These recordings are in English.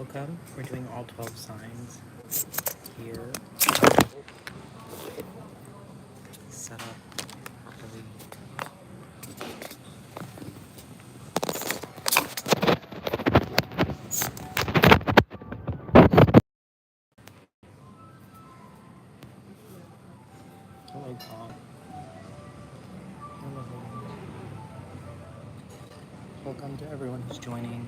Welcome. We're doing all 12 signs here. Set up properly. Hello, Paul. Hello. Welcome to everyone who's joining.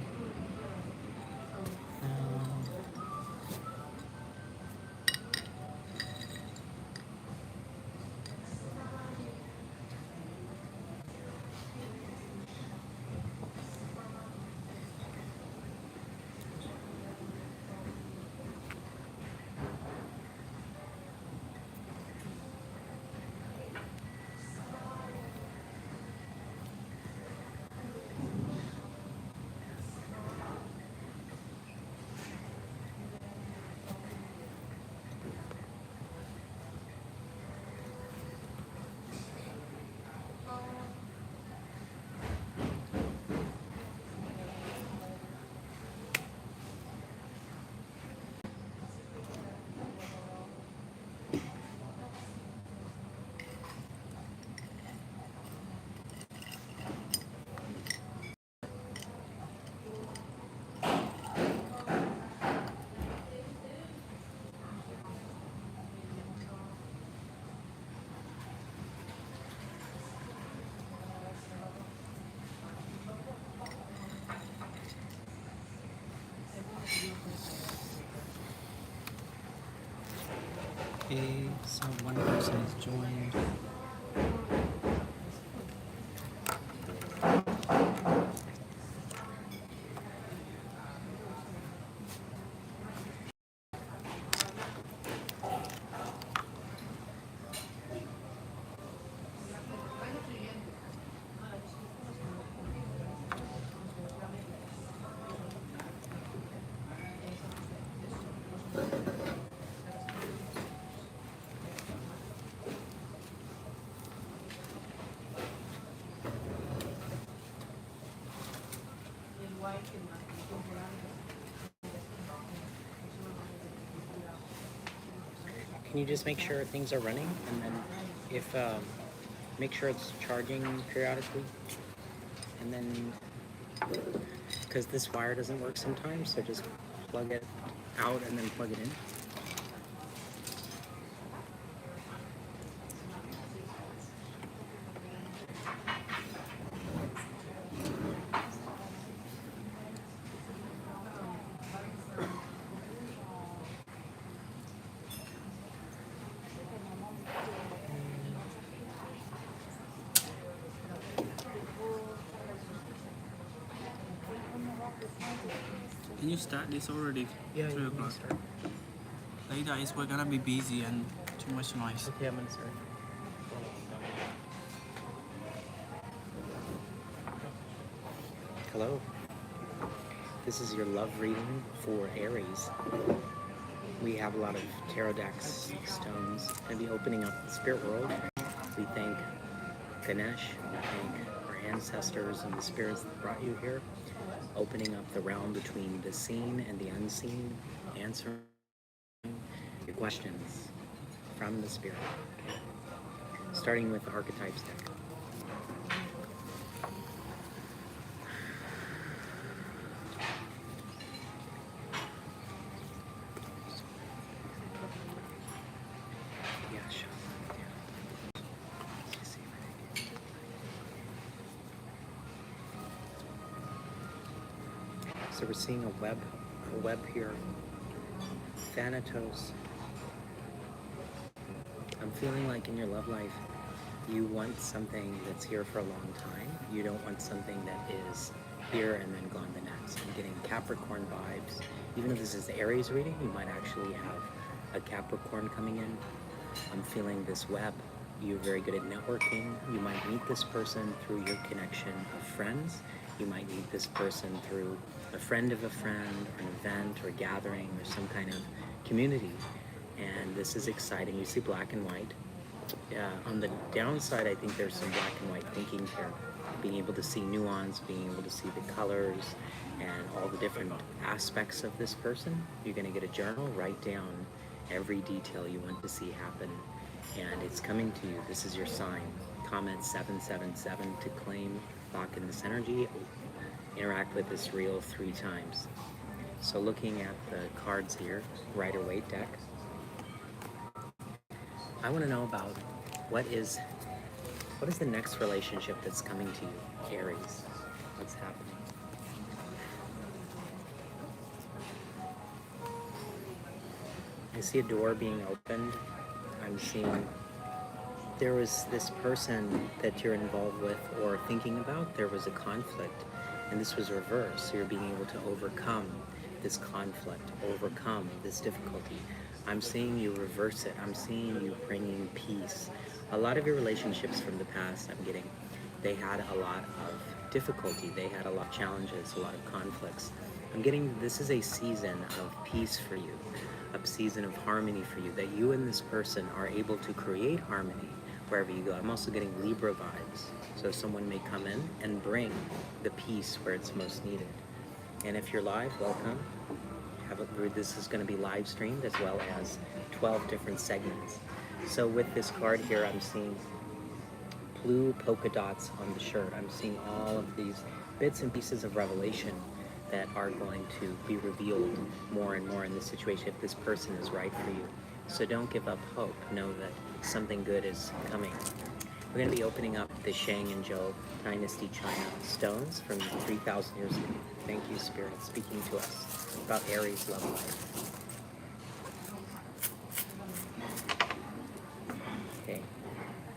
Okay, so one person has joined. Can you just make sure things are running, and then if make sure it's charging periodically, and then because this wire doesn't work sometimes, so just plug it out and then plug it in. Can you start this already? Yeah, 3 you can o'clock. start. Later is we're gonna be busy and too much noise. Okay, I'm gonna start. Hello. This is your love reading for Aries. We have a lot of tarot decks, stones. Going to be opening up the spirit world. We thank Ganesh, we thank our ancestors and the spirits that brought you here. Opening up the realm between the seen and the unseen, answering your questions from the spirit. Okay. Starting with the archetypes deck. So we're seeing a web here. Thanatos. I'm feeling like in your love life, you want something that's here for a long time. You don't want something that is here and then gone the next. I'm getting Capricorn vibes. Even if this is the Aries reading, you might actually have a Capricorn coming in. I'm feeling this web. You're very good at networking. You might meet this person through your connection of friends. You might meet this person through a friend of a friend, or an event, or a gathering, or some kind of community. And this is exciting. You see black and white. On the downside, I think there's some black and white thinking here. being able to see nuance, being able to see the colors and all the different aspects of this person. You're going to get a journal, write down every detail you want to see happen, and it's coming to you. This is your sign. Comment 777 to claim, lock in this energy, interact with this reel 3 times. So looking at the cards here, Rider-Waite deck, I want to know about what is the next relationship that's coming to you, Aries? What's happening? I see a door being opened. I'm seeing there was this person that you're involved with or thinking about. There was a conflict, and this was reversed. So you're being able to overcome this conflict, overcome this difficulty. I'm seeing you reverse it. I'm seeing you bringing peace. A lot of your relationships from the past, I'm getting, they had a lot of difficulty. They had a lot of challenges, a lot of conflicts. I'm getting this is a season of peace for you, a season of harmony for you, that you and this person are able to create harmony wherever you go. I'm also getting Libra vibes. So someone may come in and bring the peace where it's most needed. And if you're live, welcome. This is going to be live streamed as well as 12 different segments. So with this card here, I'm seeing blue polka dots on the shirt. I'm seeing all of these bits and pieces of revelation that are going to be revealed more and more in this situation if this person is right for you. So don't give up hope. Know that something good is coming. We're going to be opening up the Shang and Zhou Dynasty China stones from 3,000 years ago. Thank you, Spirit, speaking to us about Aries love life. Okay,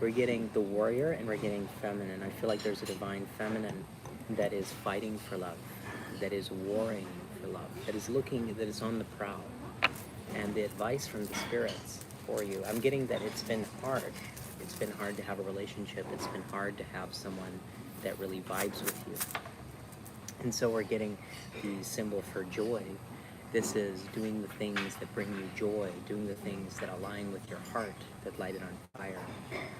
we're getting the warrior and we're getting feminine. I feel like there's a divine feminine that is fighting for love, that is warring for love, that is looking, that is on the prowl. And the advice from the spirits for you, I'm getting that it's been hard. It's been hard to have a relationship. It's been hard to have someone that really vibes with you. And so we're getting the symbol for joy. This is doing the things that bring you joy, doing the things that align with your heart, that light it on fire.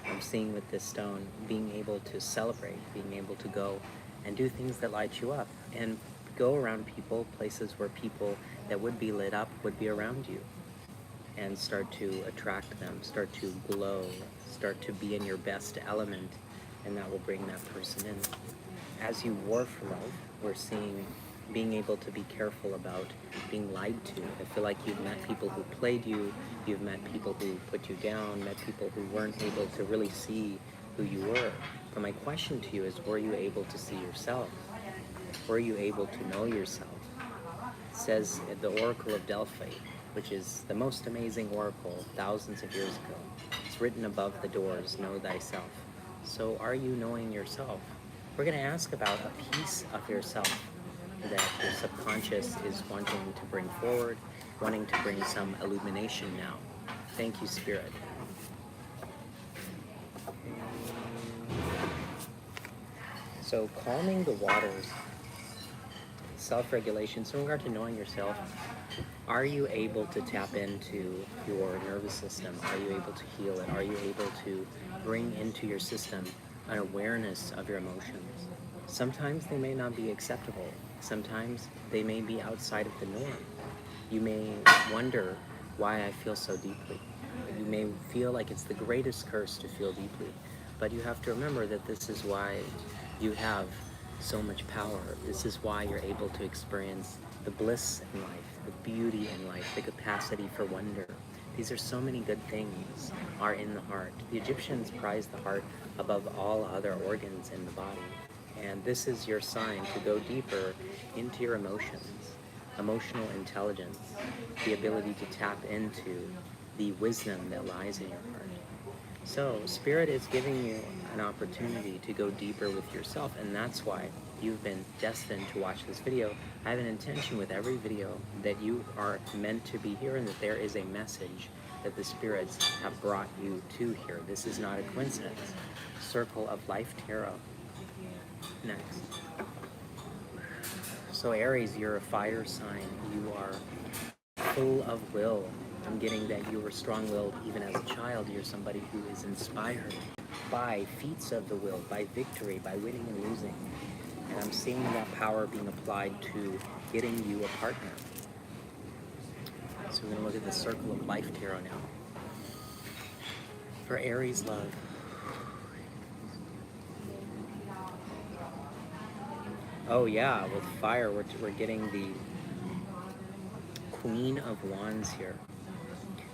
I'm seeing with this stone, being able to celebrate, being able to go and do things that light you up, and go around people, places where people that would be lit up would be around you, and start to attract them, start to glow, start to be in your best element, and that will bring that person in. As you war for love, we're seeing being able to be careful about being lied to. I feel like you've met people who played you, you've met people who put you down, met people who weren't able to really see who you were. But my question to you is, were you able to see yourself? Were you able to know yourself? It says the Oracle of Delphi, which is the most amazing oracle thousands of years ago. It's written above the doors, know thyself. So are you knowing yourself? We're going to ask about a piece of yourself that your subconscious is wanting to bring forward, wanting to bring some illumination now. Thank you, Spirit. So calming the waters, self-regulation. So in regard to knowing yourself, are you able to tap into your nervous system? Are you able to heal it? Are you able to bring into your system an awareness of your emotions? Sometimes they may not be acceptable. Sometimes they may be outside of the norm. You may wonder why I feel so deeply. You may feel like it's the greatest curse to feel deeply. But you have to remember that this is why you have so much power. This is why you're able to experience the bliss in life, the beauty in life, the capacity for wonder. These are so many good things are in the heart. The Egyptians prized the heart above all other organs in the body. And this is your sign to go deeper into your emotions, emotional intelligence, the ability to tap into the wisdom that lies in your heart. So Spirit is giving you an opportunity to go deeper with yourself, and that's why you've been destined to watch this video. I have an intention with every video that you are meant to be here and that there is a message that the spirits have brought you to here. This is not a coincidence. Circle of Life Tarot. Next. So Aries, you're a fire sign. You are full of will. I'm getting that you were strong-willed even as a child. You're somebody who is inspired. by feats of the will, by victory, by winning and losing. And I'm seeing that power being applied to getting you a partner. So we're going to look at the Circle of Life Tarot now. For Aries love. Oh yeah, with fire, we're getting the Queen of Wands here.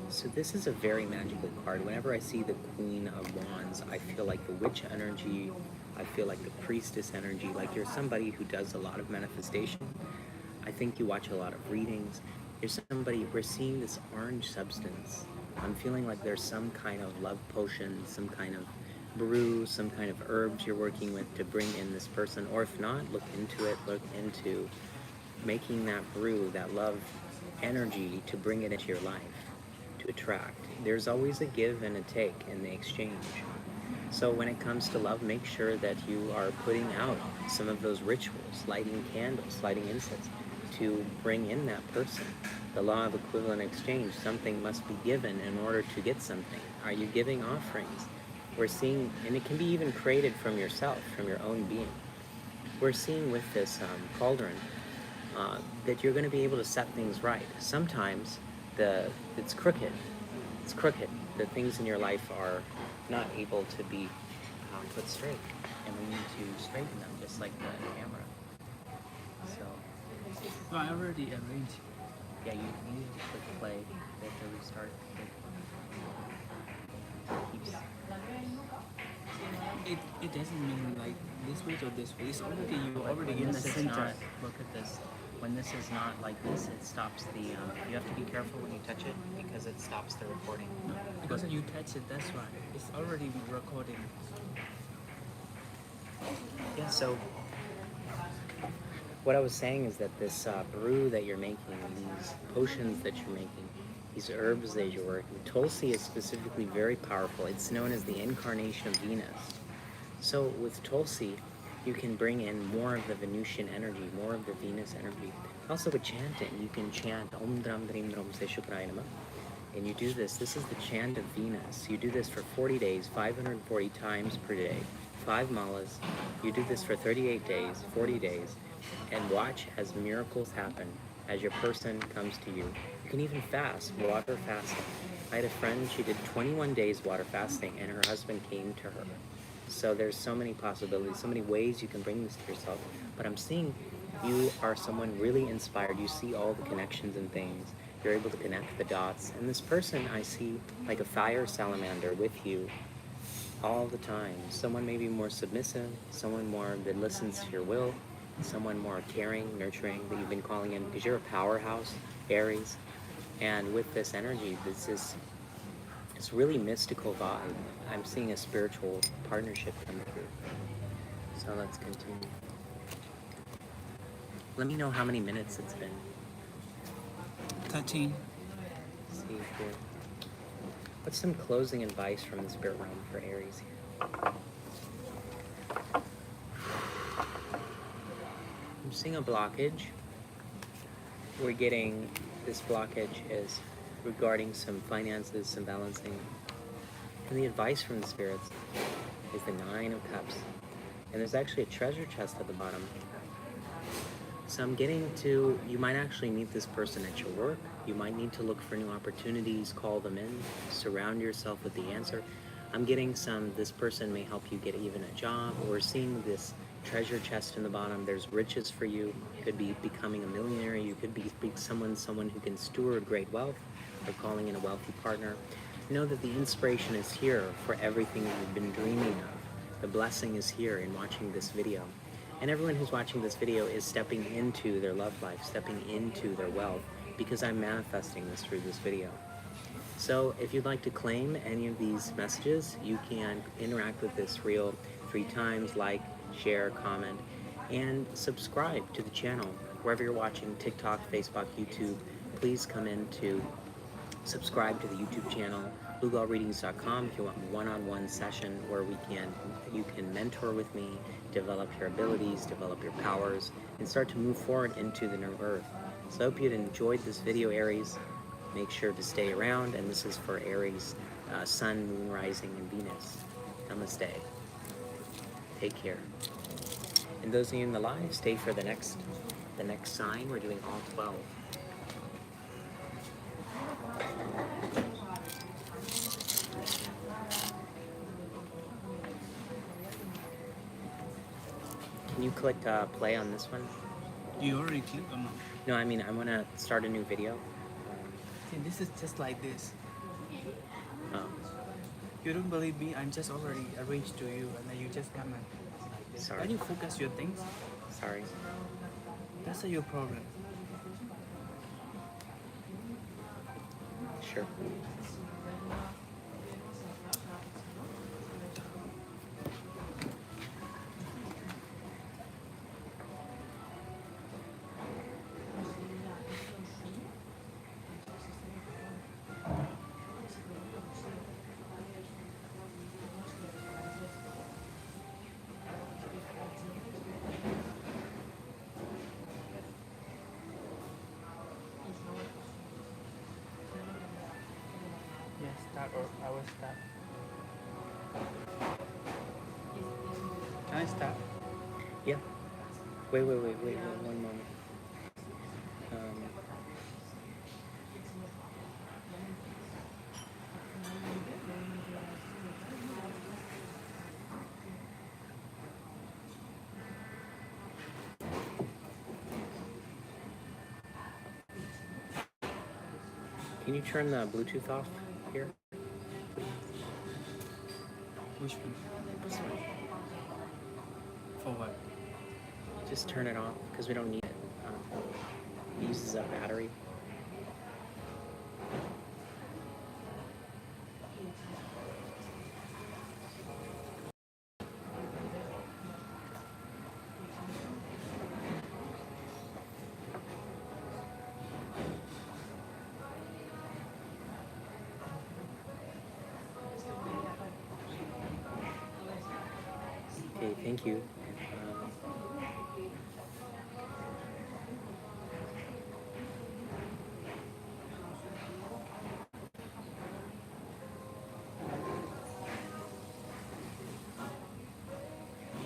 So this is a very magical card. Whenever I see the Queen of Wands, I feel like the witch energy, I feel like the priestess energy, like you're somebody who does a lot of manifestation. I think you watch a lot of readings. You're somebody, we're seeing this orange substance. I'm feeling like there's some kind of love potion, some kind of brew, some kind of herbs you're working with to bring in this person. Or if not, look into it, look into making that brew, that love energy to bring it into your life, to attract. There's always a give and a take in the exchange. So when it comes to love, make sure that you are putting out some of those rituals, lighting candles, lighting incense, to bring in that person. The law of equivalent exchange, something must be given in order to get something. Are you giving offerings? We're seeing, and it can be even created from yourself, from your own being. We're seeing with this cauldron that you're going to be able to set things right. Sometimes it's crooked. It's crooked. The things in your life are not able to be put straight, and we need to straighten them, just like the camera. So, No, I already arranged. yeah, you need to click play. They have to restart. Keeps. It doesn't mean like this way or this way. It's already you But already when in the this is center. not, look at this. When this is not like this, it stops the. You have to be careful when you touch it because it stops the recording. No, because you touch it, that's why. It's already recording. Yeah. So what I was saying is that this brew that you're making, these potions that you're making, these herbs that you're working, Tulsi is specifically very powerful. It's known as the incarnation of Venus. So with Tulsi, you can bring in more of the Venusian energy, more of the Venus energy. Also with chanting, you can chant Om Dram Drim Dram Se Shukraya Namah. And you do this is the chant of Venus. You do this for 40 days, 540 times per day, 5 malas. You do this for 38 days, 40 days, and watch as miracles happen as your person comes to you. You can even fast, water fasting. I had a friend, she did 21 days water fasting, and her husband came to her. So there's so many possibilities, so many ways you can bring this to yourself. But I'm seeing you are someone really inspired. You see all the connections and things. You're able to connect the dots. And this person I see like a fire salamander with you all the time. Someone maybe more submissive, someone more that listens to your will, someone more caring, nurturing that you've been calling in because you're a powerhouse, Aries. And with this energy, it's really mystical vibe. I'm seeing a spiritual partnership come through. So let's continue. Let me know how many minutes it's been. 13. Let's see here. What's some closing advice from the spirit realm for Aries here? I'm seeing a blockage. We're getting this blockage is regarding some finances, some balancing. And the advice from the spirits is the 9 of Cups. And there's actually a treasure chest at the bottom. So I'm getting to, you might actually meet this person at your work. You might need to look for new opportunities, call them in, surround yourself with the answer. I'm getting this person may help you get even a job. We're seeing this treasure chest in the bottom. There's riches for you. You could be becoming a millionaire. You could be someone who can steward great wealth, or calling in a wealthy partner. Know that the inspiration is here for everything that you've been dreaming of. The blessing is here in watching this video. And everyone who's watching this video is stepping into their love life, stepping into their wealth, because I'm manifesting this through this video. So if you'd like to claim any of these messages, you can interact with this reel 3 times, like, share, comment, and subscribe to the channel. Wherever you're watching, TikTok, Facebook, YouTube, please come in to subscribe to the YouTube channel, lugalreadings.com, if you want a one-on-one session where you can mentor with me, develop your abilities, develop your powers, and start to move forward into the new earth. So I hope you'd enjoyed this video, Aries. Make sure to stay around, and this is for Aries, Sun, Moon, Rising, and Venus. Namaste. Take care. And those of you in the live, stay for the next sign. We're doing all 12. Can you click play on this one? You already clicked or not? No, I mean, I want to start a new video. See, this is just like this. Oh, You don't believe me? I'm just already arranged to you, and then you just come and like this. Sorry. Can you focus your things? sorry. That's your problem. Sure. Yes, start or I will start. Can I start? Yeah. Wait, one moment. Can you turn the Bluetooth off here? Which one? This one. For what? Just turn it off because we don't need it. It uses up battery. Okay, thank you.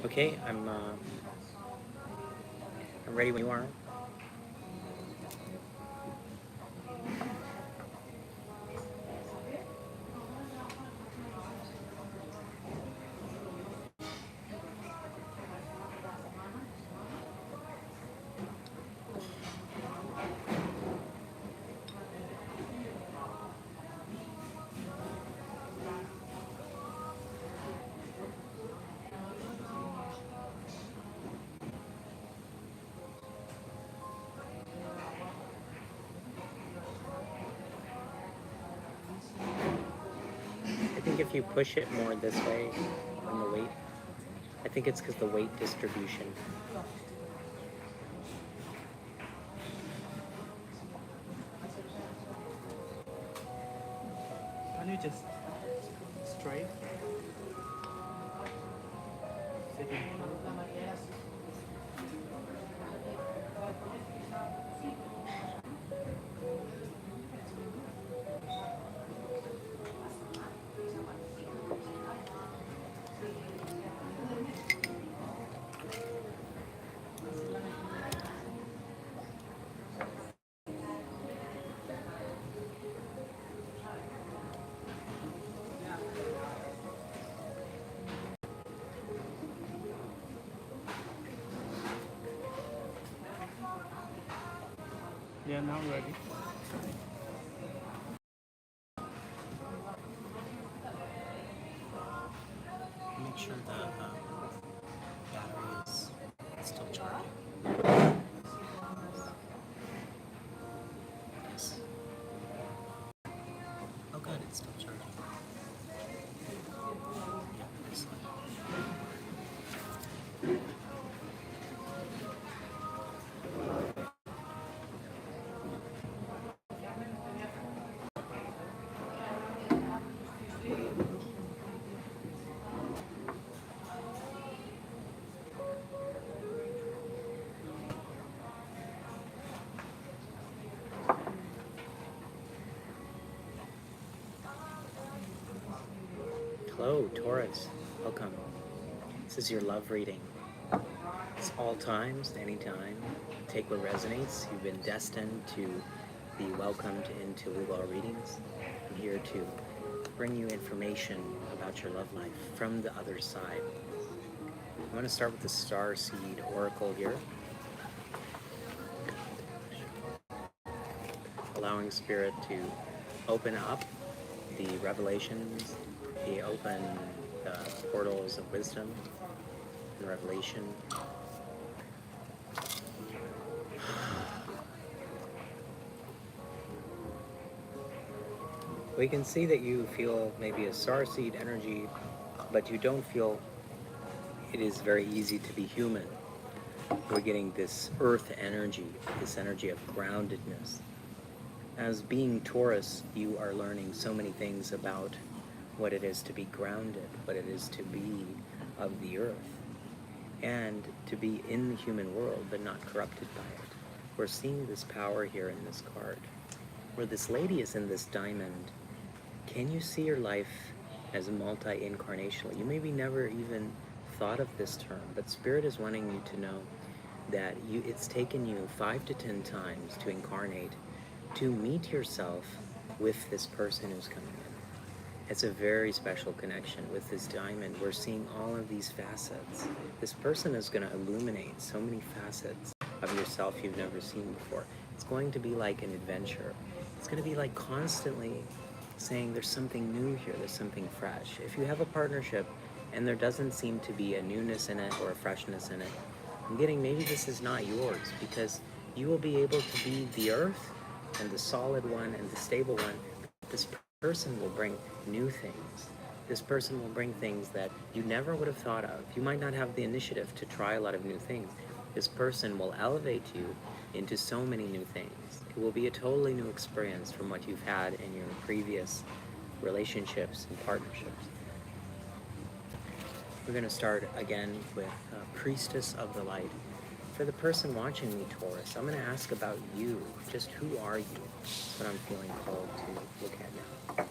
Okay, I'm ready when you are. I think if you push it more this way on the weight, I think it's because the weight distribution. Can you just straight? Second. Yeah, now ready. Make sure the battery is still charging. Yes. Oh good, it's still charging. Yeah, excellent. Hello, Taurus. Welcome. This is your love reading. It's all times, anytime. Take what resonates. You've been destined to be welcomed into Lugal readings. I'm here to bring you information about your love life from the other side. I'm going to start with the Star Seed Oracle here. Allowing Spirit to open up the revelations, the open portals of wisdom and revelation. We can see that you feel maybe a starseed energy, but you don't feel it is very easy to be human. We're getting this earth energy, this energy of groundedness. As being Taurus, you are learning so many things about what it is to be grounded, what it is to be of the earth, and to be in the human world but not corrupted by it. We're seeing this power here in this card. Where this lady is in this diamond, can you see your life as multi-incarnational? You maybe never even thought of this term, but Spirit is wanting you to know that it's taken you 5 to 10 times to incarnate, to meet yourself with this person who's coming in. It's a very special connection with this diamond. We're seeing all of these facets. This person is going to illuminate so many facets of yourself you've never seen before. It's going to be like an adventure. It's going to be like constantly saying there's something new here, there's something fresh. If you have a partnership and there doesn't seem to be a newness in it or a freshness in it, I'm getting maybe this is not yours, because you will be able to be the earth and the solid one and the stable one. This person will bring new things. This person will bring things that you never would have thought of. You might not have the initiative to try a lot of new things. This person will elevate you into so many new things. It will be a totally new experience from what you've had in your previous relationships and partnerships. We're going to start again with Priestess of the Light. For the person watching me, Taurus, I'm going to ask about you. Just who are you? That's what I'm feeling called to look at now.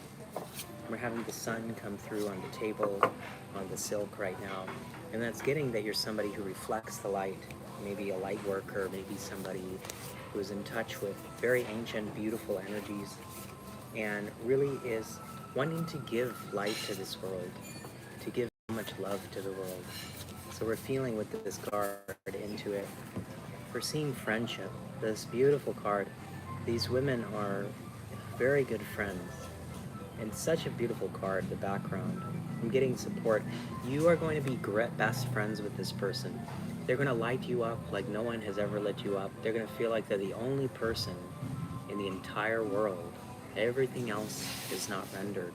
We're having the sun come through on the table, on the silk right now, and that's getting that you're somebody who reflects the light. Maybe a light worker, maybe somebody who is in touch with very ancient, beautiful energies, and really is wanting to give light to this world, to give so much love to the world. So we're feeling with this card into it. We're seeing friendship, this beautiful card. These women are very good friends. And such a beautiful card, the background. I'm getting support. You are going to be best friends with this person. They're going to light you up like no one has ever lit you up. They're going to feel like they're the only person in the entire world. Everything else is not rendered.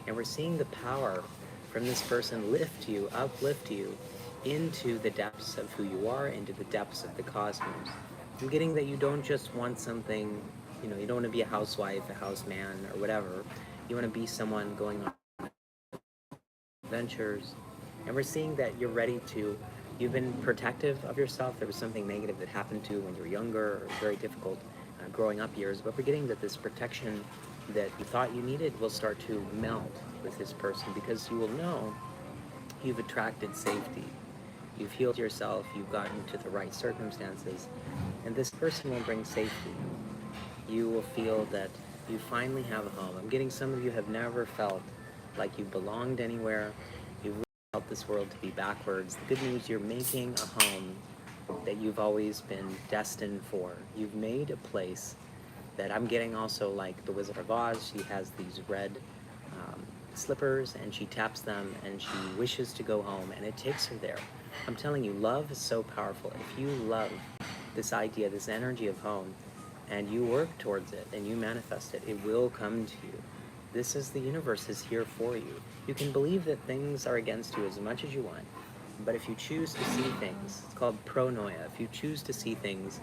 And we're seeing the power from this person lift you, uplift you into the depths of who you are, into the depths of the cosmos. I'm getting that you don't just want something, you don't want to be a housewife, a houseman, or whatever. You want to be someone going on adventures. And we're seeing that you're ready to, you've been protective of yourself. There was something negative that happened to you when you were younger, or very difficult growing up years. But we're getting that this protection that you thought you needed will start to melt with this person, because you will know you've attracted safety. You've healed yourself, you've gotten to the right circumstances, and this person will bring safety. You will feel that you finally have a home. I'm getting some of you have never felt like you belonged anywhere. You've really felt this world to be backwards. The good news, you're making a home that you've always been destined for. You've made a place that I'm getting also like the Wizard of Oz. She has these red slippers and she taps them and she wishes to go home, and it takes her there. I'm telling you, love is so powerful. If you love this idea, this energy of home, and you work towards it and you manifest it, it will come to you. This is the universe is here for you. You can believe that things are against you as much as you want, but if you choose to see things, it's called pronoia, if you choose to see things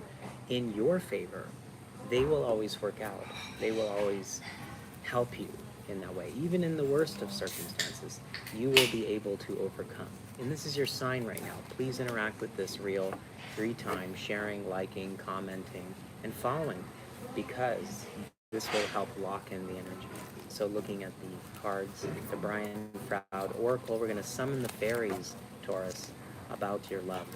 in your favor, they will always work out. They will always help you in that way. Even in the worst of circumstances, you will be able to overcome. And this is your sign right now. Please interact with this reel 3 times, sharing, liking, commenting, and following, because this will help lock in the energy. So looking at the cards, the Brian Froud Oracle, we're going to summon the fairies, Taurus, about your love.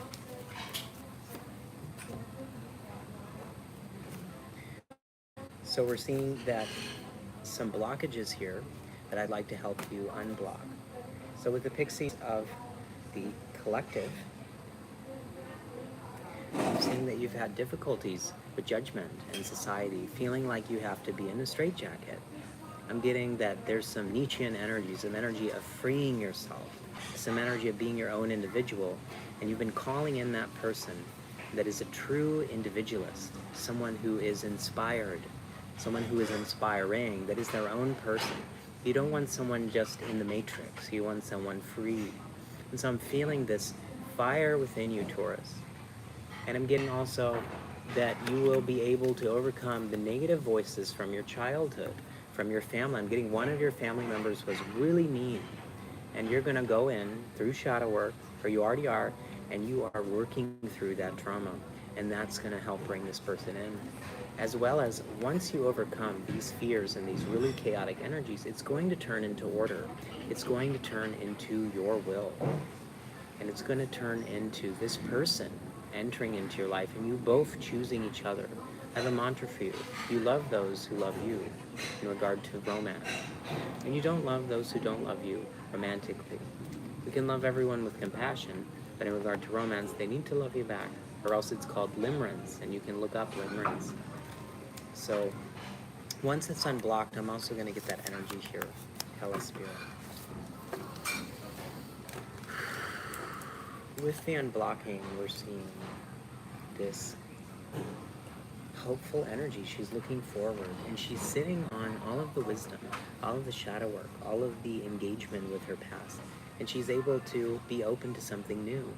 So we're seeing that some blockages here that I'd like to help you unblock. So with the pixies of the collective, I'm seeing that you've had difficulties with judgment and society, feeling like you have to be in a straitjacket. I'm getting that there's some Nietzschean energy, some energy of freeing yourself, some energy of being your own individual, and you've been calling in that person that is a true individualist, someone who is inspired, someone who is inspiring, that is their own person. You don't want someone just in the matrix, you want someone free. And so I'm feeling this fire within you, Taurus. And I'm getting also that you will be able to overcome the negative voices from your childhood, from your family. I'm getting one of your family members was really mean. And you're going to go in through shadow work, or you already are, and you are working through that trauma. And that's going to help bring this person in. As well as once you overcome these fears and these really chaotic energies, it's going to turn into order. It's going to turn into your will. And it's going to turn into this person entering into your life and you both choosing each other. I have a mantra for you. You love those who love you in regard to romance. And you don't love those who don't love you romantically. We can love everyone with compassion, but in regard to romance, they need to love you back, or else it's called limerence, and you can look up limerence. So once it's unblocked, I'm also going to get that energy here. Hello, Spirit. With the unblocking, we're seeing this hopeful energy. She's looking forward, and she's sitting on all of the wisdom, all of the shadow work, all of the engagement with her past, and she's able to be open to something new.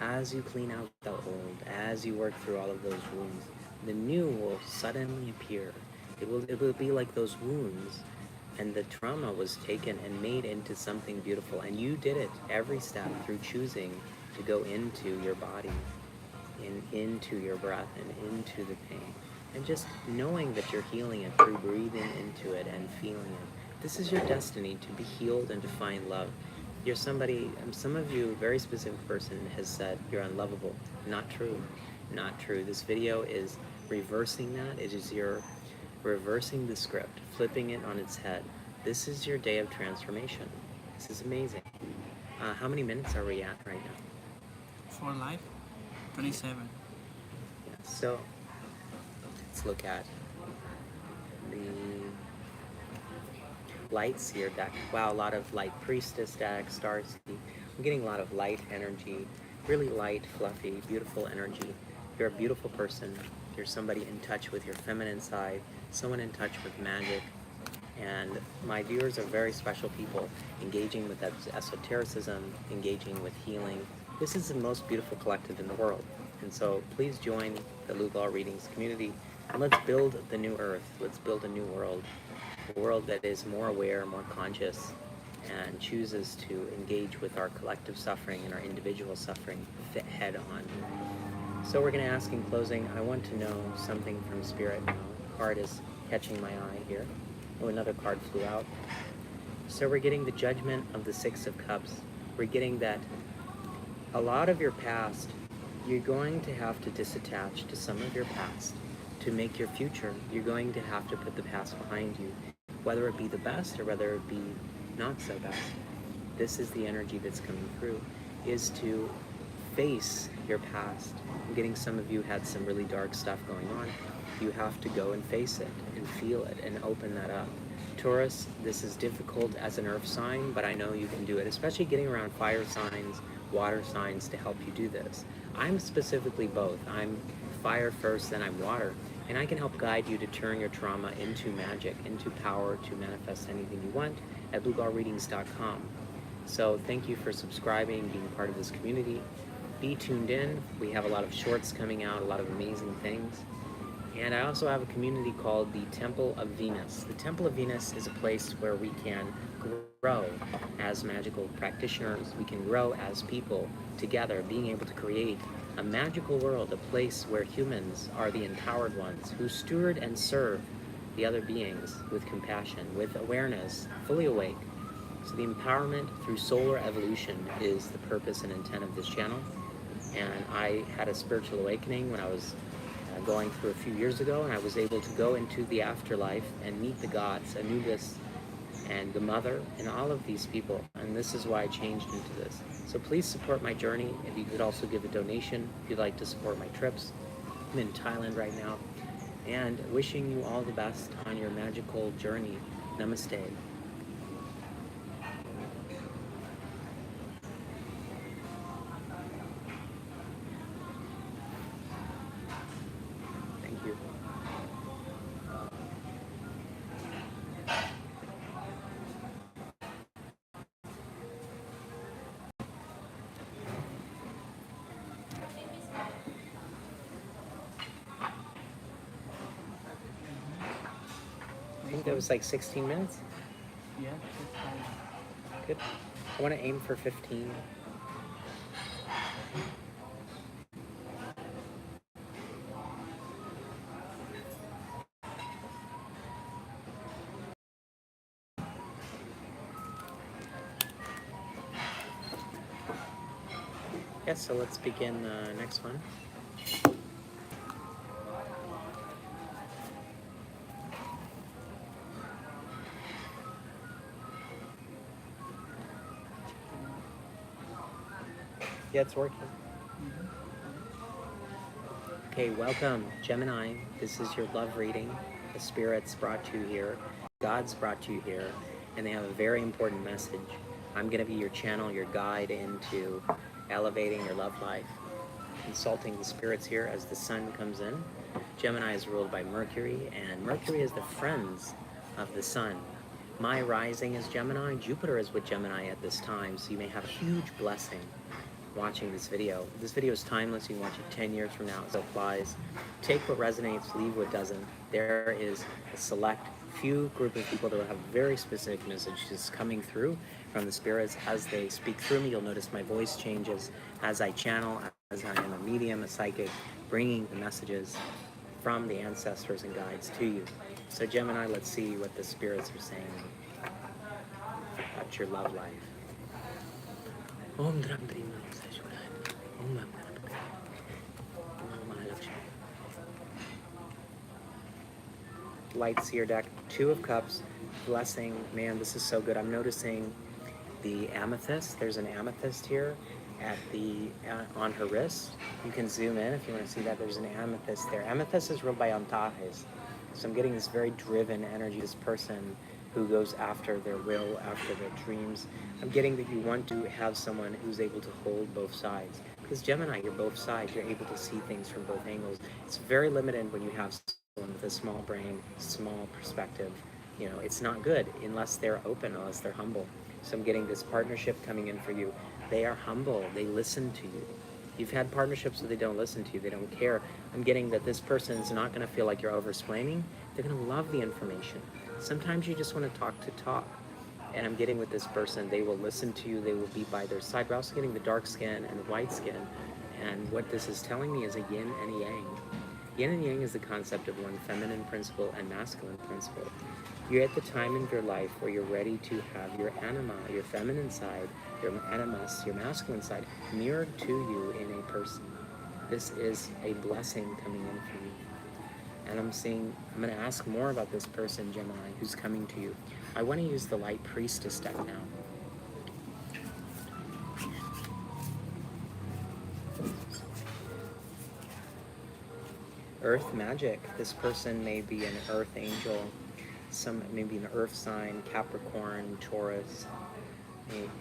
As you clean out the old, as you work through all of those wounds, the new will suddenly appear. It will be like those wounds, and the trauma was taken and made into something beautiful, and you did it every step through choosing to go into your body, into your breath, and into the pain. And just knowing that you're healing it through breathing into it and feeling it. This is your destiny, to be healed and to find love. You're somebody, some of you, a very specific person has said you're unlovable. Not true. Not true. This video is reversing that. It is your reversing the script, flipping it on its head. This is your day of transformation. This is amazing. How many minutes are we at right now? For life, 27. Yeah, so let's look at the lights here. Wow, a lot of light priestess deck, stars. I'm getting a lot of light energy, really light, fluffy, beautiful energy. You're a beautiful person. You're somebody in touch with your feminine side, someone in touch with magic. And my viewers are very special people, engaging with esotericism, engaging with healing. This is the most beautiful collective in the world. And so please join the Lugal Readings community, and let's build the new earth. Let's build a new world, a world that is more aware, more conscious, and chooses to engage with our collective suffering and our individual suffering head on. So we're going to ask in closing, I want to know something from Spirit now. The card is catching my eye here. Oh, another card flew out. So we're getting the judgment of the Six of Cups. We're getting that a lot of your past, you're going to have to disattach to some of your past to make your future. You're going to have to put the past behind you, whether it be the best or whether it be not so best. This is the energy that's coming through, is to face your past. I'm getting some of you had some really dark stuff going on. You have to go and face it and feel it and open that up. Taurus, this is difficult as an earth sign, but I know you can do it, especially getting around fire signs, water signs to help you do this. I'm specifically both. I'm fire first, then I'm water, and I can help guide you to turn your trauma into magic, into power to manifest anything you want at lugalreadings.com. So thank you for subscribing, being part of this community. Be tuned in. We have a lot of shorts coming out, a lot of amazing things. And I also have a community called the Temple of Venus. The Temple of Venus is a place where we can grow as magical practitioners. We can grow as people together, being able to create a magical world, a place where humans are the empowered ones who steward and serve the other beings with compassion, with awareness, fully awake. So the empowerment through solar evolution is the purpose and intent of this channel. And I had a spiritual awakening when I was going through a few years ago, and I was able to go into the afterlife and meet the gods, Anubis and the mother, and all of these people. And this is why I changed into this. So please support my journey. If you could also give a donation if you'd like to support my trips. I'm in Thailand right now, and wishing you all the best on your magical journey. Namaste. Thank you. I think that was like 16 minutes. Yeah, that's fine. Good. I want to aim for 15. Yes, so let's begin the next one. Yeah, it's working. Okay, welcome, Gemini. This is your love reading. The spirits brought you here. God's brought you here. And they have a very important message. I'm going to be your channel, your guide into elevating your love life. Consulting the spirits here as the sun comes in. Gemini is ruled by Mercury, and Mercury is the friends of the sun. My rising is Gemini. Jupiter is with Gemini at this time, so you may have a huge blessing watching this video. This video is timeless. You can watch it 10 years from now. It applies. Take what resonates, leave what doesn't. There is a select few group of people that will have very specific messages coming through from the spirits as they speak through me. You'll notice my voice changes as I channel, as I am a medium, a psychic, bringing the messages from the ancestors and guides to you. So Gemini, let's see what the spirits are saying about your love life. Om Dram Drim Nam Seshuran. Om Lam Ganapati. Om Mahalakshmi. Light Seer deck, Two of Cups, blessing. Man, this is so good. I'm noticing the amethyst. There's an amethyst here at the on her wrist. You can zoom in if you want to see that. There's an amethyst there. Amethyst is ruled by Antares. So I'm getting this very driven energy, this person who goes after their will, after their dreams. I'm getting that you want to have someone who's able to hold both sides. Because Gemini, you're both sides. You're able to see things from both angles. It's very limited when you have someone with a small brain, small perspective. You know, it's not good unless they're open, unless they're humble. So I'm getting this partnership coming in for you. They are humble. They listen to you. You've had partnerships where they don't listen to you. They don't care. I'm getting that this person is not going to feel like you're over-explaining. They're going to love the information. Sometimes you just want to talk to talk. And I'm getting with this person, they will listen to you. They will be by their side. We're also getting the dark skin and the white skin. And what this is telling me is a yin and a yang. Yin and yang is the concept of one feminine principle and masculine principle. You're at the time in your life where you're ready to have your anima, your feminine side, your animus, your masculine side, mirrored to you in a person. This is a blessing coming in for you. And I'm going to ask more about this person, Gemini, who's coming to you. I want to use the Light Priestess deck now. Earth magic. This person may be an earth angel, maybe an earth sign, Capricorn, Taurus.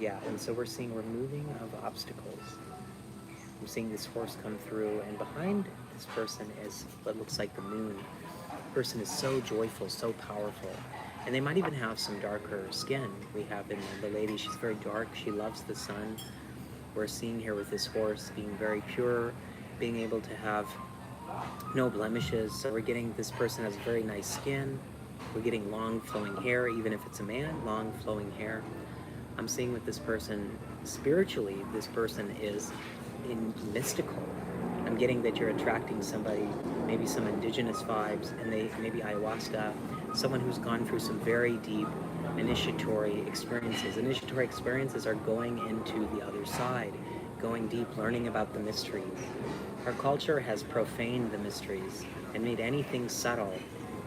Yeah, and so we're seeing removing of obstacles. I'm seeing this horse come through, and behind this person is what looks like the moon. The person is so joyful, so powerful. And they might even have some darker skin. We have in the lady, she's very dark, she loves the sun. We're seeing here with this horse being very pure, being able to have no blemishes. So we're getting this person has very nice skin. We're getting long flowing hair, even if it's a man, long flowing hair. I'm seeing with this person, spiritually, this person is mystical. I'm getting that you're attracting somebody, maybe some indigenous vibes, and they maybe ayahuasca, someone who's gone through some very deep initiatory experiences. Initiatory experiences are going into the other side, going deep, learning about the mysteries. Our culture has profaned the mysteries and made anything subtle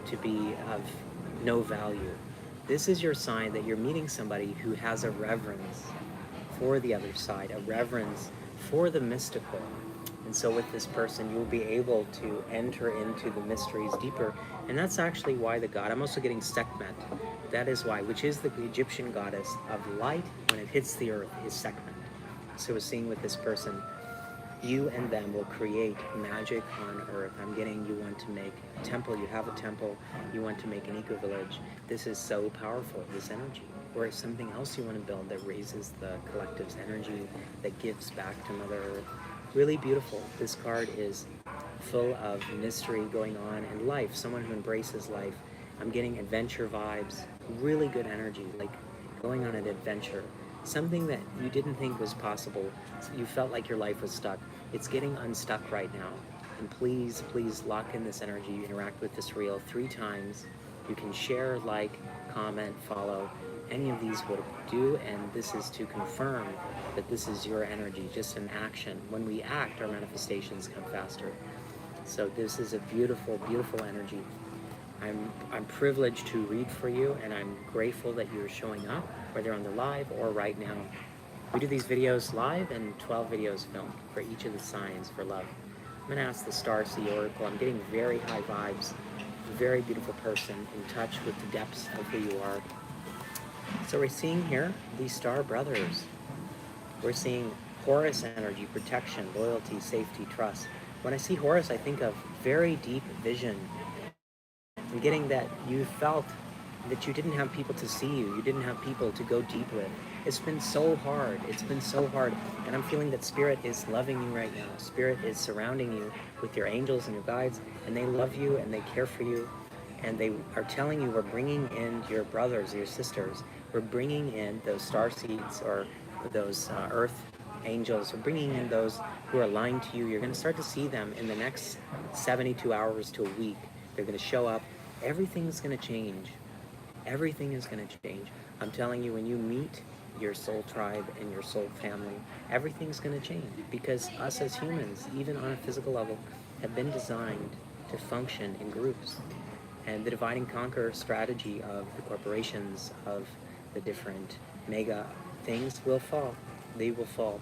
to be of no value. This is your sign that you're meeting somebody who has a reverence for the other side, a reverence for the mystical. And so with this person, you'll be able to enter into the mysteries deeper. And that's actually why the god, I'm also getting Sekhmet. That is why, which is the Egyptian goddess of light when it hits the earth, is Sekhmet. So we're seeing with this person, you and them will create magic on earth. I'm getting you want to make a temple, you have a temple, you want to make an eco-village. This is so powerful, this energy. Or something else you want to build that raises the collective's energy, that gives back to Mother Earth. Really beautiful. This card is full of mystery going on in life, someone who embraces life. I'm getting adventure vibes, really good energy, like going on an adventure. Something that you didn't think was possible. You felt like your life was stuck. It's getting unstuck right now. And please, please lock in this energy. Interact with this reel 3 times. You can share, like, comment, follow. Any of these would do, and this is to confirm that this is your energy, just an action. When we act, our manifestations come faster. So this is a beautiful, beautiful energy. I'm privileged to read for you, and I'm grateful that you're showing up, whether on the live or right now. We do these videos live and 12 videos filmed for each of the signs for love. I'm going to ask the stars, the oracle. I'm getting very high vibes, very beautiful person, in touch with the depths of who you are. So we're seeing here these star brothers. We're seeing Horus energy, protection, loyalty, safety, trust. When I see Horus, I think of very deep vision. I'm getting that you felt that you didn't have people to see you. You didn't have people to go deep with. It's been so hard. It's been so hard. And I'm feeling that Spirit is loving you right now. Spirit is surrounding you with your angels and your guides, and they love you and they care for you. And they are telling you, we're bringing in your brothers, your sisters. We're bringing in those star seeds or those earth angels. We're bringing in those who are aligned to you. You're going to start to see them in the next 72 hours to a week. They're going to show up. Everything's going to change. Everything is going to change. I'm telling you, when you meet your soul tribe and your soul family, everything's going to change, because us as humans, even on a physical level, have been designed to function in groups. And the divide and conquer strategy of the corporations, of the different mega things will fall. They will fall.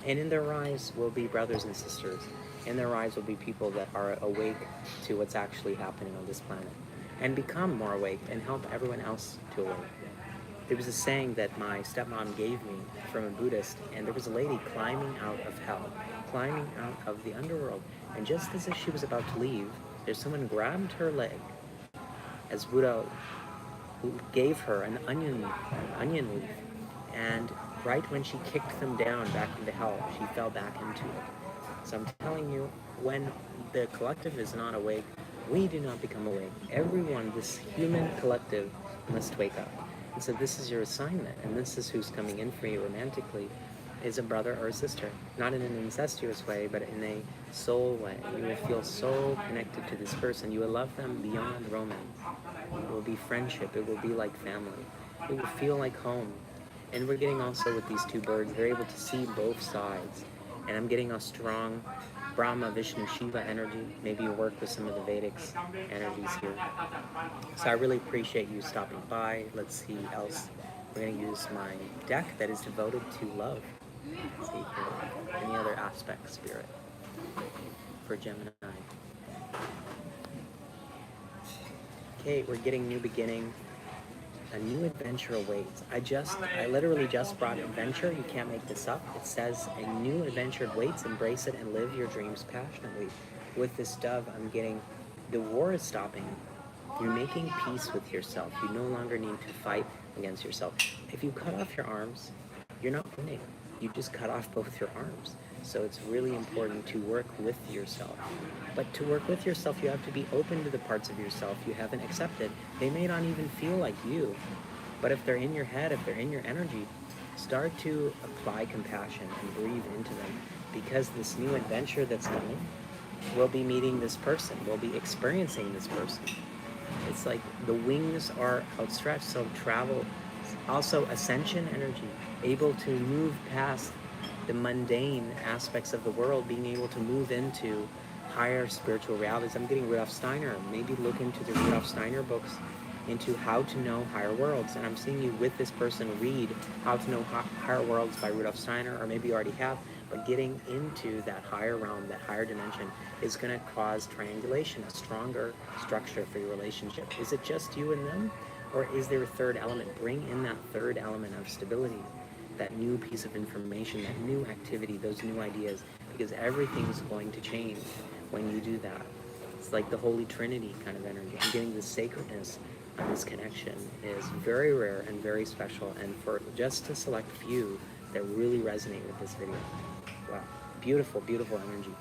And in their rise will be brothers and sisters. In their rise will be people that are awake to what's actually happening on this planet, and become more awake and help everyone else to awake. There was a saying that my stepmom gave me from a Buddhist, and there was a lady climbing out of hell, climbing out of the underworld. And just as if she was about to leave, there's someone grabbed her leg, as Buddha gave her an onion leaf. And right when she kicked them down back into hell, she fell back into it. So I'm telling you, when the collective is not awake, we do not become awake. Everyone, this human collective, must wake up. And so this is your assignment, and this is who's coming in for you romantically, is a brother or a sister. Not in an incestuous way, but in a soul way. You will feel so connected to this person. You will love them beyond romance. It will be friendship. It will be like family. It will feel like home. And we're getting also with these 2 birds, they're able to see both sides. And I'm getting a strong Brahma, Vishnu, Shiva energy. Maybe you work with some of the Vedic energies here. So I really appreciate you stopping by. Let's see else. We're going to use my deck that is devoted to love. Let's see here. Any other aspect, Spirit, for Gemini. Okay, we're getting new beginning. A new adventure awaits. I literally just brought adventure. You can't make this up. It says a new adventure awaits. Embrace it and live your dreams passionately. With this dove, I'm getting the war is stopping. You're making peace with yourself. You no longer need to fight against yourself. If you cut off your arms, you're not winning. You just cut off both your arms. So it's really important to work with yourself. But to work with yourself, you have to be open to the parts of yourself you haven't accepted. They may not even feel like you. But if they're in your head, if they're in your energy, start to apply compassion and breathe into them. Because this new adventure that's coming, we'll be meeting this person. We'll be experiencing this person. It's like the wings are outstretched, so travel. Also, ascension energy, able to move past the mundane aspects of the world, being able to move into higher spiritual realities. I'm getting Rudolf Steiner. Maybe look into the Rudolf Steiner books into how to know higher worlds. And I'm seeing you with this person read How to Know Higher Worlds by Rudolf Steiner, or maybe you already have, but getting into that higher realm, that higher dimension, is going to cause triangulation, a stronger structure for your relationship. Is it just you and them? Or is there a third element? Bring in that third element of stability, that new piece of information, that new activity, those new ideas, because everything's going to change when you do that. It's like the Holy Trinity kind of energy. I'm getting the sacredness of this connection is very rare and very special, and for just a select few that really resonate with this video. Wow, beautiful, beautiful energy.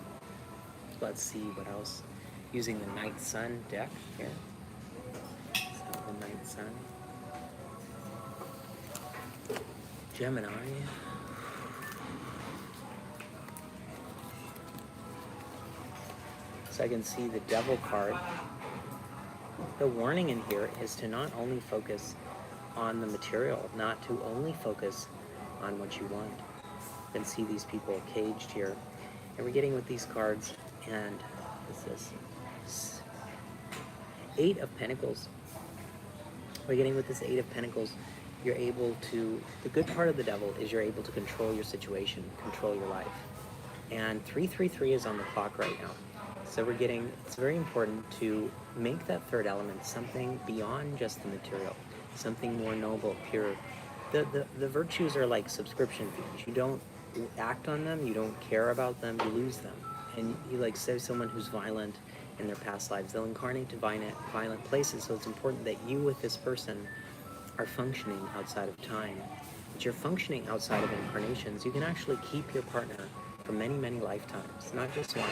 Let's see what else. Using the Night Sun deck here. So the Night Sun. Gemini. So I can see the Devil card. The warning in here is to not only focus on the material, not to only focus on what you want. You can see these people caged here. And we're getting with these cards, and what's this? Eight of Pentacles. We're getting with this Eight of Pentacles. You're able to, the good part of the Devil is you're able to control your situation, control your life. And 333 is on the clock right now. So we're getting, it's very important to make that third element something beyond just the material, something more noble, pure. The virtues are like subscription fees. You don't act on them, you don't care about them, you lose them. And you like say someone who's violent in their past lives, they'll incarnate to violent places. So it's important that you with this person are functioning outside of time. But you're functioning outside of incarnations. You can actually keep your partner for many, many lifetimes, not just one.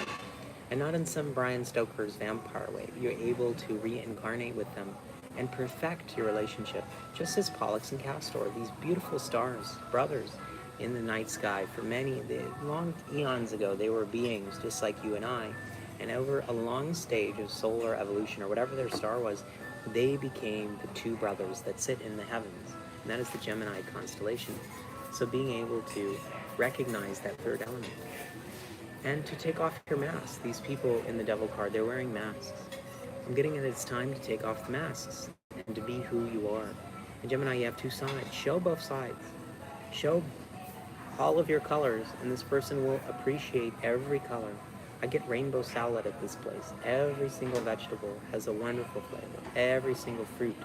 And not in some Bram Stoker's vampire way. You're able to reincarnate with them and perfect your relationship. Just as Pollux and Castor, these beautiful stars, brothers in the night sky. For many, long eons ago, they were beings just like you and I. And over a long stage of solar evolution, or whatever their star was, they became the two brothers that sit in the heavens. And that is the Gemini constellation. So being able to recognize that third element. And to take off your mask. These people in the Devil card, they're wearing masks. I'm getting that it's time to take off the masks and to be who you are. And Gemini, you have two sides. Show both sides. Show all of your colors, and this person will appreciate every color. I get rainbow salad at this place. Every single vegetable has a wonderful flavor. Every single fruit.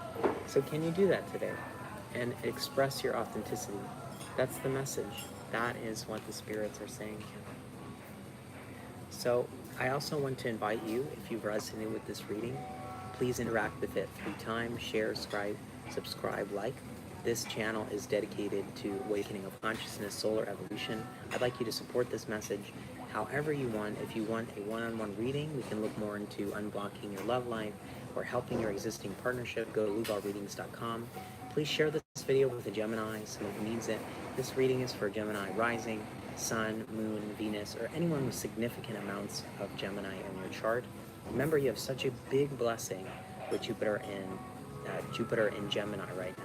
So can you do that today? And express your authenticity. That's the message. That is what the spirits are saying. So I also want to invite you, if you've resonated with this reading, please interact with it 3 times, share, subscribe, like. This channel is dedicated to awakening of consciousness, solar evolution. I'd like you to support this message however you want. If you want a one-on-one reading, we can look more into unblocking your love life or helping your existing partnership. Go to lugalreadings.com. Please share this video with a Gemini, someone who needs it. This reading is for Gemini rising, Sun, Moon, Venus, or anyone with significant amounts of Gemini in your chart. Remember, you have such a big blessing with Jupiter in Gemini right now.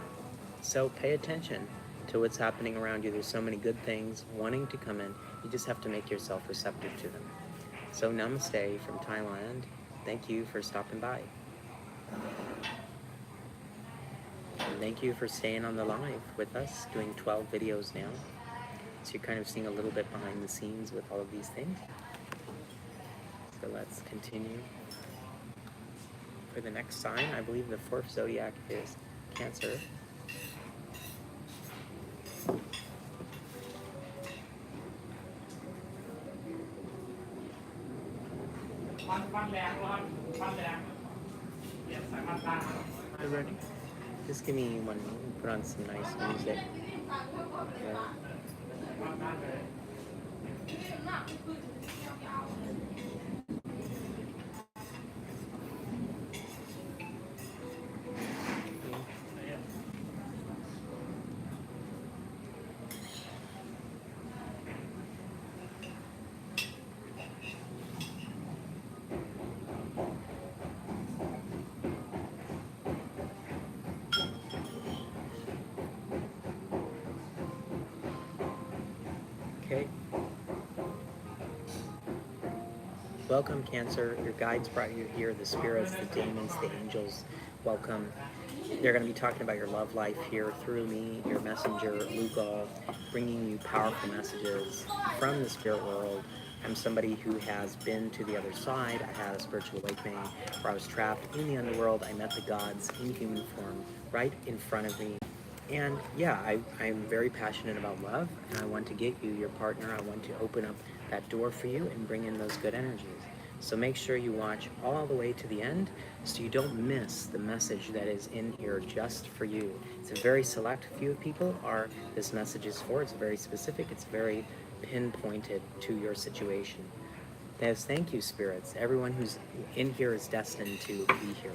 So pay attention to what's happening around you. There's so many good things wanting to come in. You just have to make yourself receptive to them. So namaste from Thailand. Thank you for stopping by. And thank you for staying on the live with us, doing 12 videos now. So you're kind of seeing a little bit behind the scenes with all of these things. So let's continue. For the next sign, I believe the 4th zodiac is Cancer. You ready? Just give me 1 minute. Put on some nice music. Yeah. Okay. Welcome, Cancer. Your guides brought you here, the spirits, the demons, the angels. Welcome. They're going to be talking about your love life here through me, your messenger, Lugal, bringing you powerful messages from the spirit world. I'm somebody who has been to the other side. I had a spiritual awakening where I was trapped in the underworld. I met the gods in human form right in front of me. And yeah, I'm very passionate about love, and I want to get you your partner. I want to open up that door for you and bring in those good energies. So make sure you watch all the way to the end so you don't miss the message that is in here just for you. It's a very select few people are this message is for. It's very specific. It's very pinpointed to your situation. Yes, thank you, spirits. Everyone who's in here is destined to be here.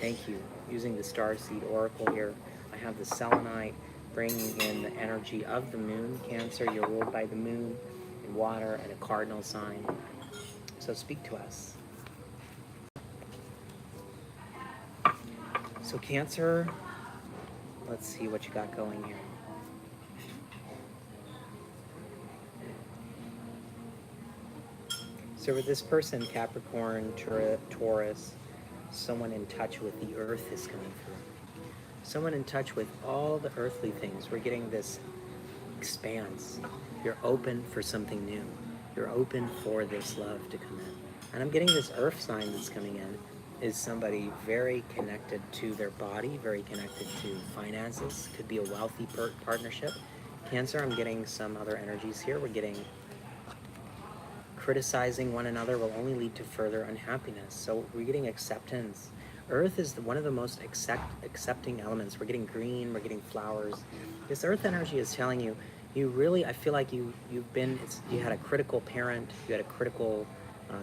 Thank you. Using the Starseed Oracle here, I have the selenite bringing in the energy of the moon. Cancer, you're ruled by the moon and water and a cardinal sign. So speak to us. So Cancer, let's see what you got going here. So with this person, Capricorn, Taurus, someone in touch with the earth is coming through. Someone in touch with all the earthly things. We're getting this expanse. You're open for something new. You're open for this love to come in. And I'm getting this earth sign that's coming in is somebody very connected to their body, very connected to finances. Could be a wealthy partnership. Cancer, I'm getting some other energies here. We're getting criticizing one another will only lead to further unhappiness. So we're getting acceptance. Earth is one of the most accepting elements. We're getting green, we're getting flowers. This earth energy is telling you, you really, I feel like you had a critical parent, you had a critical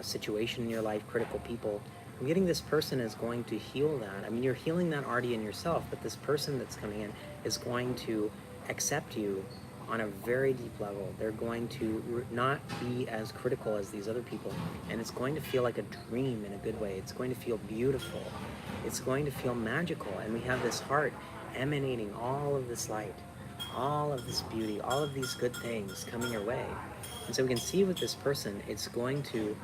situation in your life, critical people. I'm getting this person is going to heal that. I mean, you're healing that already in yourself, but this person that's coming in is going to accept you on a very deep level. They're going to not be as critical as these other people, and it's going to feel like a dream in a good way. It's going to feel beautiful. It's going to feel magical, and we have this heart emanating all of this light, all of this beauty, all of these good things coming your way. And so we can see with this person, it's going to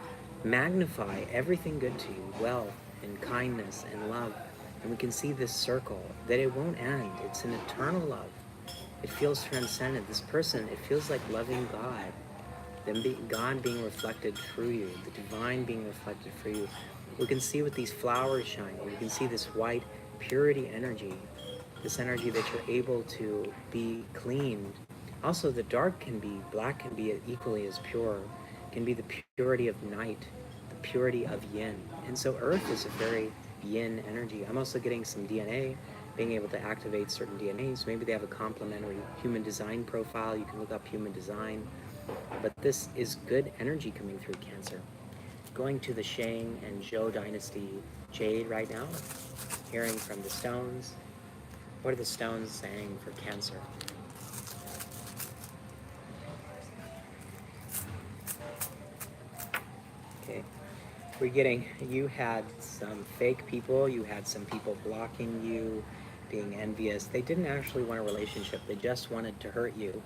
magnify everything good to you, wealth and kindness and love. And we can see this circle, that it won't end. It's an eternal love. It feels transcendent. This person, it feels like loving God, God being reflected through you, the divine being reflected through you. We can see with these flowers shining, we can see this white purity energy, this energy that you're able to be cleaned. Also, the dark can be, black can be equally as pure. It can be the purity of night, the purity of yin. And so earth is a very yin energy. I'm also getting some DNA, being able to activate certain DNAs. Maybe they have a complementary human design profile. You can look up human design. But this is good energy coming through Cancer. Going to the Shang and Zhou dynasty jade right now, hearing from the stones. What are the stones saying for Cancer? Okay. We're getting, you had some fake people, you had some people blocking you, being envious. They didn't actually want a relationship, they just wanted to hurt you.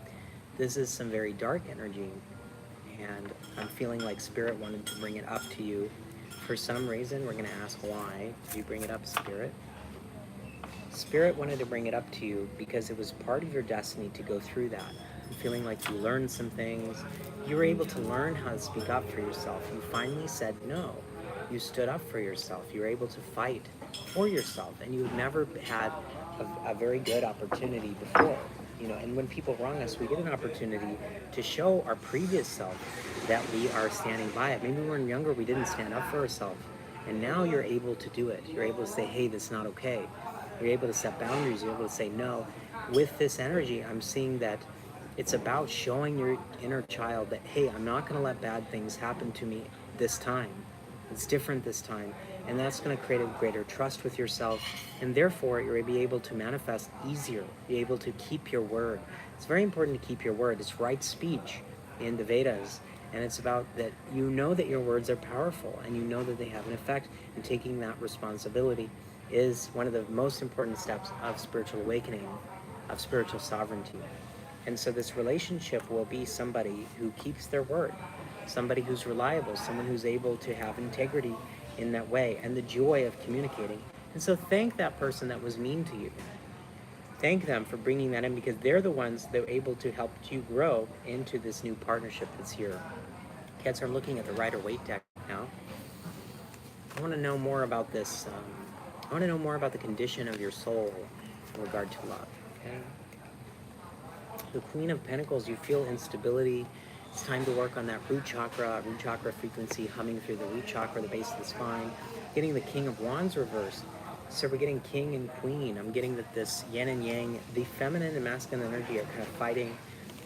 This is some very dark energy, and I'm feeling like Spirit wanted to bring it up to you. For some reason, we're going to ask why. Did you bring it up, Spirit? Spirit wanted to bring it up to you because it was part of your destiny to go through that. I'm feeling like you learned some things. You were able to learn how to speak up for yourself. You finally said no. You stood up for yourself. You were able to fight for yourself, and you had never had a very good opportunity before. You know, and when people wrong us, we get an opportunity to show our previous self that we are standing by it. Maybe when we were younger, we didn't stand up for ourselves, and now you're able to do it. You're able to say, hey, that's not okay. You're able to set boundaries. You're able to say no. With this energy, I'm seeing that it's about showing your inner child that, hey, I'm not going to let bad things happen to me this time. It's different this time. And that's going to create a greater trust with yourself. And therefore, you'll be able to manifest easier. Be able to keep your word. It's very important to keep your word. It's right speech in the Vedas. And it's about that you know that your words are powerful and you know that they have an effect. And taking that responsibility is one of the most important steps of spiritual awakening, of spiritual sovereignty. And so this relationship will be somebody who keeps their word, somebody who's reliable, someone who's able to have integrity in that way, and the joy of communicating. And so thank that person that was mean to you. Thank them for bringing that in, because they're the ones that are able to help you grow into this new partnership that's here. Cancer, I'm looking at the Rider-Waite deck now. I want to know more about this. I want to know more about the condition of your soul in regard to love. Okay. The Queen of Pentacles, you feel instability. It's time to work on that root chakra frequency humming through the root chakra, the base of the spine. Getting the King of Wands reversed. So we're getting King and Queen. I'm getting that this yin and yang, the feminine and masculine energy are kind of fighting.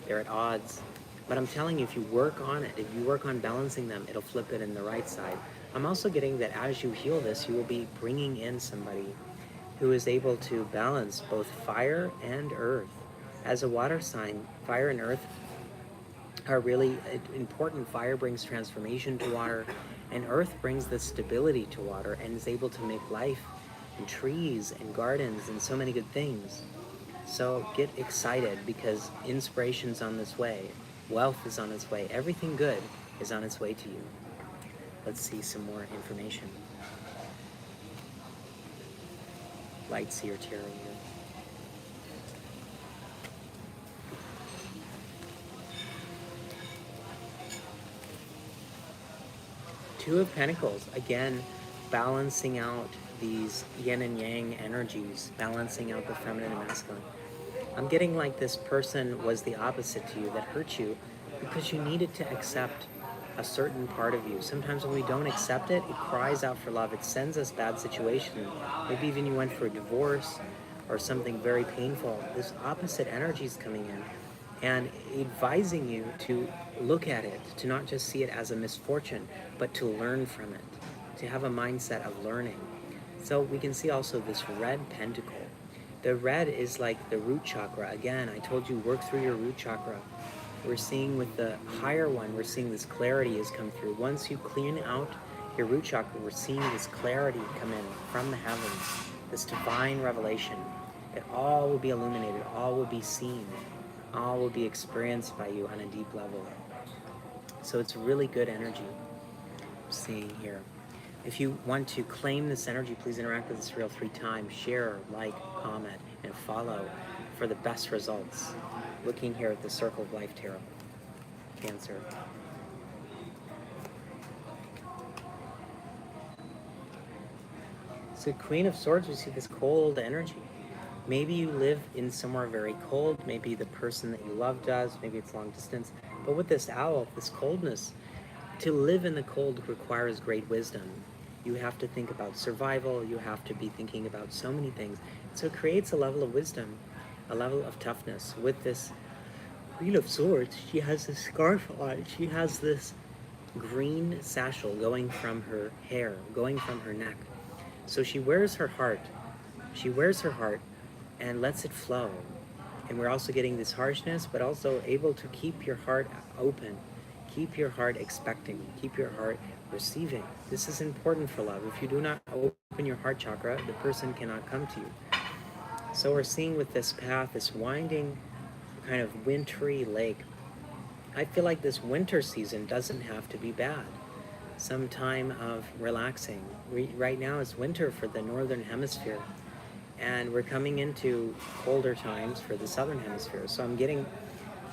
They're at odds. But I'm telling you, if you work on it, if you work on balancing them, it'll flip it in the right side. I'm also getting that as you heal this, you will be bringing in somebody who is able to balance both fire and earth. As a water sign, fire and earth are really important. Fire brings transformation to water, and earth brings the stability to water and is able to make life and trees and gardens and so many good things. So get excited, because inspiration's on this way. Wealth is on its way. Everything good is on its way to you. Let's see some more information. Light Seer Tarot here. Two of Pentacles, again, balancing out these yin and yang energies, balancing out the feminine and masculine. I'm getting like this person was the opposite to you that hurt you because you needed to accept a certain part of you. Sometimes when we don't accept it, it cries out for love. It sends us bad situations. Maybe even you went for a divorce or something very painful. This opposite energy is coming in and advising you to look at it, to not just see it as a misfortune, but to learn from it, to have a mindset of learning. So we can see also this red pentacle. The red is like the root chakra. Again, I told you, work through your root chakra. We're seeing with the higher one, we're seeing this clarity has come through. Once you clean out your root chakra, we're seeing this clarity come in from the heavens, this divine revelation. It all will be illuminated, all will be seen, all will be experienced by you on a deep level. So it's really good energy I'm seeing here. If you want to claim this energy, please interact with this reel 3 times. Share, like, comment, and follow for the best results. Looking here at the Circle of Life Tarot. Cancer. So Queen of Swords, we see this cold energy. Maybe you live in somewhere very cold. Maybe the person that you love does. Maybe it's long distance. But with this owl, this coldness, to live in the cold requires great wisdom. You have to think about survival. You have to be thinking about so many things. So it creates a level of wisdom, a level of toughness. With this Queen of Swords, she has this scarf on. She has this green satchel going from her hair, going from her neck. So she wears her heart. She wears her heart and lets it flow. And we're also getting this harshness, but also able to keep your heart open. Keep your heart expecting. Keep your heart receiving. This is important for love. If you do not open your heart chakra, the person cannot come to you. So we're seeing with this path, this winding kind of wintry lake. I feel like this winter season doesn't have to be bad. Some time of relaxing. Right now it's winter for the northern hemisphere, and we're coming into colder times for the southern hemisphere. So I'm getting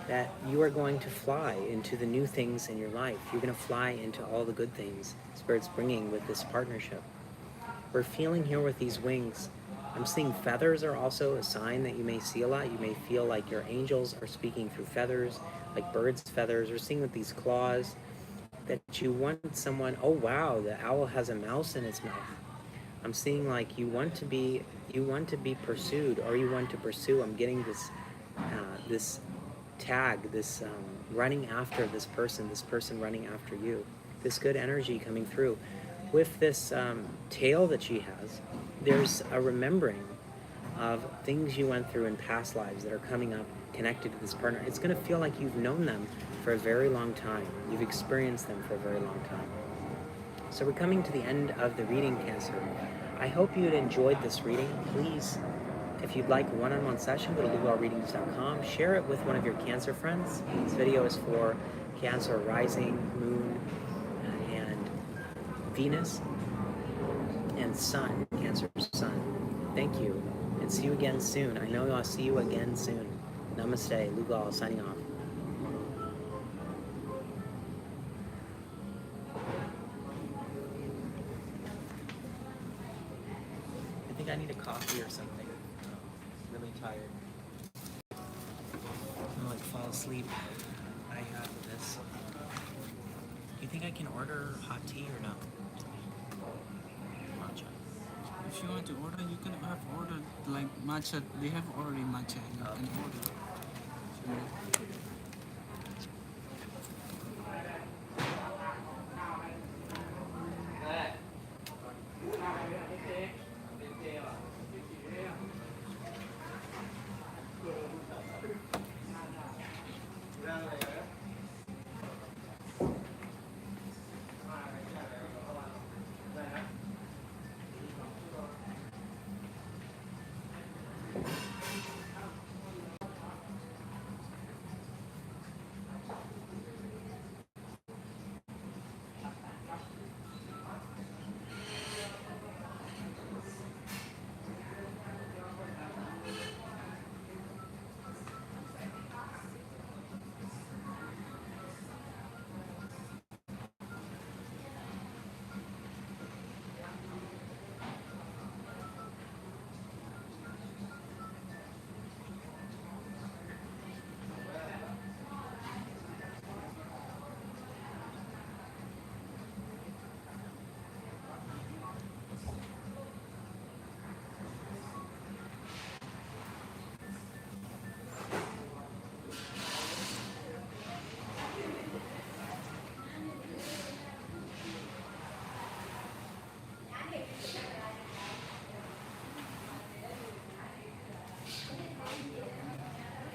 that you are going to fly into the new things in your life. You're going to fly into all the good things Spirit's bringing with this partnership. We're feeling here with these wings. I'm seeing feathers are also a sign that you may see a lot. You may feel like your angels are speaking through feathers, like birds' feathers. We're seeing with these claws that you want someone, oh wow, the owl has a mouse in its mouth. I'm seeing like you want to be pursued, or you want to pursue. I'm getting this tag, this running after this person running after you. This good energy coming through. With this tail that she has, there's a remembering of things you went through in past lives that are coming up connected to this partner. It's going to feel like you've known them for a very long time. You've experienced them for a very long time. So we're coming to the end of the reading, Cancer. I hope you had enjoyed this reading. Please If you'd like a one-on-one session, go to lugalreadings.com. Share it with one of your Cancer friends. This video is for Cancer rising, moon, and Venus, and Sun, Cancer Sun. Thank you, and see you again soon. I know I'll see you again soon. Namaste, Lugal signing off. I think I need a coffee or something. I'm really tired. I'm like fall asleep. I have this. You think I can order hot tea or no? Matcha. If you want to order, you can have ordered like matcha. They have already matcha. You can order.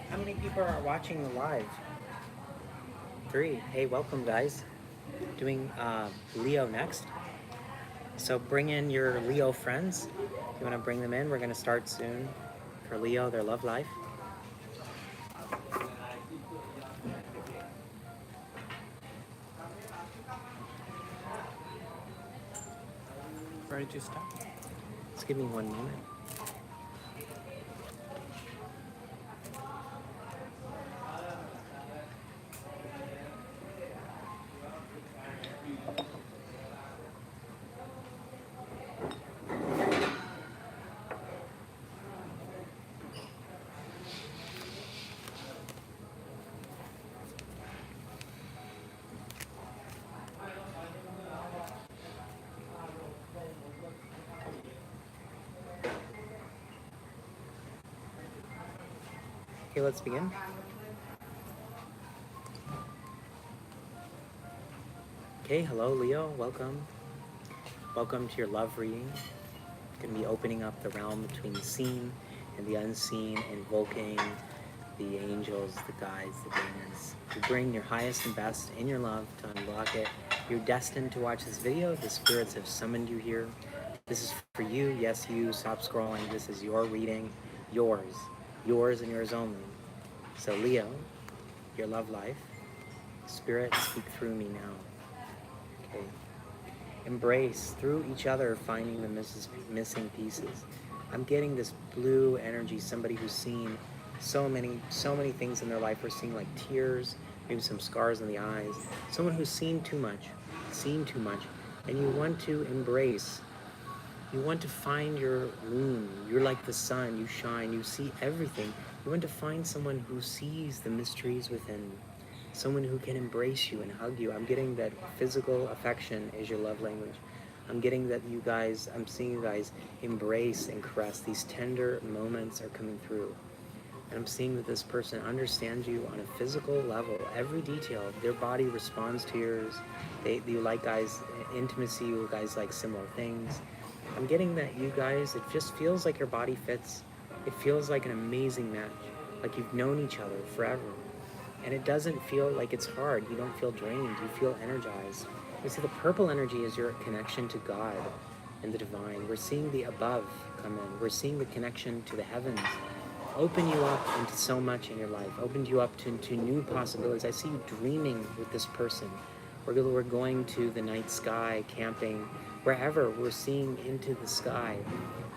How many people are watching the live? 3. Hey, welcome guys. Doing Leo next. So bring in your Leo friends. If you want to bring them in, we're going to start soon for Leo, their love life. Ready to start? Just give me 1 moment. Okay, let's begin. Okay, hello Leo, welcome. Welcome to your love reading. Going to be opening up the realm between the seen and the unseen, invoking the angels, the guides, the demons, to bring your highest and best in your love, to unlock it. You're destined to watch this video. The spirits have summoned you here. This is for you. Yes, you. Stop scrolling. This is your reading. Yours and yours only. So Leo, your love life, spirit, speak through me now. Okay. Embrace through each other, finding the missing pieces. I'm getting this blue energy, somebody who's seen so many things in their life. We're seeing like tears, maybe some scars in the eyes. Someone who's seen too much, and you want to embrace. You want to find your moon. You're like the sun. You shine. You see everything. You want to find someone who sees the mysteries within. Someone who can embrace you and hug you. I'm getting that physical affection is your love language. I'm getting that you guys, I'm seeing you guys embrace and caress. These tender moments are coming through. And I'm seeing that this person understands you on a physical level. Every detail, their body responds to yours. You like guys, intimacy, you guys like similar things. I'm getting that you guys, it just feels like your body fits. It feels like an amazing match. Like you've known each other forever. And it doesn't feel like it's hard. You don't feel drained. You feel energized. You see, the purple energy is your connection to God. and the divine. We're seeing the above come in. We're seeing the connection to the heavens open you up into so much in your life, opened you up to new possibilities. I see you dreaming with this person. We're going to the night sky, camping, wherever. We're seeing into the sky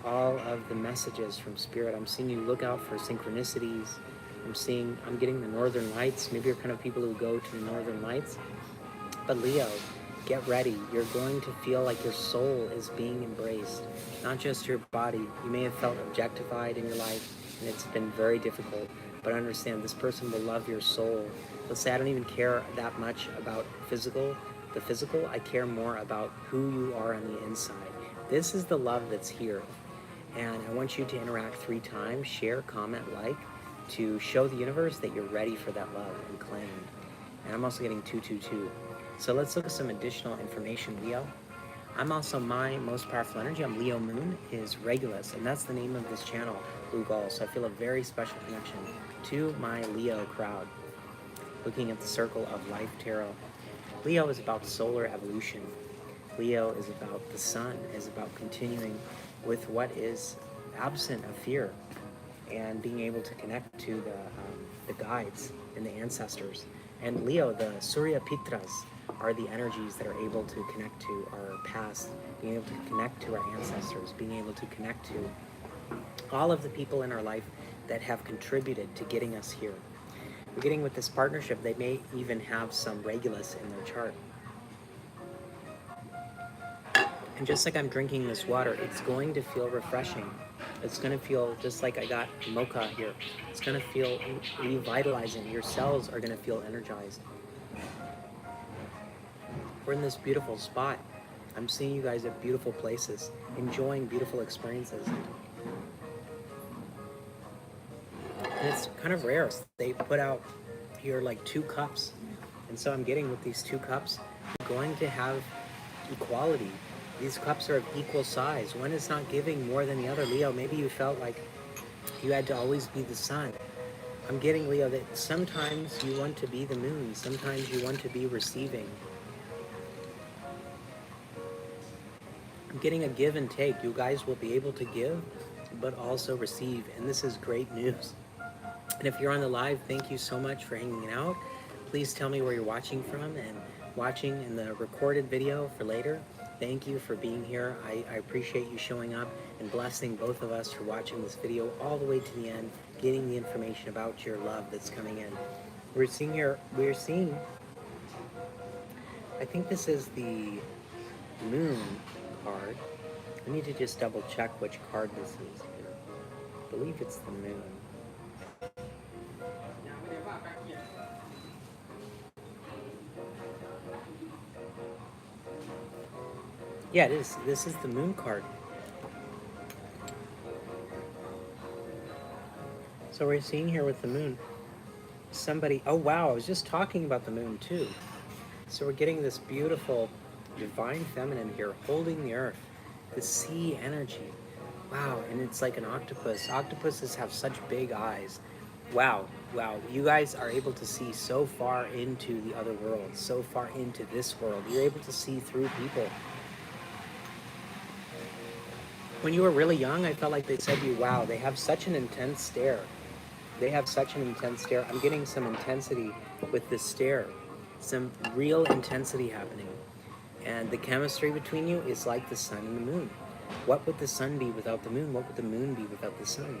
all of the messages from Spirit. I'm seeing you look out for synchronicities. I'm getting the northern lights. Maybe you're kind of people who go to the northern lights. But Leo, get ready. You're going to feel like your soul is being embraced, not just your body. You may have felt objectified in your life, and it's been very difficult. But understand, this person will love your soul. Let's say I don't even care that much about the physical. I care more about who you are on the inside. This is the love that's here. And I want you to interact 3 times, share, comment, like, to show the universe that you're ready for that love and claimed. And I'm also getting 222. So let's look at some additional information, Leo. I'm also my most powerful energy. I'm Leo Moon is Regulus, and that's the name of this channel, Lugal. So I feel a very special connection to my Leo crowd. Looking at the Circle of Life Tarot. Leo is about solar evolution. Leo is about the sun, is about continuing with what is absent of fear and being able to connect to the guides and the ancestors. And Leo, the Surya Pitras, are the energies that are able to connect to our past, being able to connect to our ancestors, being able to connect to all of the people in our life that have contributed to getting us here. We're getting with this partnership, they may even have some Regulus in their chart. And just like I'm drinking this water, it's going to feel refreshing. It's going to feel just like I got mocha here. It's going to feel revitalizing. Your cells are going to feel energized. We're in this beautiful spot. I'm seeing you guys at beautiful places, enjoying beautiful experiences. And it's kind of rare. They put out here like 2 cups. And so I'm getting with these 2 cups, you're going to have equality. These cups are of equal size. One is not giving more than the other. Leo, maybe you felt like you had to always be the sun. I'm getting, Leo, that sometimes you want to be the moon. Sometimes you want to be receiving. I'm getting a give and take. You guys will be able to give, but also receive. And this is great news. And if you're on the live, thank you so much for hanging out. Please tell me where you're watching from and watching in the recorded video for later. Thank you for being here. I appreciate you showing up and blessing both of us for watching this video all the way to the end, getting the information about your love that's coming in. We're seeing, I think this is the moon card. I need to just double check which card this is here. I believe it's the moon. Yeah, it is. This is the moon card. So we're seeing here with the moon, somebody, oh wow, I was just talking about the moon too. So we're getting this beautiful divine feminine here holding the earth, the sea energy. Wow, and it's like an octopus. Octopuses have such big eyes. Wow, you guys are able to see so far into the other world, so far into this world. You're able to see through people. When you were really young, I felt like they said to you, wow, they have such an intense stare. They have such an intense stare. I'm getting some intensity with this stare, some real intensity happening. And the chemistry between you is like the sun and the moon. What would the sun be without the moon? What would the moon be without the sun?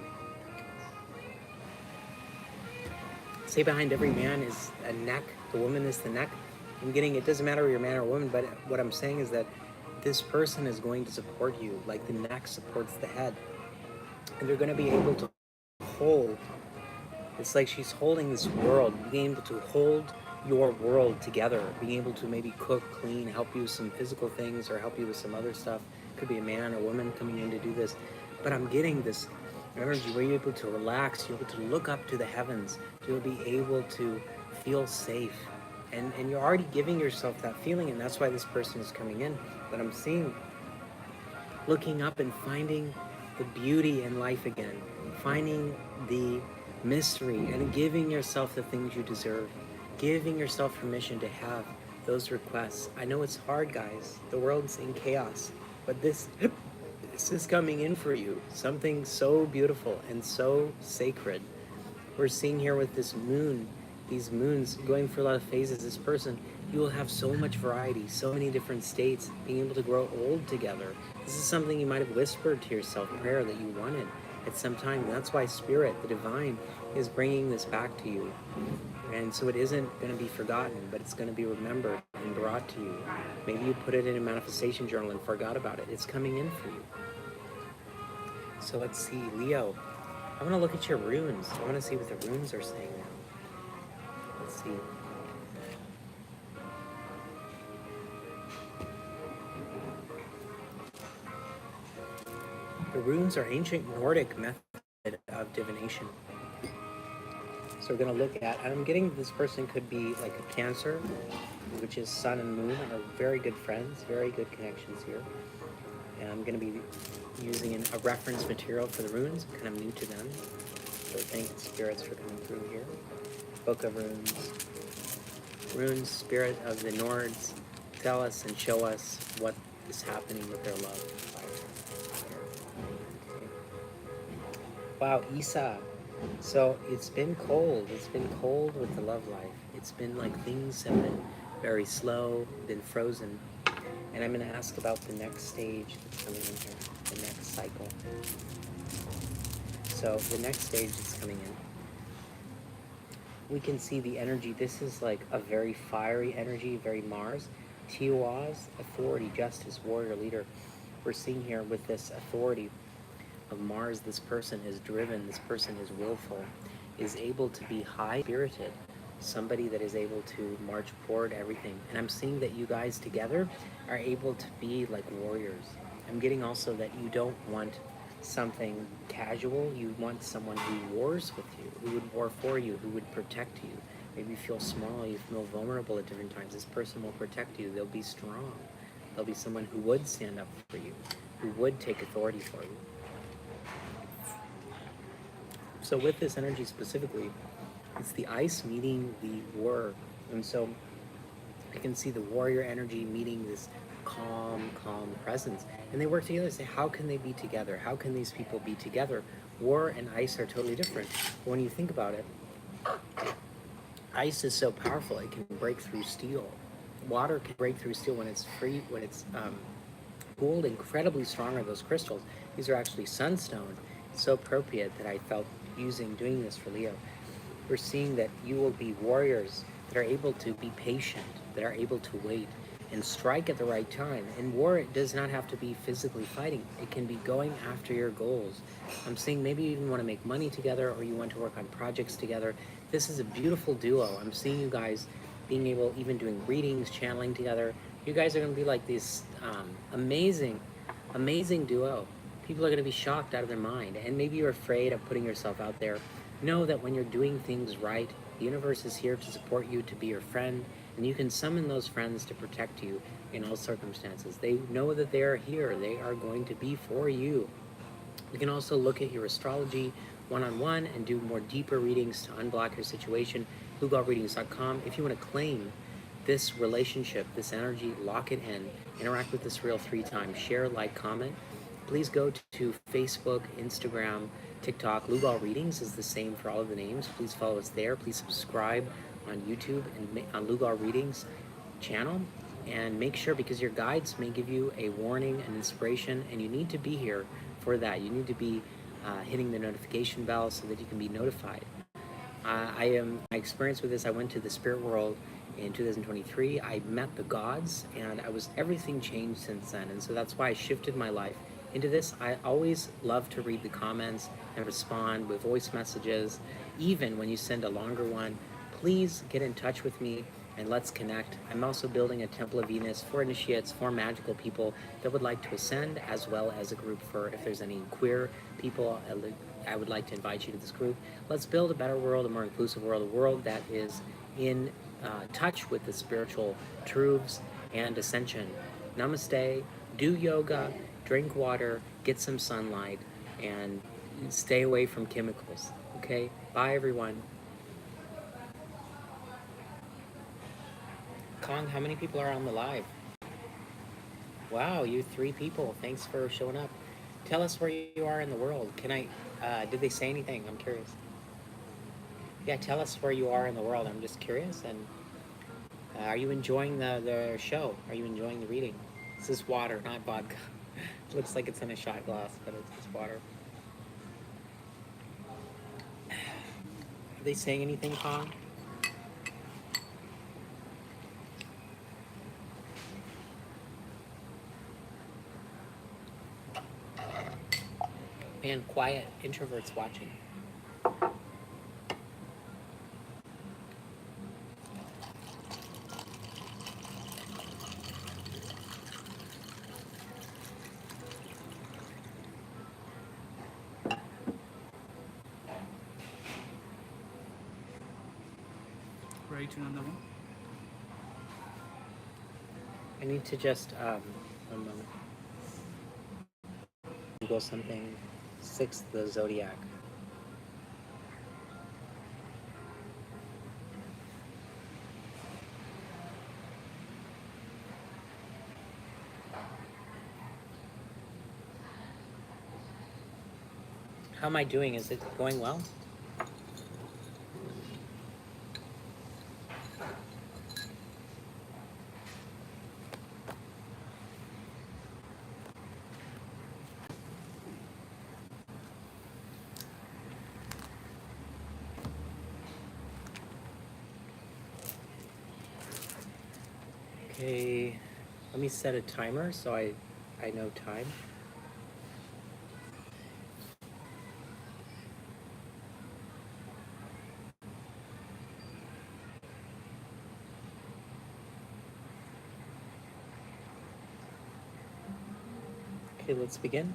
Say behind every man is a neck, the woman is the neck. I'm getting, it doesn't matter if you're a man or a woman, but what I'm saying is that this person is going to support you like the neck supports the head. And they're going to be able to hold. It's like she's holding this world, being able to hold your world together, being able to maybe cook, clean, help you with some physical things or help you with some other stuff. Could be a man or woman coming in to do this. But I'm getting this energy where you're able to relax, you're able to look up to the heavens, you'll be able to feel safe. And you're already giving yourself that feeling, and that's why this person is coming in. But I'm seeing, looking up and finding the beauty in life again, finding the mystery and giving yourself the things you deserve, giving yourself permission to have those requests. I know it's hard, guys. The world's in chaos, But this is coming in for you. Something so beautiful and so sacred. We're seeing here with this moon, these moons going through a lot of phases. This person, you will have so much variety, so many different states, being able to grow old together. This is something you might have whispered to yourself in prayer that you wanted at some time. That's why Spirit, the Divine, is bringing this back to you. And so it isn't going to be forgotten, but it's going to be remembered and brought to you. Maybe you put it in a manifestation journal and forgot about it. It's coming in for you. So let's see, Leo. I want to look at your runes. I want to see what the runes are saying now. Let's see. The runes are ancient Nordic method of divination. So we're going to look at, I'm getting this person could be like a Cancer, which is Sun and Moon, are very good friends, very good connections here. And I'm going to be using a reference material for the runes. I'm kind of new to them. So thank the spirits for coming through here. Book of Runes. Runes, Spirit of the Nords, tell us and show us what is happening with their love. Okay. Wow, Isa. So it's been cold. It's been cold with the love life. It's been like things have been very slow, been frozen. And I'm going to ask about the next stage that's coming in here, the next cycle. So the next stage that's coming in, we can see the energy. This is like a very fiery energy, very Mars. Tiawa's authority, justice, warrior, leader. We're seeing here with this authority of Mars, this person is driven, this person is willful, is able to be high-spirited, somebody that is able to march forward everything. And I'm seeing that you guys together are able to be like warriors. I'm getting also that you don't want something casual. You want someone who wars with you, who would war for you, who would protect you. Maybe you feel small, you feel vulnerable at different times. This person will protect you. They'll be strong. They'll be someone who would stand up for you, who would take authority for you. So with this energy specifically, it's the ice meeting the war. And so I can see the warrior energy meeting this calm presence. And they work together and say, how can they be together? How can these people be together? War and ice are totally different. But when you think about it, ice is so powerful, it can break through steel. Water can break through steel when it's free, when it's cooled, incredibly strong are those crystals. These are actually sunstone. It's so appropriate that I felt doing this for Leo. We're seeing that you will be warriors that are able to be patient, that are able to wait and strike at the right time. In war, it does not have to be physically fighting. It can be going after your goals. I'm seeing maybe you even want to make money together, or you want to work on projects together. This is a beautiful duo. I'm seeing you guys being able, even doing readings, channeling together. You guys are going to be like this amazing duo. People are going to be shocked out of their mind, and maybe you're afraid of putting yourself out there. Know that when you're doing things right, the universe is here to support you, to be your friend, and you can summon those friends to protect you in all circumstances. They know that they are here. They are going to be for you. You can also look at your astrology one-on-one and do more deeper readings to unblock your situation. LugalReadings.com. If you want to claim this relationship, this energy, lock it in. Interact with this reel 3 times. Share, like, comment. Please go to Facebook, Instagram, TikTok. Lugal Readings is the same for all of the names. Please follow us there. Please subscribe on YouTube and on Lugal Readings channel. And make sure, because your guides may give you a warning, an inspiration, and you need to be here for that. You need to be hitting the notification bell so that you can be notified. My experience with this, I went to the spirit world in 2023. I met the gods, and everything changed since then. And so that's why I shifted my life into this. I always love to read the comments and respond with voice messages. Even when you send a longer one, please get in touch with me and let's connect. I'm also building a Temple of Venus for initiates, for magical people that would like to ascend, as well as a group for if there's any queer people. I would like to invite you to this group. Let's build a better world, a more inclusive world, a world that is in touch with the spiritual truths and ascension. Namaste. Do yoga, drink water, get some sunlight, and stay away from chemicals. Okay? Bye, everyone. Kong, how many people are on the live? Wow, you three people. Thanks for showing up. Tell us where you are in the world. Can I? Did they say anything? I'm curious. Yeah, tell us where you are in the world. I'm just curious. And are you enjoying the show? Are you enjoying the reading? This is water, not vodka. It looks like it's in a shot glass, but it's just water. Are they saying anything, Kong? Man, quiet introverts watching. Write another one. I need to just one moment. Google something. Sixth, the zodiac. How am I doing? Is it going well? Okay, let me set a timer so I know time. Okay, let's begin.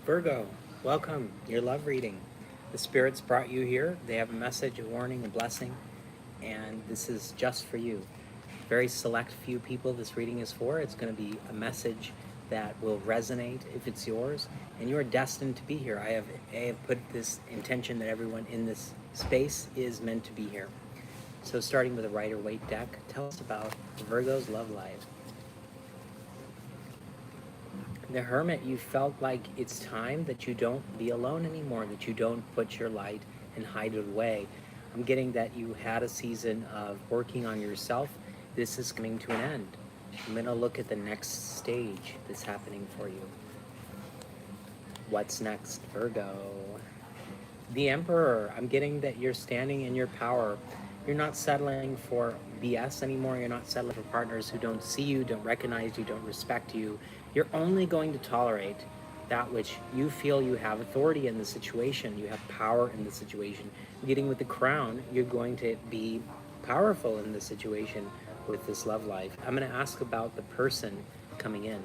Virgo, welcome. Your love reading. The spirits brought you here. They have a message, a warning, a blessing, and this is just for you. Very select few people this reading is for. It's going to be a message that will resonate if it's yours, and you are destined to be here. I have put this intention that everyone in this space is meant to be here. So starting with a Rider-Waite deck, tell us about Virgo's love life. The Hermit, you felt like it's time that you don't be alone anymore, that you don't put your light and hide it away. I'm getting that you had a season of working on yourself. This is coming to an end. I'm going to look at the next stage that's happening for you. What's next, Virgo? The Emperor, I'm getting that you're standing in your power. You're not settling for BS anymore. You're not settling for partners who don't see you, don't recognize you, don't respect you. You're only going to tolerate that which you feel you have authority in the situation. You have power in the situation. Getting with the crown, you're going to be powerful in the situation with this love life. I'm going to ask about the person coming in.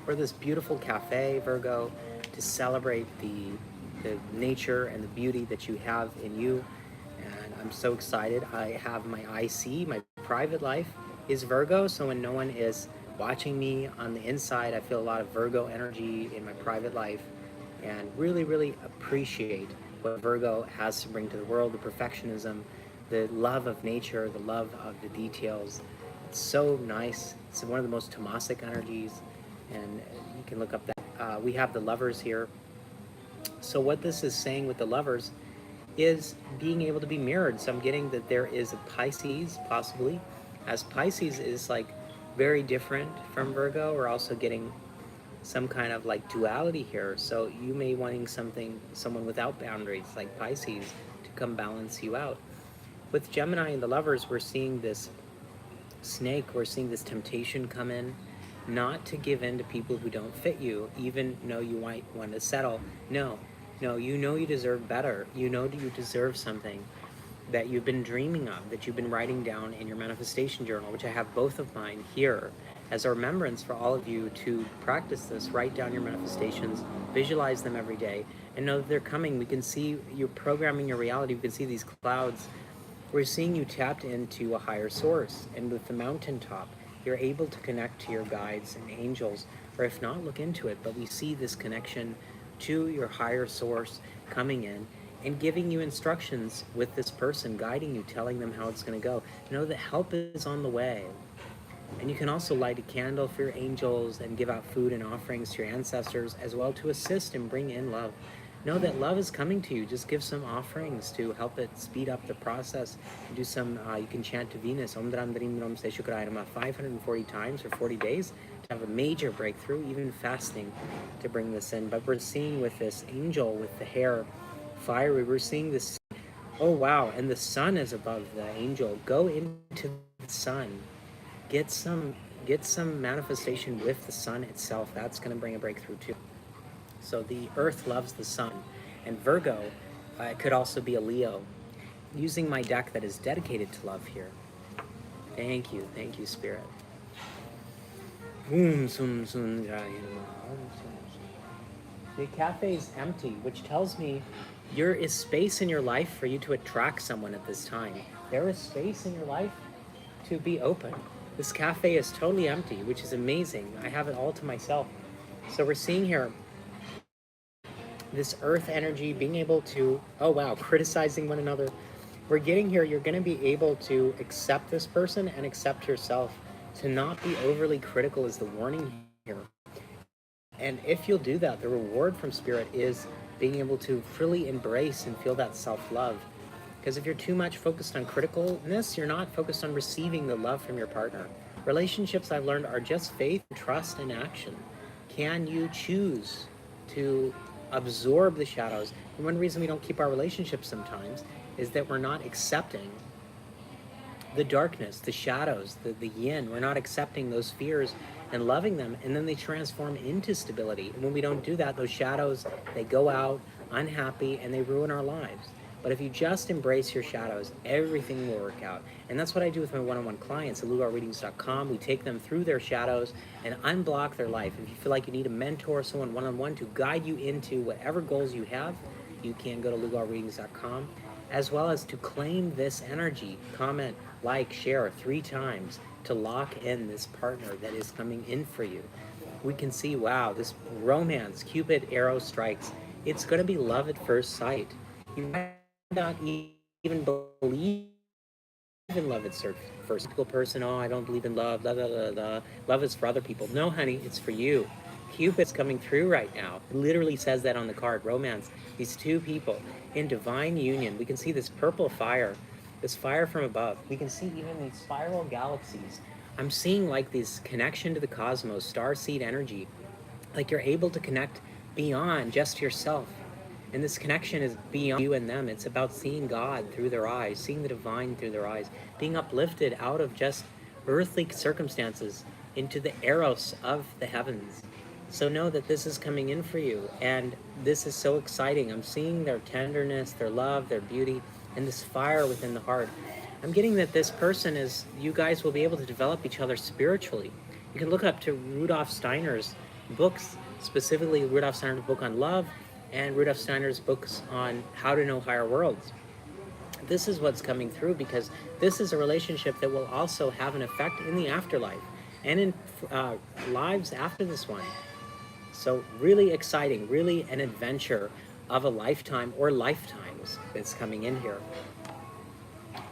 For this beautiful cafe, Virgo, to celebrate the nature and the beauty that you have in you. And I'm so excited. I have my IC, my private life is Virgo. So when no one is watching me on the inside, I feel a lot of Virgo energy in my private life and really, really appreciate what Virgo has to bring to the world, the perfectionism, the love of nature, the love of the details. It's so nice. It's one of the most Tomasic energies, and you can look up that. We have the lovers here. So what this is saying with the lovers is being able to be mirrored. So I'm getting that there is a Pisces, possibly, as Pisces is like very different from Virgo. We're also getting some kind of like duality here. So you may wanting someone without boundaries like Pisces to come balance you out. With Gemini and the lovers, we're seeing this snake, we're seeing this temptation come in, not to give in to people who don't fit you, even though you might want to settle. No, no, you know you deserve better. You know that you deserve something that you've been dreaming of, that you've been writing down in your manifestation journal, which I have both of mine here as a remembrance for all of you to practice this. Write down your manifestations, visualize them every day, and know that they're coming. We can see you're programming your reality. We can see these clouds. We're seeing you tapped into a higher source, and with the mountaintop, you're able to connect to your guides and angels, or if not, look into it. But we see this connection to your higher source coming in, and giving you instructions with this person, guiding you, telling them how it's going to go. Know that help is on the way. And you can also light a candle for your angels and give out food and offerings to your ancestors as well to assist and bring in love. Know that love is coming to you. Just give some offerings to help it speed up the process. Do some, you can chant to Venus, Om Dram Drim Ram Se Shukraya Namah 540 times for 40 days to have a major breakthrough, even fasting to bring this in. But we're seeing with this angel with the hair fiery, we're seeing this, oh wow, and the sun is above the angel. Go into the sun. Get some manifestation with the sun itself. That's going to bring a breakthrough too. So the earth loves the sun, and Virgo could also be a Leo. Using my deck that is dedicated to love here. Thank you, Spirit. The cafe is empty, which tells me there is space in your life for you to attract someone at this time. There is space in your life to be open. This cafe is totally empty, which is amazing. I have it all to myself. So we're seeing here this earth energy being able to, oh wow, criticizing one another. We're getting here, you're going to be able to accept this person and accept yourself. To not be overly critical is the warning here. And if you'll do that, the reward from Spirit is being able to freely embrace and feel that self-love. Because if you're too much focused on criticalness, you're not focused on receiving the love from your partner. Relationships, I've learned, are just faith, trust, and action. Can you choose to absorb the shadows? And one reason we don't keep our relationships sometimes is that we're not accepting the darkness, the shadows, the yin. We're not accepting those fears and loving them, and then they transform into stability. And when we don't do that, those shadows, they go out unhappy and they ruin our lives. But if you just embrace your shadows, everything will work out. And that's what I do with my one-on-one clients at lugalreadings.com. We take them through their shadows and unblock their life. If you feel like you need a mentor, someone one-on-one to guide you into whatever goals you have, you can go to lugalreadings.com, as well as to claim this energy. Comment, like, share 3 times to lock in this partner that is coming in for you. We can see, wow, this romance, Cupid arrow strikes. It's going to be love at first sight. You might not even believe in love at first. Typical person, oh, I don't believe in love, blah, blah, blah, blah. Love is for other people. No, honey, it's for you. Cupid's coming through right now. It literally says that on the card, romance. These 2 people in divine union. We can see this purple fire, this fire from above. We can see even these spiral galaxies. I'm seeing like this connection to the cosmos, starseed energy. Like you're able to connect beyond just yourself. And this connection is beyond you and them. It's about seeing God through their eyes, seeing the divine through their eyes, being uplifted out of just earthly circumstances into the eros of the heavens. So know that this is coming in for you, and this is so exciting. I'm seeing their tenderness, their love, their beauty, and this fire within the heart. I'm getting that this person is, you guys will be able to develop each other spiritually. You can look up to Rudolf Steiner's books, specifically Rudolf Steiner's book on love, and Rudolf Steiner's books on how to know higher worlds. This is what's coming through, because this is a relationship that will also have an effect in the afterlife and in lives after this one. So really exciting, really an adventure of a lifetime or lifetimes that's coming in here.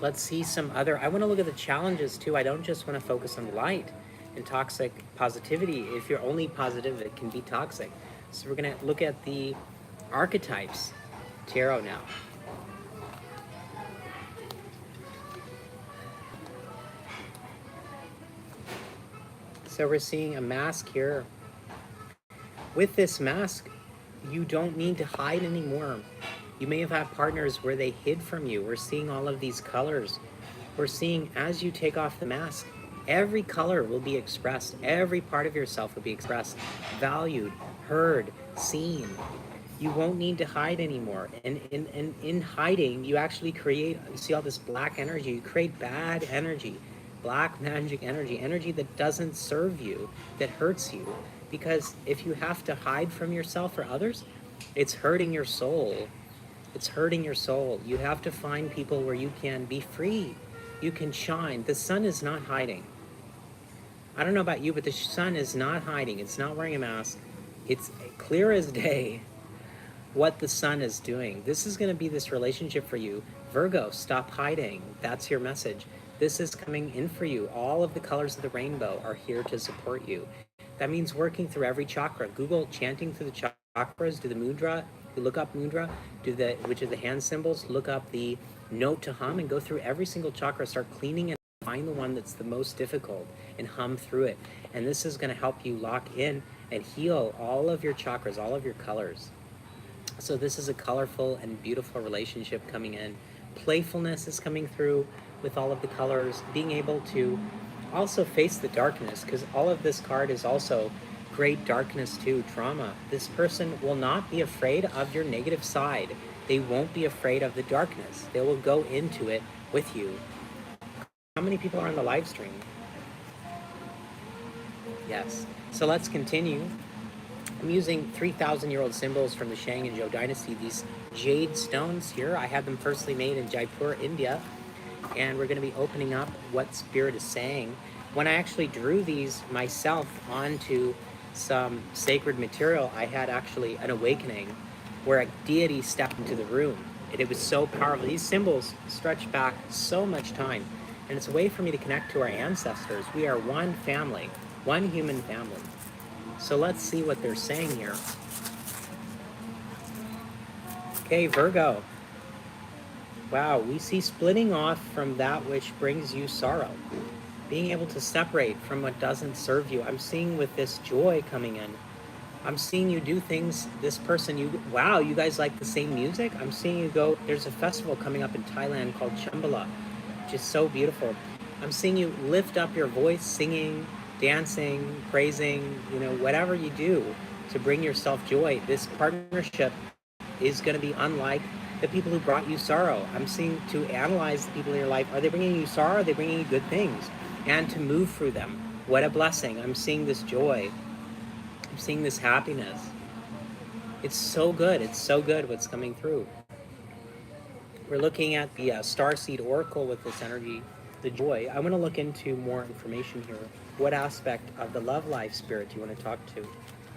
Let's see some other, I want to look at the challenges too. I don't just want to focus on light and toxic positivity. If you're only positive, it can be toxic. So we're going to look at the archetypes tarot now. So we're seeing a mask here. With this mask, you don't need to hide anymore. You may have had partners where they hid from you. We're seeing all of these colors. We're seeing as you take off the mask, every color will be expressed. Every part of yourself will be expressed, valued, heard, seen. You won't need to hide anymore. And in hiding, you actually create, you see all this black energy, you create bad energy, black magic energy, energy that doesn't serve you, that hurts you. Because if you have to hide from yourself or others, it's hurting your soul. It's hurting your soul. You have to find people where you can be free. You can shine. The sun is not hiding. I don't know about you, but the sun is not hiding. It's not wearing a mask. It's clear as day. what the sun is doing. This is going to be this relationship for you. Virgo, stop hiding. That's your message. This is coming in for you. All of the colors of the rainbow are here to support you. That means working through every chakra. Google chanting through the chakras, do the mudra, you look up mudra, do the, which is the hand symbols, look up the note to hum and go through every single chakra, start cleaning it, find the one that's the most difficult and hum through it. And this is going to help you lock in and heal all of your chakras, all of your colors. So this is a colorful and beautiful relationship coming in. Playfulness is coming through with all of the colors, being able to also face the darkness, because all of this card is also great darkness too, trauma. This person will not be afraid of your negative side. They won't be afraid of the darkness. They will go into it with you. How many people are on the live stream? Yes. So let's continue. I'm using 3,000-year-old symbols from the Shang and Zhou dynasty. These jade stones here, I had them firstly made in Jaipur, India, and we're going to be opening up what Spirit is saying. When I actually drew these myself onto some sacred material, I had actually an awakening where a deity stepped into the room, and it was so powerful. These symbols stretch back so much time, and it's a way for me to connect to our ancestors. We are one family, one human family. So let's see what they're saying here. Okay, Virgo. Wow, we see splitting off from that which brings you sorrow. Being able to separate from what doesn't serve you. I'm seeing with this joy coming in. I'm seeing you do things, this person, wow, you guys like the same music? I'm seeing you go, there's a festival coming up in Thailand called Chambala, which is so beautiful. I'm seeing you lift up your voice, singing, dancing, praising, whatever you do to bring yourself joy. This partnership is going to be unlike the people who brought you sorrow. I'm seeing to analyze the people in your life. Are they bringing you sorrow? Are they bringing you good things? And to move through them. What a blessing. I'm seeing this joy. I'm seeing this happiness. It's so good. It's so good what's coming through. We're looking at the Starseed Oracle with this energy, the joy. I want to look into more information here. What aspect of the love life, Spirit, do you want to talk to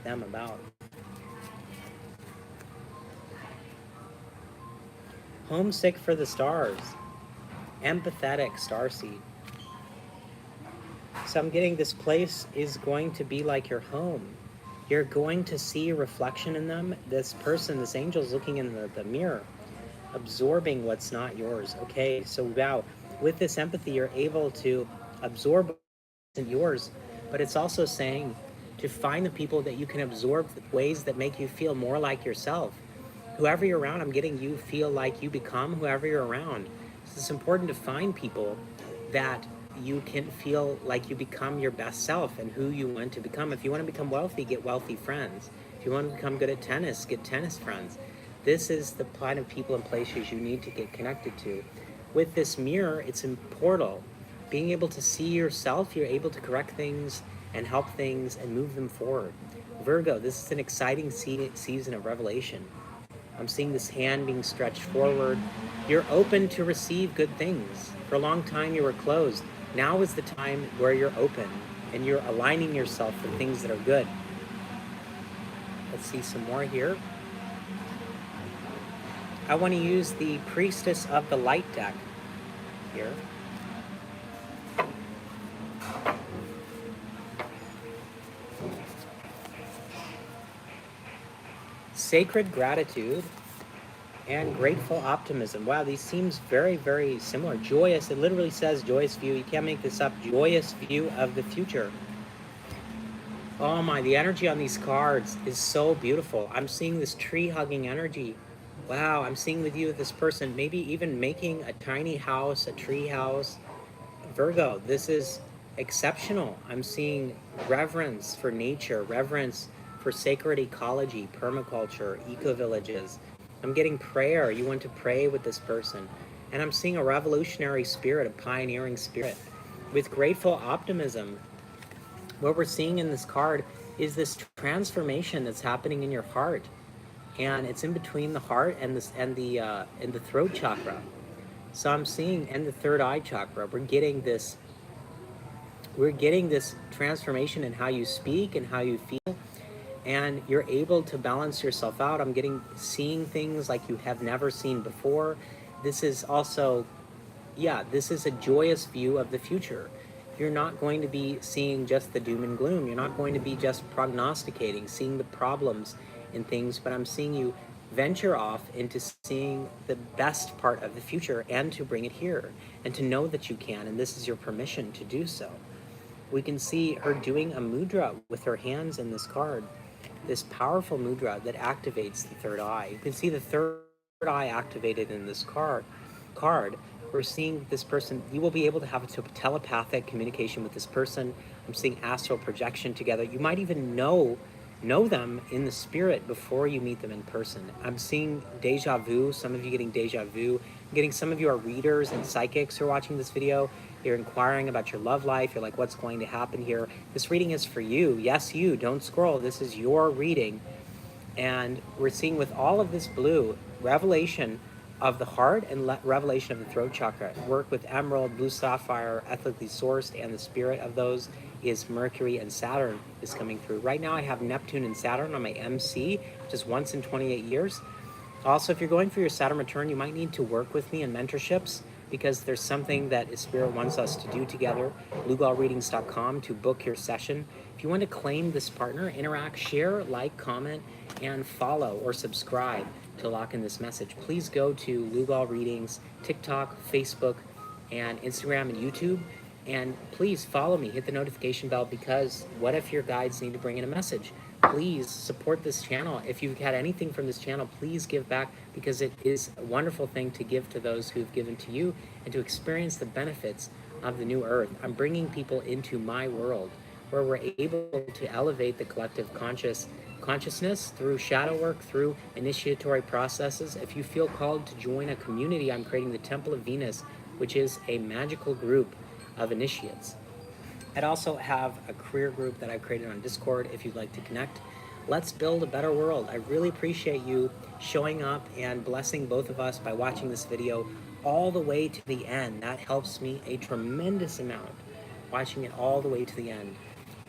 them about? Homesick for the stars. Empathetic starseed. So I'm getting this place is going to be like your home. You're going to see a reflection in them. This person, this angel is looking in the mirror, absorbing what's not yours. Okay, so wow, with this empathy, you're able to absorb what's not yours, but it's also saying to find the people that you can absorb ways that make you feel more like yourself. Whoever you're around, I'm getting you feel like you become whoever you're around. So it's important to find people that you can feel like you become your best self and who you want to become. If you want to become wealthy, get wealthy friends. If you want to become good at tennis, get tennis friends. This is the kind of people and places you need to get connected to. With this mirror, it's a portal. Being able to see yourself, you're able to correct things and help things and move them forward. Virgo, this is an exciting season of revelation. I'm seeing this hand being stretched forward. You're open to receive good things. For a long time, you were closed. Now is the time where you're open and you're aligning yourself for things that are good. Let's see some more here. I want to use the Priestess of the Light deck here. Sacred gratitude and grateful optimism. Wow, these seems very, very similar. Joyous, it literally says joyous view. You can't make this up. Joyous view of the future. Oh my, the energy on these cards is so beautiful. I'm seeing this tree-hugging energy. Wow, I'm seeing with you, this person, maybe even making a tiny house, a tree house. Virgo, this is exceptional. I'm seeing reverence for nature, reverence for sacred ecology, permaculture, eco-villages. I'm getting prayer. You want to pray with this person. And I'm seeing a revolutionary spirit, a pioneering spirit with grateful optimism. What we're seeing in this card is this transformation that's happening in your heart. And it's in between the heart and the throat chakra. So I'm seeing, and the third eye chakra, we're getting this transformation in how you speak and how you feel. and you're able to balance yourself out. I'm seeing things like you have never seen before. This is also, yeah, this is a joyous view of the future. You're not going to be seeing just the doom and gloom. You're not going to be just prognosticating, seeing the problems in things, but I'm seeing you venture off into seeing the best part of the future and to bring it here and to know that you can, and this is your permission to do so. We can see her doing a mudra with her hands in this card, this powerful mudra that activates the third eye. You can see the third eye activated in this card. We're seeing this person, you will be able to have a telepathic communication with this person. I'm seeing astral projection together. You might even know them in the spirit before you meet them in person. I'm seeing deja vu, some of you getting deja vu. I'm getting some of you are readers and psychics who are watching this video. You're inquiring about your love life. You're like, what's going to happen here? This reading is for you. Yes, you. Don't scroll. This is your reading. And we're seeing with all of this blue, revelation of the heart and revelation of the throat chakra. Work with emerald, blue sapphire, ethically sourced, and the spirit of those is Mercury and Saturn is coming through. Right now I have Neptune and Saturn on my MC, which is once in 28 years. Also, if you're going for your Saturn return, you might need to work with me in mentorships because there's something that Spirit wants us to do together. Lugalreadings.com to book your session. If you want to claim this partner, interact, share, like, comment, and follow or subscribe to lock in this message. Please go to Lugal Readings, TikTok, Facebook, and Instagram and YouTube. And please follow me, hit the notification bell, because what if your guides need to bring in a message? Please support this channel. If you've had anything from this channel, please give back, because it is a wonderful thing to give to those who've given to you and to experience the benefits of the new earth. I'm bringing people into my world where we're able to elevate the collective consciousness through shadow work, through initiatory processes. If you feel called to join a community, I'm creating the Temple of Venus, which is a magical group of initiates. I'd also have a career group that I've created on Discord if you'd like to connect. Let's build a better world. I really appreciate you showing up and blessing both of us by watching this video all the way to the end. That helps me a tremendous amount, watching it all the way to the end.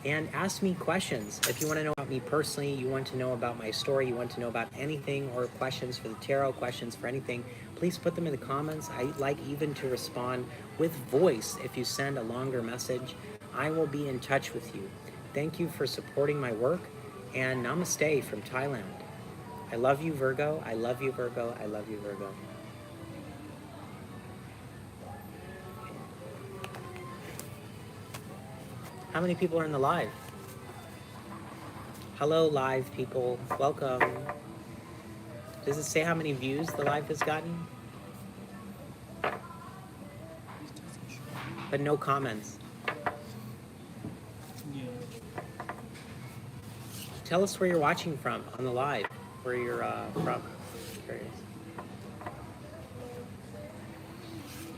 And ask me questions. If you want to know about me personally, you want to know about my story, you want to know about anything, or questions for the tarot, questions for anything, please put them in the comments. I like even to respond with voice. If you send a longer message, I will be in touch with you. Thank you for supporting my work, and namaste from Thailand. I love you, Virgo. I love you, Virgo. I love you, Virgo. How many people are in the live? Hello, live people. Welcome. Does it say how many views the live has gotten? But no comments. Yeah. Tell us where you're watching from on the live, where you're from. Curious.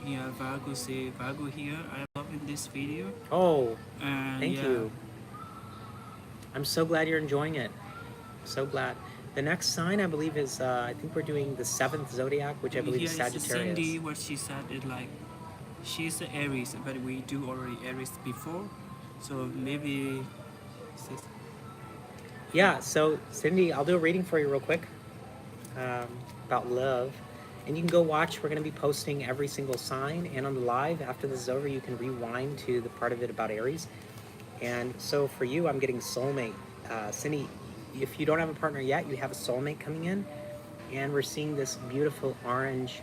Yeah, Vago say, Vago here, I love in this video. Oh, And thank you. I'm so glad you're enjoying it. So glad. The next sign, I believe, is, I think we're doing the 7th zodiac, which I believe is Sagittarius. Cindy, what she said is like, she's the Aries, but we do already Aries before. So maybe... Yeah, so Cindy, I'll do a reading for you real quick about love. And you can go watch. We're going to be posting every single sign. And on the live, after this is over, you can rewind to the part of it about Aries. And so for you, I'm getting soulmate. Cindy, if you don't have a partner yet, you have a soulmate coming in. And we're seeing this beautiful orangish,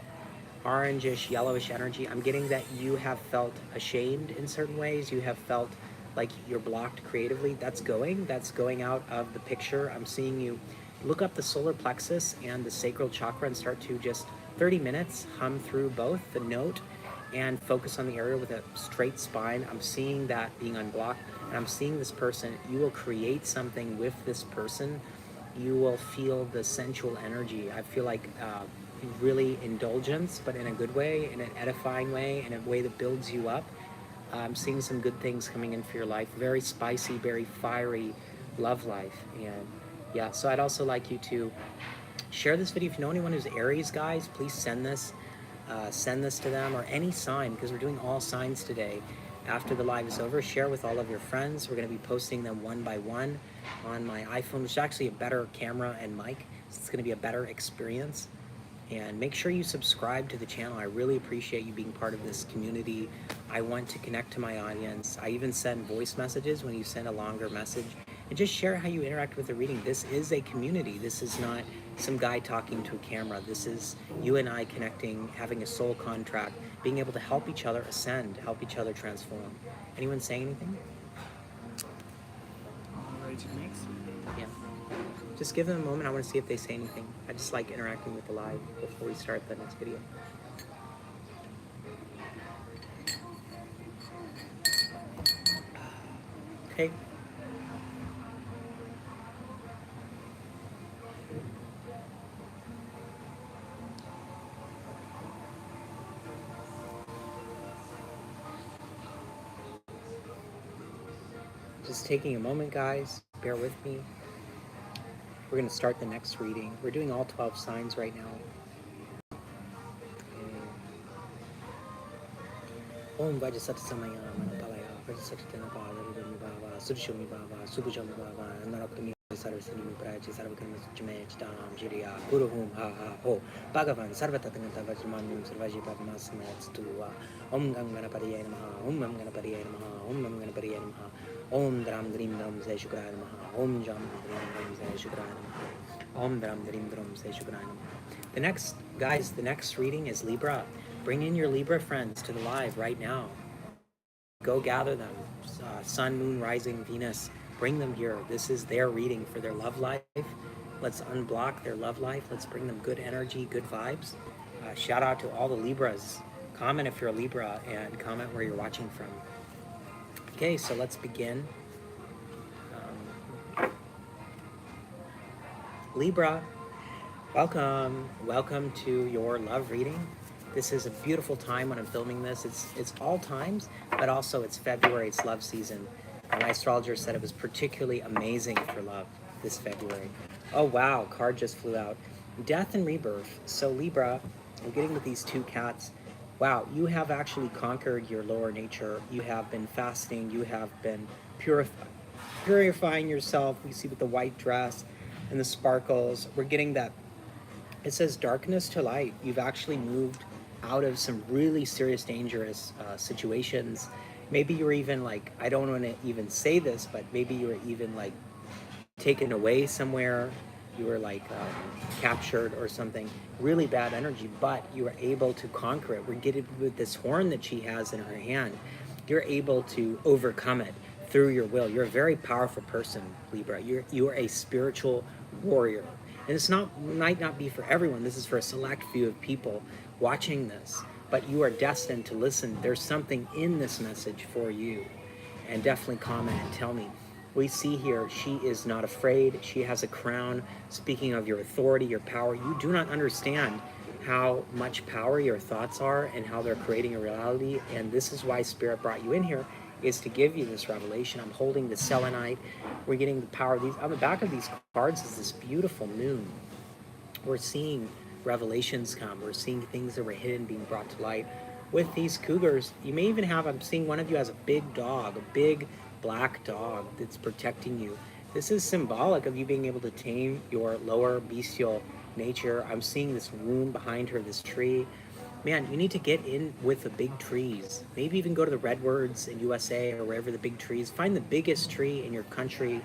yellowish energy. I'm getting that you have felt ashamed in certain ways. You have felt like you're blocked creatively. That's going out of the picture. I'm seeing you look up the solar plexus and the sacral chakra and start to just 30 minutes hum through both the note and focus on the area with a straight spine. I'm seeing that being unblocked, and I'm seeing this person. You will create something with this person. You will feel the sensual energy. I feel like really indulgence, but in a good way, in an edifying way, in a way that builds you up. I'm seeing some good things coming in for your life. Very spicy, very fiery love life. And yeah, so I'd also like you to share this video. If you know anyone who's Aries, guys, please send this to them, or any sign, because we're doing all signs today. After the live is over, share with all of your friends. We're going to be posting them one by one on my iPhone, which is actually a better camera and mic. So it's going to be a better experience. And make sure you subscribe to the channel. I really appreciate you being part of this community. I want to connect to my audience. I even send voice messages when you send a longer message. And just share how you interact with the reading. This is a community. This is not some guy talking to a camera. This is you and I connecting, having a soul contract, being able to help each other ascend, help each other transform. Anyone saying anything? Ready to next? Yeah. Just give them a moment. I want to see if they say anything. I just like interacting with the live before we start the next video. Okay. Just taking a moment, guys. Bear with me. We're going to start the next reading. We're doing all 12 signs right now. Om Vajasat Samaya Manapalaya, Vajasat Tanapa, Baba, Subshumi Baba, Subujam Baba, Narakami Sarasini Prachi, Sarvakan Jimage, Dam, Jiria, Guruhum, Ha Ha Ho, Bhagavan, Sarvatatangata Vajramanum, Sarvaji Pavamas, Tua, Om Ganganapariya Namaha, Om Ganapariya Namaha, Om Ganapariya Namaha, Om Dram Dream Drum Say Shukran Namaha, Om Jam Dream Drum Say Shukran Namaha, Om Dram Dream Drum Say Shukran Namaha. The next, guys, the next reading is Libra. Bring in your Libra friends to the live right now. Go gather them. Sun, Moon, Rising, Venus. Bring them here. This is their reading for their love life. Let's unblock their love life. Let's bring them good energy, good vibes. Shout out to all the Libras. Comment if you're a Libra and comment where you're watching from. Okay, so let's begin. Libra, welcome. Welcome to your love reading. This is a beautiful time when I'm filming this. It's all times, but also it's February, it's love season. And my astrologer said it was particularly amazing for love this February. Oh wow, card just flew out. Death and rebirth. So Libra, I'm getting with these two cats. Wow, you have actually conquered your lower nature. You have been fasting, you have been purifying yourself. We see with the white dress and the sparkles. We're getting that, it says darkness to light. You've actually moved out of some really serious, dangerous situations. Maybe you're even like, I don't want to even say this, but maybe you were even like taken away somewhere. You were like captured or something. Really bad energy, but you were able to conquer it. We're getting with this horn that she has in her hand. You're able to overcome it through your will. You're a very powerful person, Libra. You are a spiritual warrior. And it's might not be for everyone. This is for a select few of people watching this, but you are destined to listen. There's something in this message for you. And definitely comment and tell me. We see here, she is not afraid. She has a crown. Speaking of your authority, your power, you do not understand how much power your thoughts are and how they're creating a reality. And this is why Spirit brought you in here, is to give you this revelation. I'm holding the selenite. We're getting the power of these. On the back of these cards is this beautiful moon. We're seeing revelations come. We're seeing things that were hidden being brought to light. With these cougars, you may even have, I'm seeing one of you has a big dog, a big black dog that's protecting you. This is symbolic of you being able to tame your lower bestial nature. I'm seeing this womb behind her, this tree. Man, you need to get in with the big trees. Maybe even go to the redwoods in USA or wherever the big trees. Find the biggest tree in your country,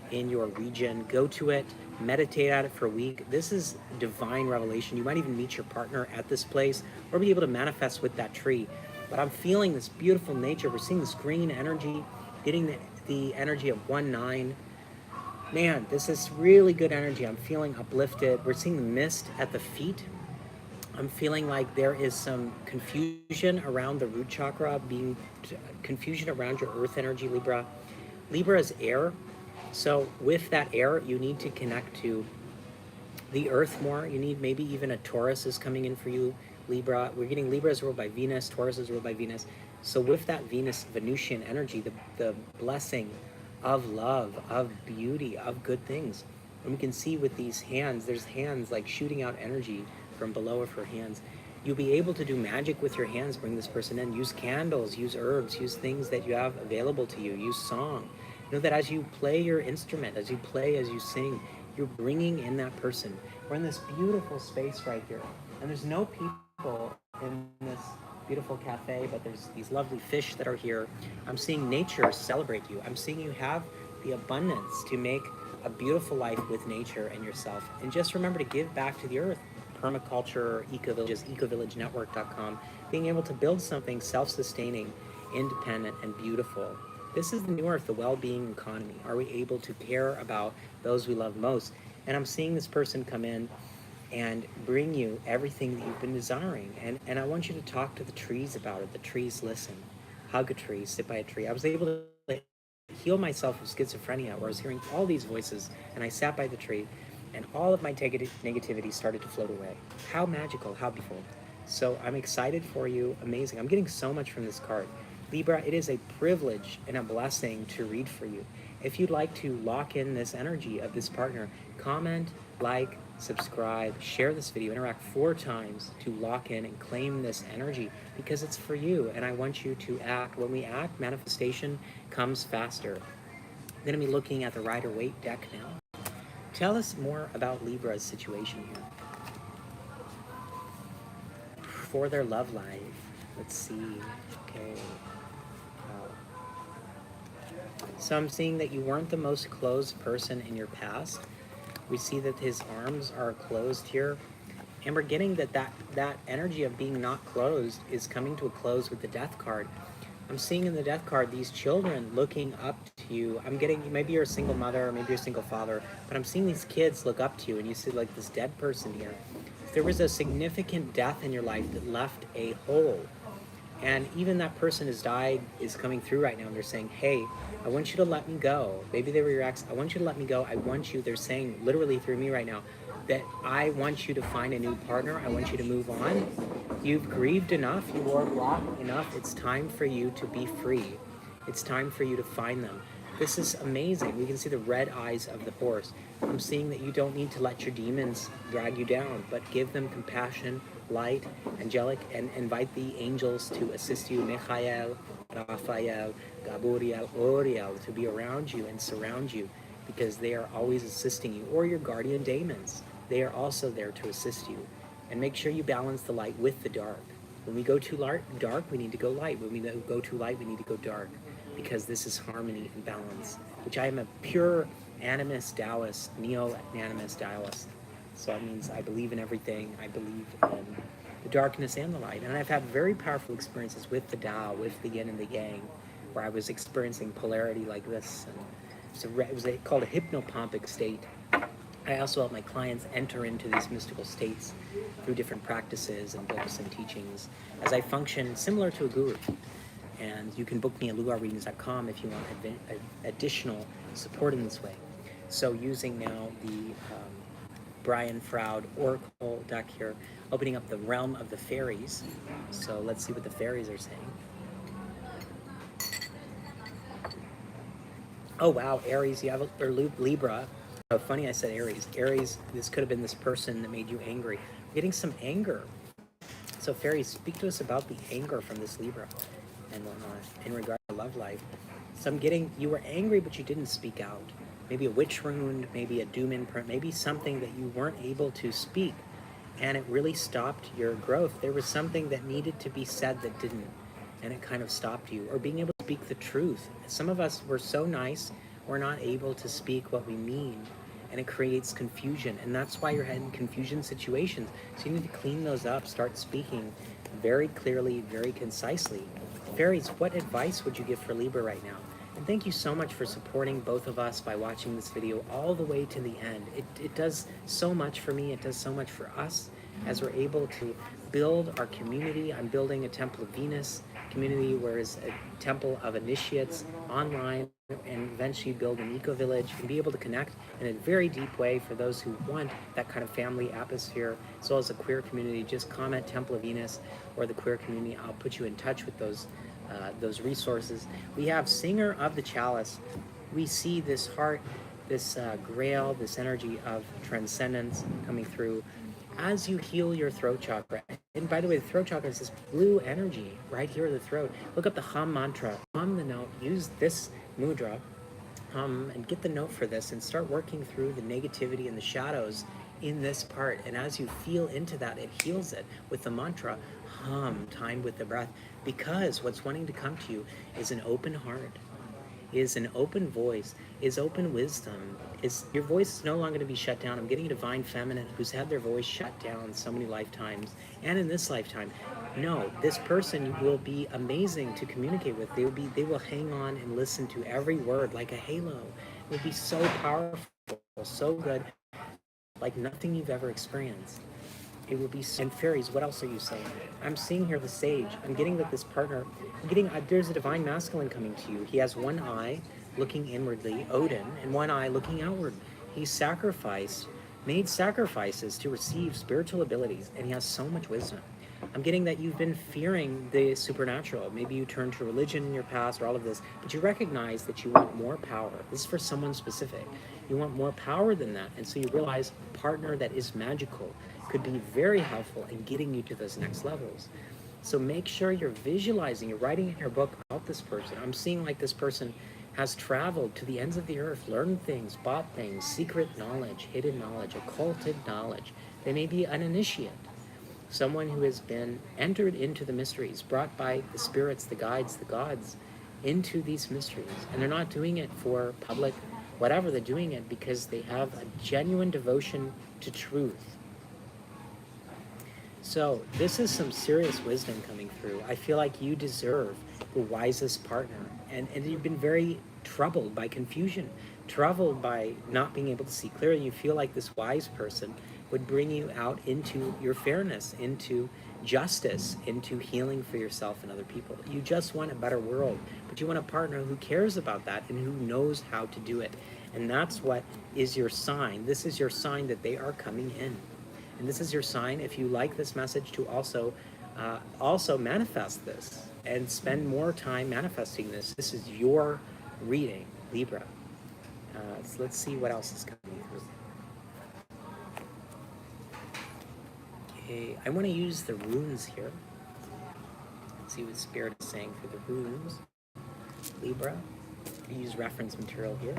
in your region. Go to it, meditate at it for a week. This is divine revelation. You might even meet your partner at this place or be able to manifest with that tree. But I'm feeling this beautiful nature. We're seeing this green energy, getting the energy of 1-9. Man, this is really good energy. I'm feeling uplifted. We're seeing the mist at the feet. I'm feeling like there is some confusion around the root chakra, being confusion around your earth energy, Libra. Libra is air. So with that air, you need to connect to the earth more. You need maybe even a Taurus is coming in for you, Libra. We're getting Libra is ruled by Venus, Taurus is ruled by Venus. So with that Venus Venusian energy, the blessing of love, of beauty, of good things. And we can see with these hands, there's hands like shooting out energy from below of her hands. You'll be able to do magic with your hands, bring this person in, use candles, use herbs, use things that you have available to you, use song. Know that as you play your instrument, as you play, as you sing, you're bringing in that person. We're in this beautiful space right here, and there's no people in this beautiful cafe, but there's these lovely fish that are here. I'm seeing nature celebrate you. I'm seeing you have the abundance to make a beautiful life with nature and yourself. And just remember to give back to the earth. Permaculture, eco-villages, ecovillagenetwork.com, being able to build something self-sustaining, independent, and beautiful. This is the new earth, the well-being economy. Are we able to care about those we love most? And I'm seeing this person come in and bring you everything that you've been desiring. And I want you to talk to the trees about it. The trees listen. Hug a tree, sit by a tree. I was able to heal myself of schizophrenia, where I was hearing all these voices, and I sat by the tree, and all of my negativity started to float away. How magical, how beautiful. So I'm excited for you, amazing. I'm getting so much from this card. Libra, it is a privilege and a blessing to read for you. If you'd like to lock in this energy of this partner, comment, like, subscribe, share this video, interact 4 times to lock in and claim this energy, because it's for you, and I want you to act. When we act, manifestation comes faster. I'm going to be looking at the Rider-Waite deck now. Tell us more about Libra's situation here. For their love life, let's see. Okay. So I'm seeing that you weren't the most closed person in your past. We see that his arms are closed here. And we're getting that energy of being not closed is coming to a close with the Death card. I'm seeing in the Death card these children looking up to you. I'm getting, maybe you're a single mother, or maybe you're a single father, but I'm seeing these kids look up to you, and you see like this dead person here. There was a significant death in your life that left a hole. And even that person has died, is coming through right now, and they're saying, hey, I want you to let me go. Maybe they were your ex. I want you to let me go. I want you, they're saying literally through me right now, that I want you to find a new partner. I want you to move on. You've grieved enough. You wore black enough. It's time for you to be free. It's time for you to find them. This is amazing. We can see the red eyes of the horse. I'm seeing that you don't need to let your demons drag you down, but give them compassion, light, angelic, and invite the angels to assist you. Michael, Raphael, Gabriel, Oriel, to be around you and surround you, because they are always assisting you. Or your guardian demons. They are also there to assist you. And make sure you balance the light with the dark. When we go too dark, we need to go light. When we go too light, we need to go dark, because this is harmony and balance, which I am a pure animist Taoist, neo-animist Taoist. So that means I believe in everything. I believe in the darkness and the light. And I've had very powerful experiences with the Tao, with the yin and the yang, where I was experiencing polarity like this. And it was called a hypnopompic state. I also help my clients enter into these mystical states through different practices and books and teachings, as I function similar to a guru. And you can book me at lugalreadings.com if you want additional support in this way. So using now the Brian Froud Oracle deck here, opening up the realm of the fairies. So let's see what the fairies are saying. Oh wow, Aries, you have or Libra. Oh, funny I said Aries. Aries, this could have been this person that made you angry. I'm getting some anger. So fairies, speak to us about the anger from this Libra and whatnot in regard to love life. So I'm getting, you were angry, but you didn't speak out. Maybe a witch wound, maybe a doom imprint, maybe something that you weren't able to speak, and it really stopped your growth. There was something that needed to be said that didn't, and it kind of stopped you. Or being able to speak the truth. Some of us were so nice, we're not able to speak what we mean, and it creates confusion, and that's why you're in confusion situations. So you need to clean those up, start speaking very clearly, very concisely. Fairies, what advice would you give for Libra right now? And thank you so much for supporting both of us by watching this video all the way to the end. It does so much for me, it does so much for us as we're able to build our community. I'm building a Temple of Venus community, where it's a temple of initiates online, and eventually build an eco-village and be able to connect in a very deep way for those who want that kind of family atmosphere, as well as a queer community. Just comment Temple of Venus or the queer community. I'll put you in touch with those resources. We have Singer of the Chalice. We see this heart, this grail, this energy of transcendence coming through. as you heal your throat chakra. And by the way, the throat chakra is this blue energy right here in the throat. Look up the hum mantra, hum the note, use this mudra, and get the note for this and start working through the negativity and the shadows in this part. And as you feel into that, it heals it with the mantra, hum, timed with the breath, because what's wanting to come to you is an open heart, is an open voice, is open wisdom. Is your voice is no longer to be shut down. I'm getting a divine feminine who's had their voice shut down so many lifetimes, and in this lifetime. No, this person will be amazing to communicate with. They will hang on and listen to every word like a halo. It will be so powerful, so good, like nothing you've ever experienced. It will be. And fairies, what else are you saying? I'm seeing here the sage. I'm getting that this partner, I'm getting, there's a divine masculine coming to you. He has one eye looking inwardly, Odin, and one eye looking outward. He made sacrifices to receive spiritual abilities, and he has so much wisdom. I'm getting that you've been fearing the supernatural. Maybe you turned to religion in your past or all of this, but you recognize that you want more power. This is for someone specific. You want more power than that, and so you realize a partner that is magical could be very helpful in getting you to those next levels. So make sure you're visualizing, you're writing in your book about this person. I'm seeing like this person has traveled to the ends of the earth, learned things, bought things, secret knowledge, hidden knowledge, occulted knowledge. They may be an initiate, someone who has been entered into the mysteries, brought by the spirits, the guides, the gods, into these mysteries. And they're not doing it for public, whatever, they're doing it because they have a genuine devotion to truth. So this is some serious wisdom coming through. I feel like you deserve the wisest partner. And you've been very troubled by confusion, troubled by not being able to see clearly. You feel like this wise person would bring you out into your fairness, into justice, into healing for yourself and other people. You just want a better world, but you want a partner who cares about that and who knows how to do it. And that's what is your sign. This is your sign that they are coming in. And this is your sign, if you like this message, to also manifest this and spend more time manifesting this. This is your reading, Libra. So let's see what else is coming through. Okay, I want to use the runes here. Let's see what Spirit is saying for the runes. Libra. I use reference material here.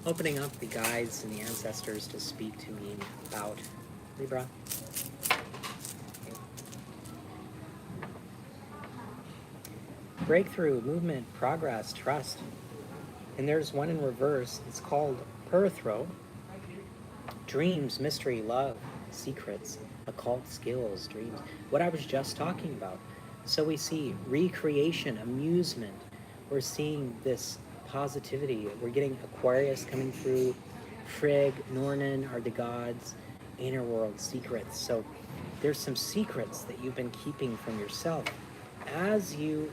Opening up the guides and the ancestors to speak to me about Libra. Breakthrough, movement, progress, trust. And there's one in reverse. It's called Perthro. Dreams, mystery, love, secrets, occult skills, dreams. What I was just talking about. So we see recreation, amusement. We're seeing this positivity. We're getting Aquarius coming through. Frigg, Nornan are the gods. Inner world secrets. So there's some secrets that you've been keeping from yourself. As you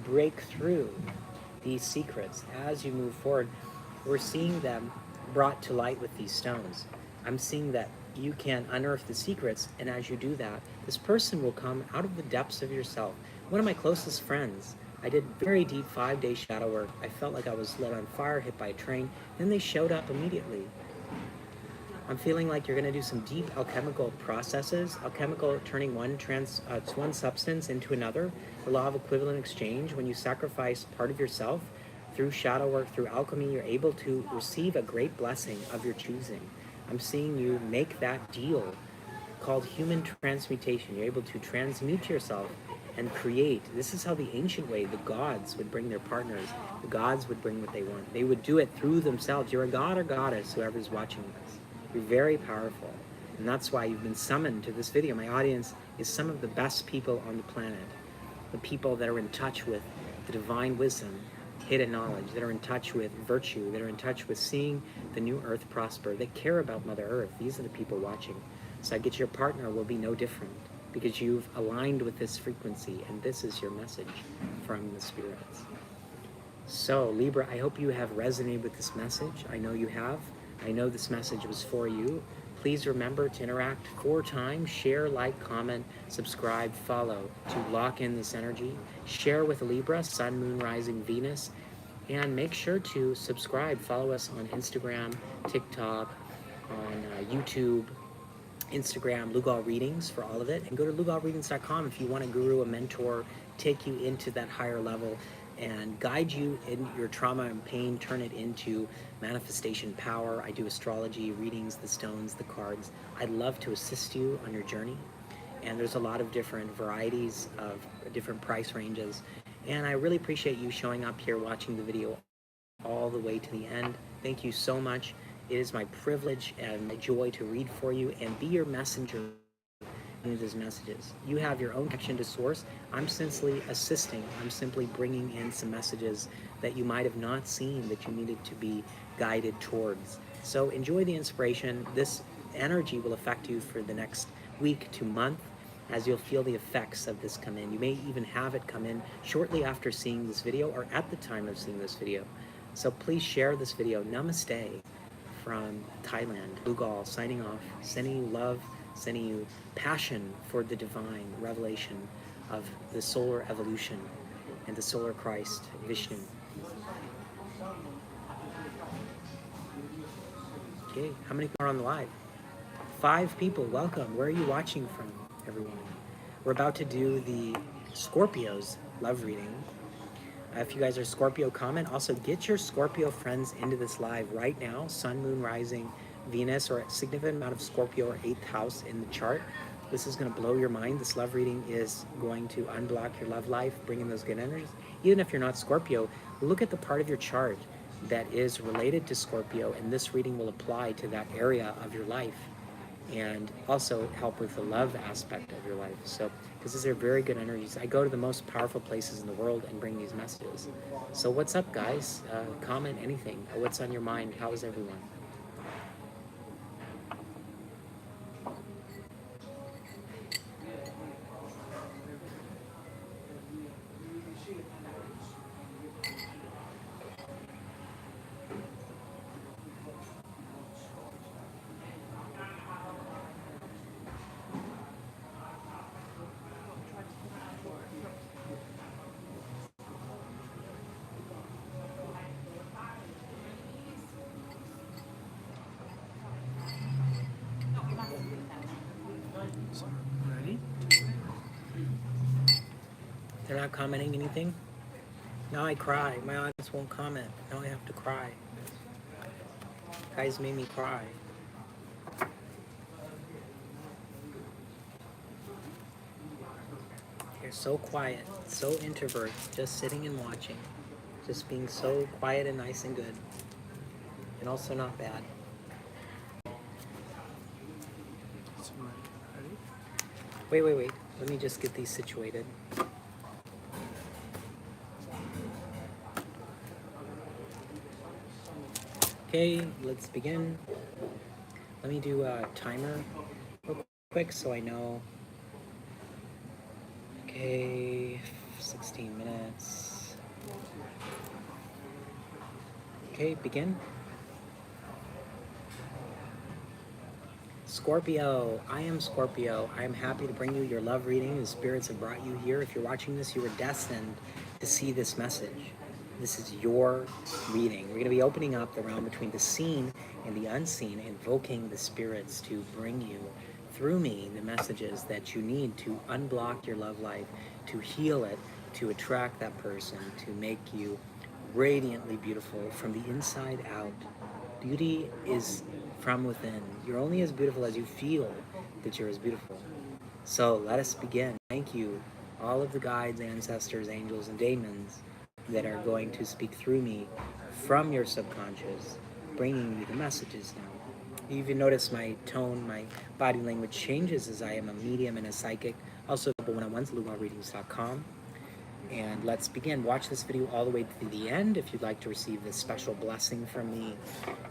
break through these secrets, as you move forward, we're seeing them brought to light with these stones. I'm seeing that you can unearth the secrets, and as you do that, this person will come out of the depths of yourself. One of my closest friends, I did very deep 5-day shadow work. I felt like I was lit on fire, hit by a train, then they showed up immediately. I'm feeling like you're going to do some deep alchemical processes, alchemical turning one substance into another, the law of equivalent exchange. When you sacrifice part of yourself through shadow work, through alchemy, you're able to receive a great blessing of your choosing. I'm seeing you make that deal called human transmutation. You're able to transmute yourself and create. This is how the ancient way, the gods would bring their partners. The gods would bring what they want. They would do it through themselves. You're a god or goddess, whoever's watching this. You're very powerful. And that's why you've been summoned to this video. My audience is some of the best people on the planet. The people that are in touch with the divine wisdom, hidden knowledge, that are in touch with virtue, that are in touch with seeing the new earth prosper, that care about Mother Earth. These are the people watching. So I get your partner will be no different because you've aligned with this frequency, and this is your message from the spirits. So Libra, I hope you have resonated with this message. I know you have. I know this message was for you. Please remember to interact 4 times, share, like, comment, subscribe, follow to lock in this energy. Share with Libra, Sun, Moon, Rising, Venus, and make sure to subscribe. Follow us on Instagram, TikTok, on YouTube, Instagram, Lugal Readings for all of it. And go to lugalreadings.com if you want a guru, a mentor, take you into that higher level and guide you in your trauma and pain, turn it into manifestation power. I do astrology, readings, the stones, the cards. I'd love to assist you on your journey. And there's a lot of different varieties of different price ranges. And I really appreciate you showing up here, watching the video all the way to the end. Thank you so much. It is my privilege and my joy to read for you and be your messenger into these messages. You have your own connection to source. I'm simply assisting. I'm simply bringing in some messages that you might have not seen that you needed to be guided towards. So enjoy the inspiration. This energy will affect you for the next week to month as you'll feel the effects of this come in. You may even have it come in shortly after seeing this video or at the time of seeing this video. So please share this video. Namaste from Thailand. Lugal signing off, sending you love, sending you passion for the divine revelation of the solar evolution and the solar Christ, Vishnu. Okay, how many are on the live? 5 people, welcome. Where are you watching from, everyone? We're about to do the Scorpio's love reading. If you guys are Scorpio, comment. Also, get your Scorpio friends into this live right now. Sun, Moon, Rising, Venus, or a significant amount of Scorpio or 8th house in the chart. This is going to blow your mind. This love reading is going to unblock your love life, bring in those good energies. Even if you're not Scorpio, look at the part of your chart that is related to Scorpio, and this reading will apply to that area of your life and also help with the love aspect of your life. So, because these are very good energies. I go to the most powerful places in the world and bring these messages. So what's up, guys? Comment anything. What's on your mind? How is everyone? Ready? They're not commenting anything? Now I cry. My audience won't comment. Now I have to cry. Guys made me cry. You're so quiet, so introvert, just sitting and watching. Just being so quiet and nice and good. And also not bad. Wait. Let me just get these situated. Okay, let's begin. Let me do a timer real quick so I know. Okay, 16 minutes. Okay, begin. Scorpio, I am Scorpio. I am happy to bring you your love reading. The spirits have brought you here. If you're watching this, you were destined to see this message. This is your reading. We're going to be opening up the realm between the seen and the unseen, invoking the spirits to bring you, through me, the messages that you need to unblock your love life, to heal it, to attract that person, to make you radiantly beautiful from the inside out. Beauty is from within. You're only as beautiful as you feel that you're as beautiful. So let us begin. Thank you, all of the guides, ancestors, angels, and demons that are going to speak through me from your subconscious, bringing you the messages now. You even notice my tone, my body language changes as I am a medium and a psychic. Also, one-on-ones, lugalreadings.com. And let's begin. Watch this video all the way to the end if you'd like to receive this special blessing from me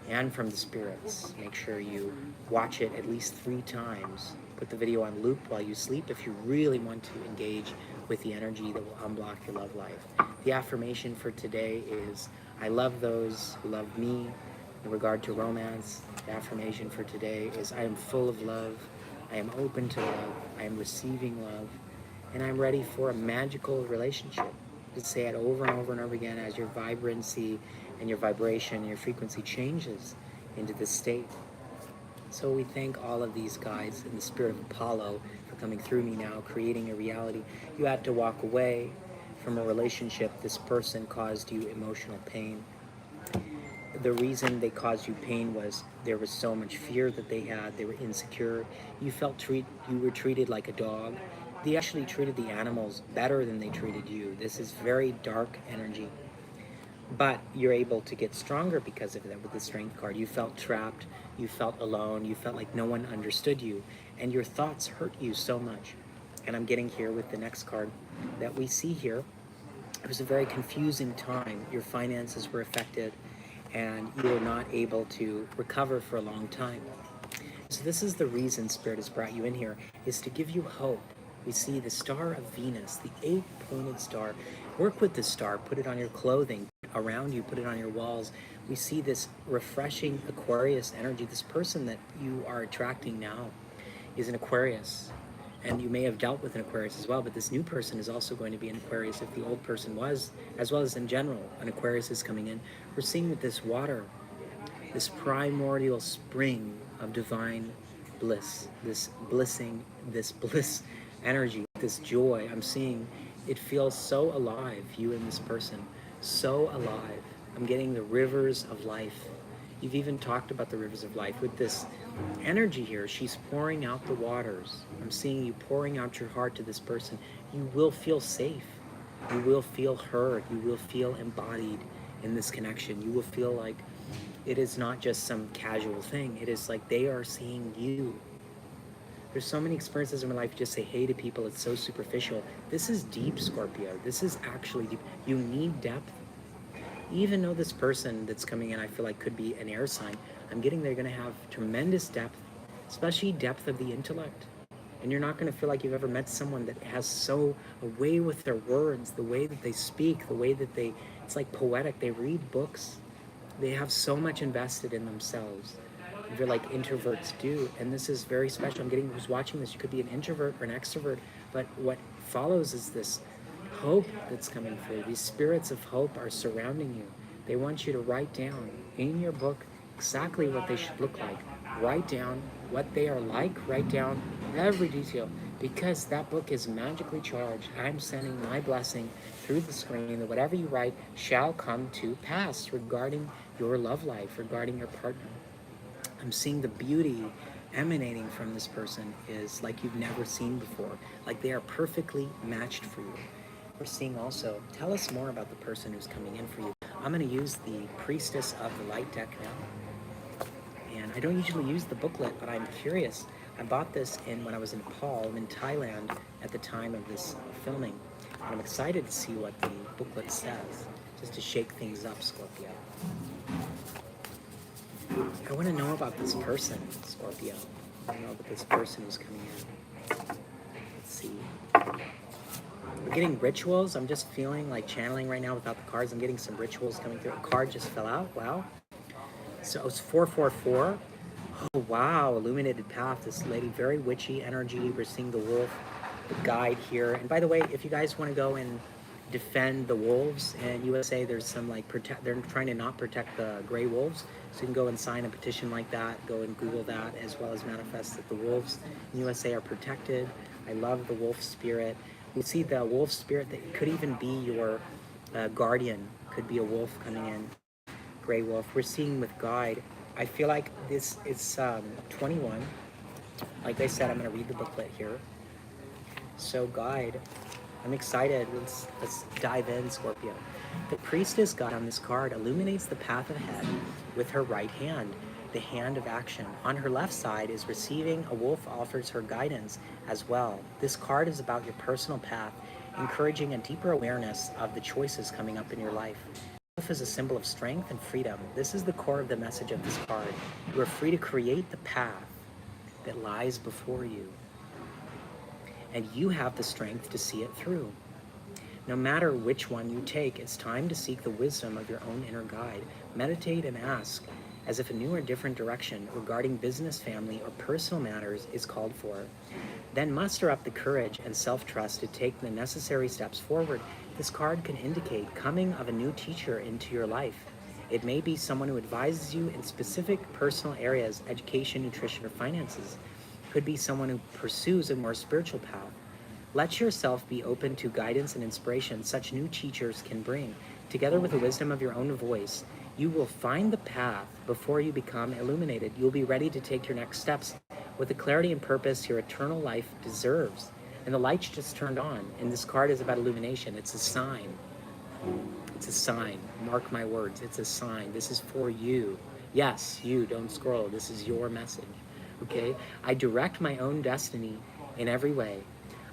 and from the spirits. Make sure you watch it at least 3 times. Put the video on loop while you sleep if you really want to engage with the energy that will unblock your love life. The affirmation for today is, I love those who love me. In regard to romance, the affirmation for today is I am full of love, I am open to love, I am receiving love, and I'm ready for a magical relationship. Just say it over and over and over again as your vibrancy and your vibration and your frequency changes into this state. So we thank all of these guides in the spirit of Apollo for coming through me now, creating a reality. You had to walk away from a relationship. This person caused you emotional pain. The reason they caused you pain was there was so much fear that they had. They were insecure. You were treated like a dog. They actually treated the animals better than they treated you. This is very dark energy. But you're able to get stronger because of that with the strength card. You felt trapped, you felt alone, you felt like no one understood you, and your thoughts hurt you so much. And I'm getting here with the next card that we see here. It was a very confusing time. Your finances were affected, and you were not able to recover for a long time. So this is the reason Spirit has brought you in here, is to give you hope. We see the star of Venus, the 8-pointed star. Work with the star, put it on your clothing, around you, put it on your walls. We see this refreshing Aquarius energy. This person that you are attracting now is an Aquarius. And you may have dealt with an Aquarius as well, but this new person is also going to be an Aquarius if the old person was, as well as in general, an Aquarius is coming in. We're seeing with this water, this primordial spring of divine bliss, this bliss energy, this joy. I'm seeing it feels so alive, you and this person, so alive. I'm getting the rivers of life. You've even talked about the rivers of life. With this energy here, she's pouring out the waters. I'm seeing you pouring out your heart to this person. You will feel safe. You will feel heard. You will feel embodied in this connection. You will feel like it is not just some casual thing. It is like they are seeing you. There's so many experiences in my life, you just say hey to people, it's so superficial. This is deep, Scorpio. This is actually deep. You need depth. Even though this person that's coming in, I feel like could be an air sign, I'm getting they're going to have tremendous depth, especially depth of the intellect. And you're not going to feel like you've ever met someone that has so a way with their words, the way that they speak, the way that it's like poetic. They read books. They have so much invested in themselves. I feel like introverts do, and this is very special. I'm getting who's watching this. You could be an introvert or an extrovert, but what follows is this hope that's coming through. These spirits of hope are surrounding you. They want you to write down in your book exactly what they should look like. Write down what they are like. Write down every detail, because that book is magically charged. I'm sending my blessing through the screen that whatever you write shall come to pass regarding your love life, regarding your partner. I'm seeing the beauty emanating from this person is like you've never seen before. Like they are perfectly matched for you. We're seeing also, tell us more about the person who's coming in for you. I'm going to use the Priestess of the Light deck now. And I don't usually use the booklet, but I'm curious. I bought this when I was in Nepal, in Thailand, at the time of this filming. And I'm excited to see what the booklet says, just to shake things up, Scorpio. I want to know about this person, Scorpio. I want to know about this person who's coming in. Let's see. We're getting rituals. I'm just feeling like channeling right now without the cards. I'm getting some rituals coming through. A card just fell out. Wow. So it's 444. Oh, wow. Illuminated path. This lady, very witchy energy. We're seeing the wolf, the guide here. And by the way, if you guys want to go and defend the wolves in USA, there's some like they're trying to not protect the gray wolves. So you can go and sign a petition like that. Go and Google that, as well as manifest that the wolves in USA are protected. I love the wolf spirit. We see the wolf spirit that could even be your guardian. Could be a wolf coming in, gray wolf. We're seeing with guide. I feel like this is 21. Like I said, I'm going to read the booklet here. So guide. I'm excited. Let's dive in, Scorpio. The priestess god on this card illuminates the path ahead with her right hand, the hand of action. On her left side is receiving. A wolf offers her guidance as well. This card is about your personal path, encouraging a deeper awareness of the choices coming up in your life. The wolf is a symbol of strength and freedom. This is the core of the message of this card. You are free to create the path that lies before you, and you have the strength to see it through. No matter which one you take, it's time to seek the wisdom of your own inner guide. Meditate and ask, as if a new or different direction regarding business, family, or personal matters is called for. Then muster up the courage and self-trust to take the necessary steps forward. This card can indicate coming of a new teacher into your life. It may be someone who advises you in specific personal areas, education, nutrition, or finances. Could be someone who pursues a more spiritual path. Let yourself be open to guidance and inspiration such new teachers can bring. Together with the wisdom of your own voice, you will find the path before you become illuminated. You'll be ready to take your next steps with the clarity and purpose your eternal life deserves. And the lights just turned on, and this card is about illumination. It's a sign. It's a sign. Mark my words. It's a sign. This is for you. Yes, you. Don't scroll. This is your message. Okay? I direct my own destiny in every way.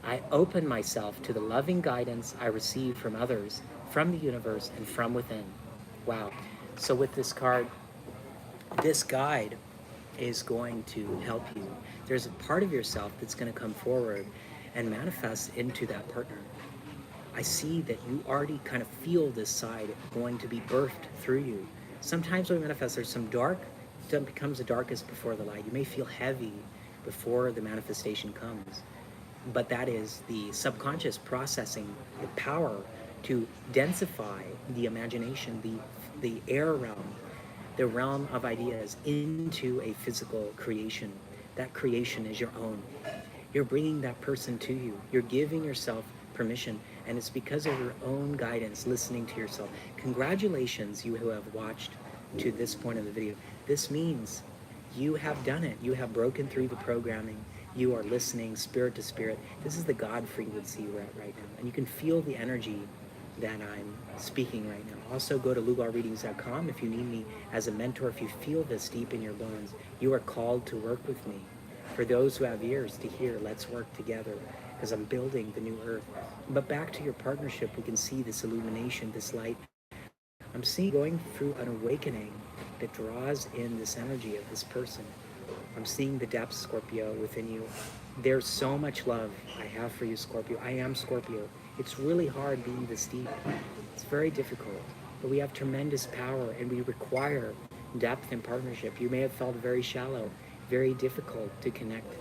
I open myself to the loving guidance I receive from others, from the universe, and from within. Wow. So with this card, this guide is going to help you. There's a part of yourself that's going to come forward and manifest into that partner. I see that you already kind of feel this side going to be birthed through you. Sometimes when we manifest, there's some dark, it becomes the darkest before the light. You may feel heavy before the manifestation comes, but that is the subconscious processing the power to densify the imagination, the air realm, the realm of ideas into a physical creation. That creation is your own. You're bringing that person to you. You're giving yourself permission, and it's because of your own guidance, listening to yourself. Congratulations, you who have watched to this point of the video. This means you have done it. You have broken through the programming. You are listening spirit to spirit. This is the God frequency we're at right now, and you can feel the energy that I'm speaking right now. Also, go to lugalreadings.com if you need me as a mentor. If you feel this deep in your bones, you are called to work with me. For those who have ears to hear, let's work together, because I'm building the new earth. But back to your partnership, we can see this illumination, this light. I'm seeing going through an awakening that draws in this energy of this person. I'm seeing the depths, Scorpio, within you. There's so much love I have for you, Scorpio. I am Scorpio. It's really hard being this deep. It's very difficult, but we have tremendous power, and we require depth and partnership. You may have felt very shallow, very difficult to connect,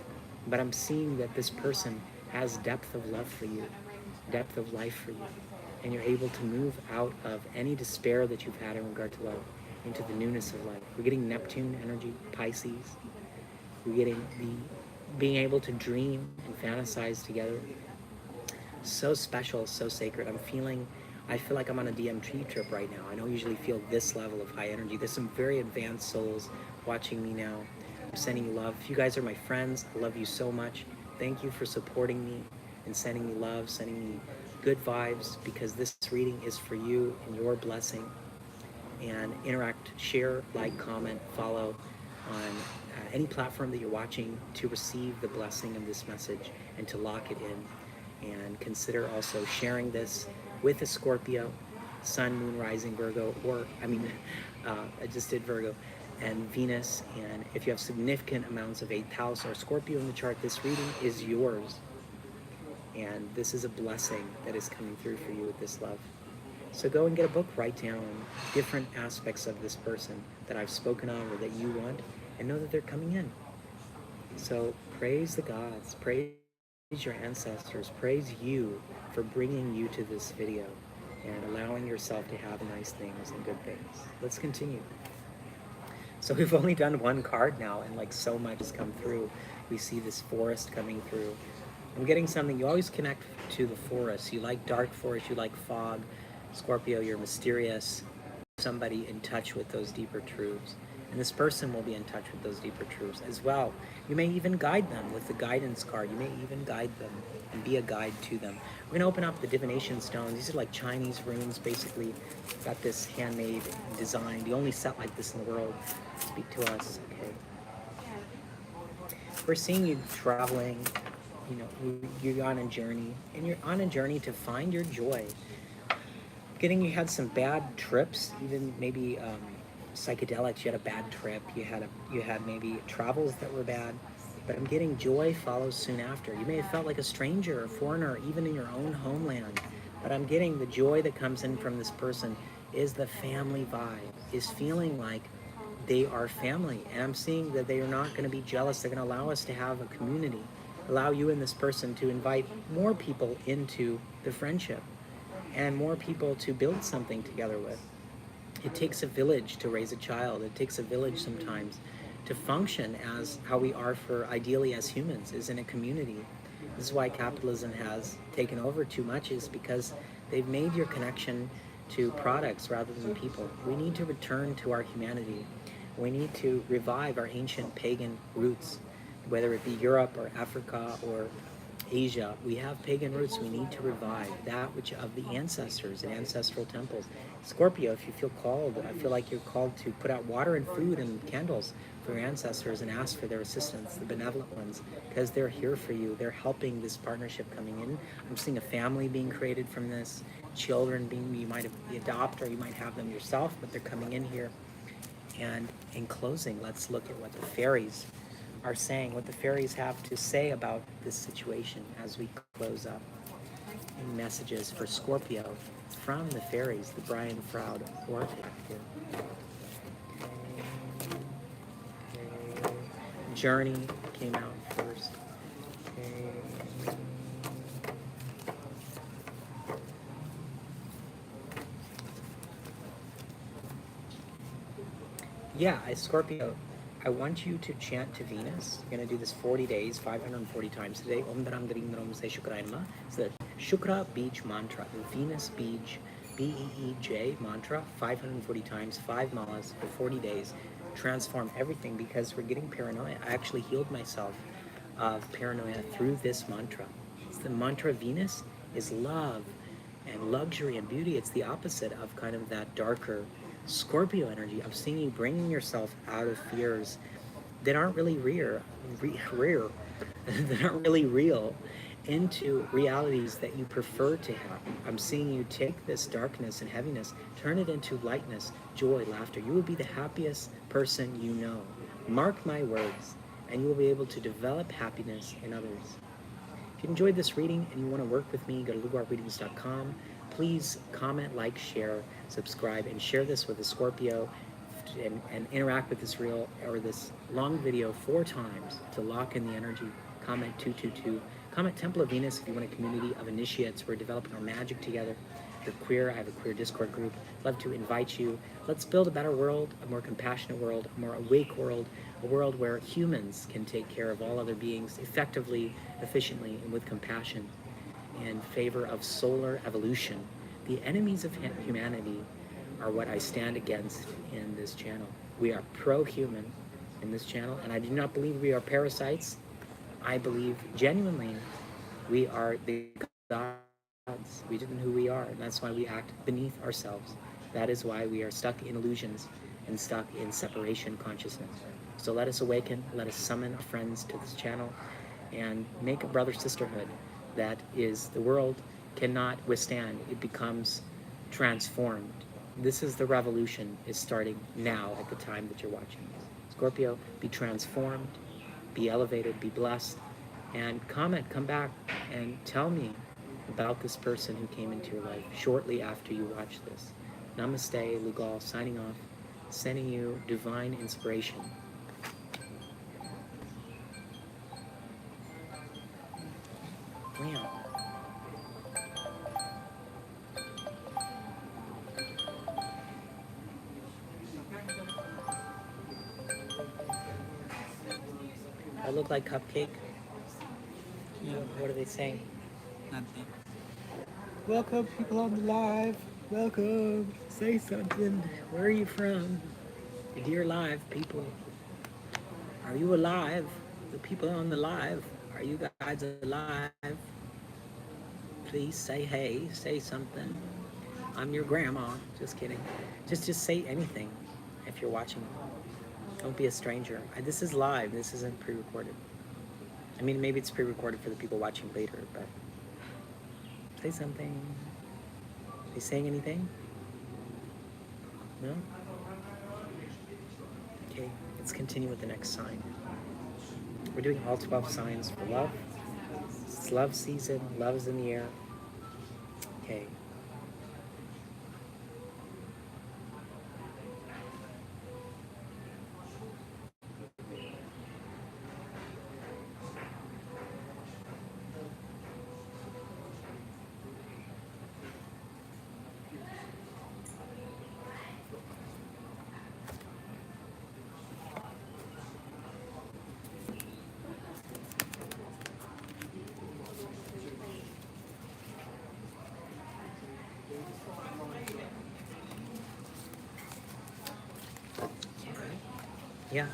but I'm seeing that this person has depth of love for you, depth of life for you, and you're able to move out of any despair that you've had in regard to love into the newness of life. We're getting Neptune energy, Pisces. We're getting the being able to dream and fantasize together. So special, so sacred. I feel like I'm on a DMT trip right now. I don't usually feel this level of high energy. There's some very advanced souls watching me now. I'm sending you love. If you guys are my friends, I love you so much. Thank you for supporting me and sending me love, sending me good vibes, because this reading is for you and your blessing. And interact, share, like, comment, follow on any platform that you're watching to receive the blessing of this message and to lock it in. And consider also sharing this with a Scorpio, Sun, Moon, Rising, Virgo, or, I just did Virgo, and Venus. And if you have significant amounts of 8th house or Scorpio in the chart, this reading is yours. And this is a blessing that is coming through for you with this love. So go and get a book, write down different aspects of this person that I've spoken of or that you want, and know that they're coming in. So praise the gods, praise your ancestors, praise you for bringing you to this video and allowing yourself to have nice things and good things. Let's continue. So we've only done one card now, and like so much has come through. We see this forest coming through. I'm getting something. You always connect to the forest. You like dark forest, you like fog. Scorpio, you're mysterious. Somebody in touch with those deeper truths. And this person will be in touch with those deeper truths as well. You may even guide them with the guidance card. You may even guide them and be a guide to them. We're going to open up the divination stones. These are like Chinese runes, basically. Got this handmade design. The only set like this in the world. Speak to us. Okay. We're seeing you traveling. You know, you're on a journey. And you're on a journey to find your joy. Getting you had some bad trips, even maybe psychedelics. You had a bad trip. You had maybe travels that were bad. But I'm getting joy follows soon after. You may have felt like a stranger, a foreigner, even in your own homeland. But I'm getting the joy that comes in from this person is the family vibe, is feeling like they are family. And I'm seeing that they are not going to be jealous. They're going to allow us to have a community, allow you and this person to invite more people into the friendship and more people to build something together with. It takes a village to raise a child. It takes a village sometimes to function as how we are for ideally as humans, is in a community. This is why capitalism has taken over too much, is because they've made your connection to products rather than people. We need to return to our humanity. We need to revive our ancient pagan roots, whether it be Europe or Africa or Asia. We have pagan roots. We need to revive that which of the ancestors and ancestral temples. Scorpio, if you feel called, I feel like you're called to put out water and food and candles for your ancestors and ask for their assistance, the benevolent ones, because they're here for you. They're helping this partnership coming in. I'm seeing a family being created from this, children being, you might adopt or you might have them yourself, but they're coming in here. And in closing, let's look at what the fairies are saying, what the fairies have to say about this situation as we close up. And messages for Scorpio from the fairies, the Brian Froud Oracle here. Okay. Journey came out first. Okay. Yeah, Scorpio, I want you to chant to Venus. You're going to do this 40 days, 540 times today. Om Dharam Dharim Dharam Se Shukra Nama. It's the Shukra Beej mantra, the Venus Beej, B-E-E-J mantra, 540 times, 5 malas for 40 days. Transform everything, because we're getting paranoia. I actually healed myself of paranoia through this mantra. It's the mantra. Venus is love and luxury and beauty. It's the opposite of kind of that darker Scorpio energy. I'm seeing you bringing yourself out of fears that aren't really that aren't really real, into realities that you prefer to have. I'm seeing you take this darkness and heaviness, turn it into lightness, joy, laughter. You will be the happiest person you know. Mark my words, and you will be able to develop happiness in others. If you enjoyed this reading and you want to work with me, go to lugalreadings.com. Please comment, like, share, subscribe, and share this with a Scorpio, and interact with this reel or this long video 4 times to lock in the energy. Comment 222. Comment Temple of Venus if you want a community of initiates. We're developing our magic together. If you're queer, I have a queer Discord group. Love to invite you. Let's build a better world, a more compassionate world, a more awake world, a world where humans can take care of all other beings effectively, efficiently, and with compassion, in favor of solar evolution. The enemies of humanity are what I stand against in this channel. We are pro-human in this channel, and I do not believe we are parasites. I believe genuinely we are the gods. We didn't know who we are, and that's why we act beneath ourselves. That is why we are stuck in illusions and stuck in separation consciousness. So let us awaken, let us summon our friends to this channel, and make a brother-sisterhood that is, the world cannot withstand. It becomes transformed. This is the revolution, is starting now at the time that you're watching this. Scorpio, be transformed, be elevated, be blessed, and comment, come back, and tell me about this person who came into your life shortly after you watch this. Namaste, Lugal, signing off, sending you divine inspiration. Wow. I look like Cupcake. Yeah, What are they saying? nothing. Welcome, people on the live. Welcome. Say something. Where are you from? Dear live people. Are you alive? The people on the live. Are you guys alive? Please say hey. Say something. I'm your grandma. Just kidding. Just say anything if you're watching. Don't be a stranger. This is live. This isn't pre-recorded. I mean, maybe it's pre-recorded for the people watching later, but say something. Are they saying anything? No? Okay, let's continue with the next sign. We're doing all 12 signs for love. It's love season. Love is in the air. Okay. Yeah.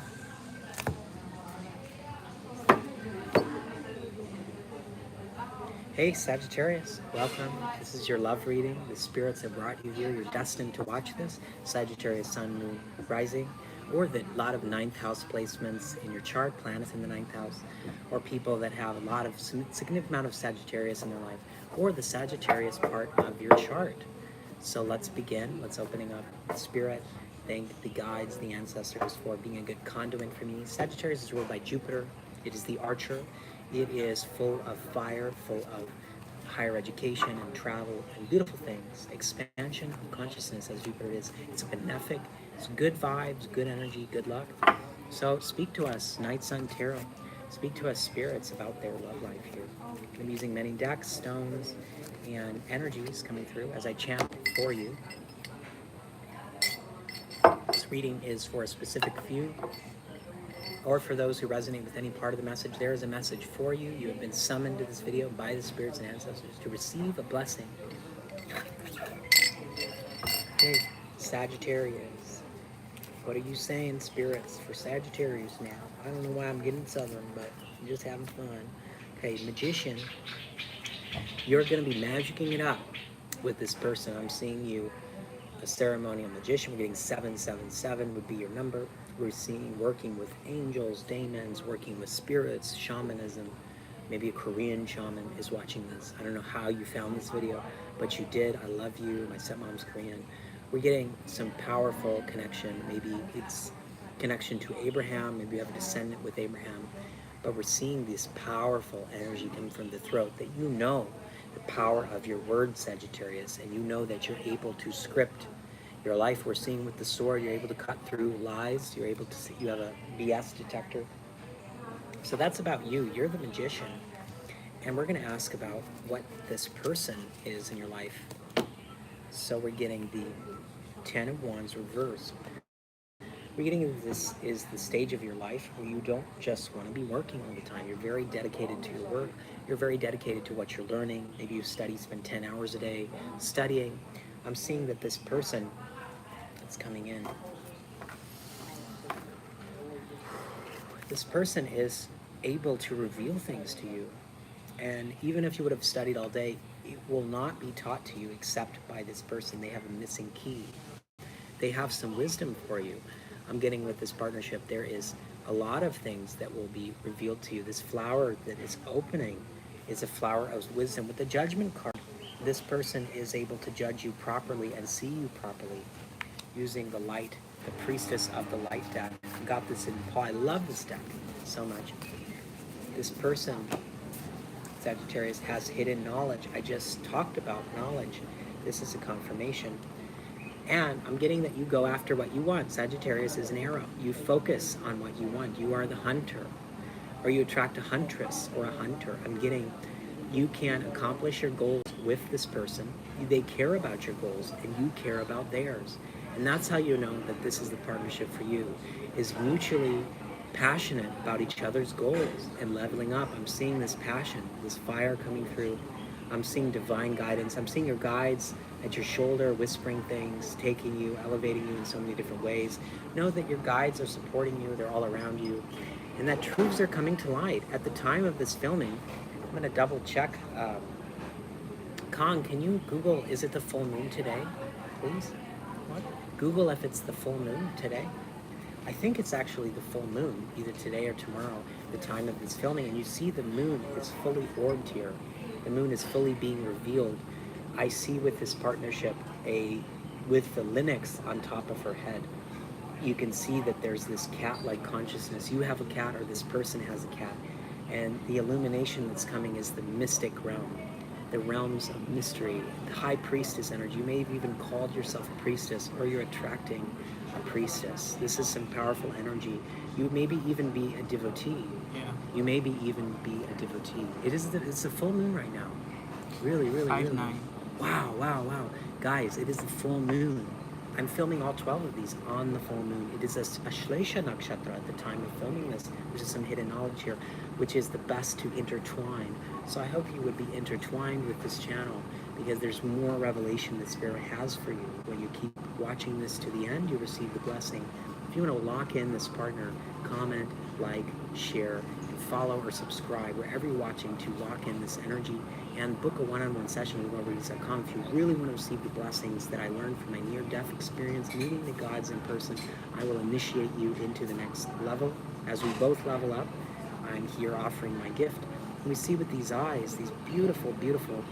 Hey, Sagittarius, welcome. This is your love reading. The spirits have brought you here. You're destined to watch this. Sagittarius, Sun, Moon, Rising, or the lot of ninth house placements in your chart, planets in the ninth house, or people that have a lot of significant amount of Sagittarius in their life, or the Sagittarius part of your chart. So let's begin. Let's opening up Spirit. Thank the guides, the ancestors for being a good conduit for me. Sagittarius is ruled by Jupiter. It is the archer. It is full of fire, full of higher education and travel and beautiful things. Expansion of consciousness, as Jupiter is. It's benefic. It's good vibes, good energy, good luck. So speak to us, Night Sun Tarot. Speak to us, spirits, about their love life here. I'm using many decks, stones, and energies coming through as I chant for you. This reading is for a specific few, or for those who resonate with any part of the message. There is a message for you. You have been summoned to this video by the spirits and ancestors to receive a blessing. Okay, Sagittarius. What are you saying, spirits, for Sagittarius now? I don't know why I'm getting southern, but I'm just having fun. Okay, Magician. You're going to be magicking it up with this person. I'm seeing you, a ceremonial magician. We're getting 777 would be your number. We're seeing working with angels, daemons, working with spirits, shamanism. Maybe a Korean shaman is watching this. I don't know how you found this video, but you did. I love you. My stepmom's Korean. We're getting some powerful connection. Maybe it's connection to Abraham. Maybe you have a descendant with Abraham. But we're seeing this powerful energy coming from the throat that you know the power of your word, Sagittarius, and you know that you're able to script your life. We're seeing with the sword, you're able to cut through lies. You're able to see, you have a BS detector. So that's about you. You're the magician. And we're going to ask about what this person is in your life. So we're getting the 10 of Wands reversed. We're getting this is the stage of your life where you don't just want to be working all the time. You're very dedicated to your work. You're very dedicated to what you're learning. Maybe you spend 10 hours a day studying. I'm seeing that this person that's coming in, this person is able to reveal things to you. And even if you would have studied all day, it will not be taught to you except by this person. They have a missing key. They have some wisdom for you. I'm getting with this partnership, there is a lot of things that will be revealed to you. This flower that is opening is a flower of wisdom. With the Judgment card, this person is able to judge you properly and see you properly using the light, the priestess of the light deck. I got this in Paul. I love this deck so much. This person, Sagittarius, has hidden knowledge. I just talked about knowledge. This is a confirmation. And I'm getting that you go after what you want. Sagittarius is an arrow. You focus on what you want. You are the hunter. Or you attract a huntress or a hunter. I'm getting you can accomplish your goals with this person. They care about your goals and you care about theirs. And that's how you know that this is the partnership for you, is mutually passionate about each other's goals and leveling up. I'm seeing this passion, this fire coming through. I'm seeing divine guidance. I'm seeing your guides at your shoulder, whispering things, taking you, elevating you in so many different ways. Know that your guides are supporting you. They're all around you. And that truths are coming to light. At the time of this filming, I'm going to double check. Kong, can you Google, is it the full moon today, please? What? Google if it's the full moon today. I think it's actually the full moon, either today or tomorrow, the time of this filming. And you see the moon is fully orbed here. The moon is fully being revealed. I see with this partnership, with the Linux on top of her head, you can see that there's this cat-like consciousness. You have a cat or this person has a cat. And the illumination that's coming is the mystic realm, the realms of mystery, the high priestess energy. You may have even called yourself a priestess, or you're attracting a priestess. This is some powerful energy. You maybe even be a devotee. Yeah. You maybe even be a devotee. It's a full moon right now. Really, really, really. 5-9. Wow, wow, wow. Guys, it is the full moon. I'm filming all 12 of these on the full moon. It is a Shlesha Nakshatra at the time of filming this, which is some hidden knowledge here, which is the best to intertwine. So I hope you would be intertwined with this channel, because there's more revelation that Spirit has for you. When you keep watching this to the end, you receive the blessing. If you want to lock in this partner, comment, like, share, and follow or subscribe wherever you're watching to lock in this energy, and book a one-on-one session with LugalReadings.com if you really want to receive the blessings that I learned from my near-death experience, meeting the gods in person. I will initiate you into the next level. As we both level up, I'm here offering my gift. And we see with these eyes, these beautiful, beautiful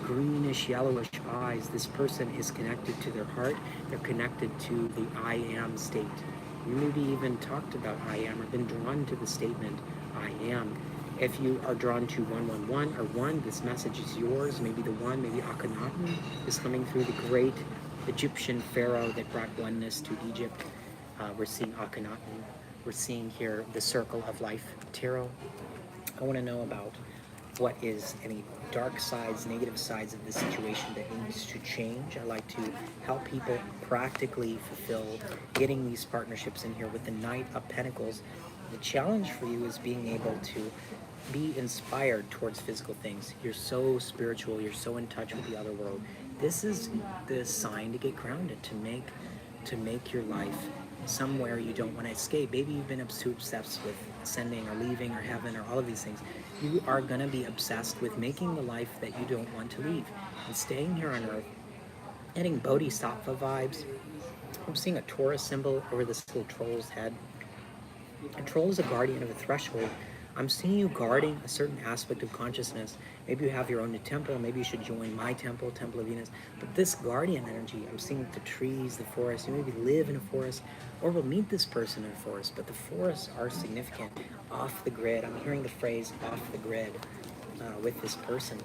greenish, yellowish eyes, this person is connected to their heart. They're connected to the I am state. You maybe even talked about I am or been drawn to the statement I am. If you are drawn to 111 or 1, this message is yours. Maybe the 1, maybe Akhenaten is coming through, the great Egyptian pharaoh that brought oneness to Egypt. We're seeing Akhenaten. We're seeing here the circle of life tarot. I want to know about what is any dark sides, negative sides of this situation that needs to change. I like to help people practically fulfill getting these partnerships in here with the Knight of Pentacles. The challenge for you is being able to be inspired towards physical things. You're so spiritual, you're so in touch with the other world. This is the sign to get grounded, to make your life somewhere you don't want to escape. Maybe you've been too obsessed with ascending or leaving or heaven or all of these things. You are going to be obsessed with making the life that you don't want to leave and staying here on earth, getting bodhisattva vibes. I'm seeing a Taurus symbol over this little troll's head. A troll is a guardian of a threshold. I'm seeing you guarding a certain aspect of consciousness. Maybe you have your own temple. Maybe you should join my temple, Temple of Venus. But this guardian energy, I'm seeing the trees, the forest. You maybe live in a forest or will meet this person in a forest. But the forests are significant. Off the grid. I'm hearing the phrase off the grid with this person.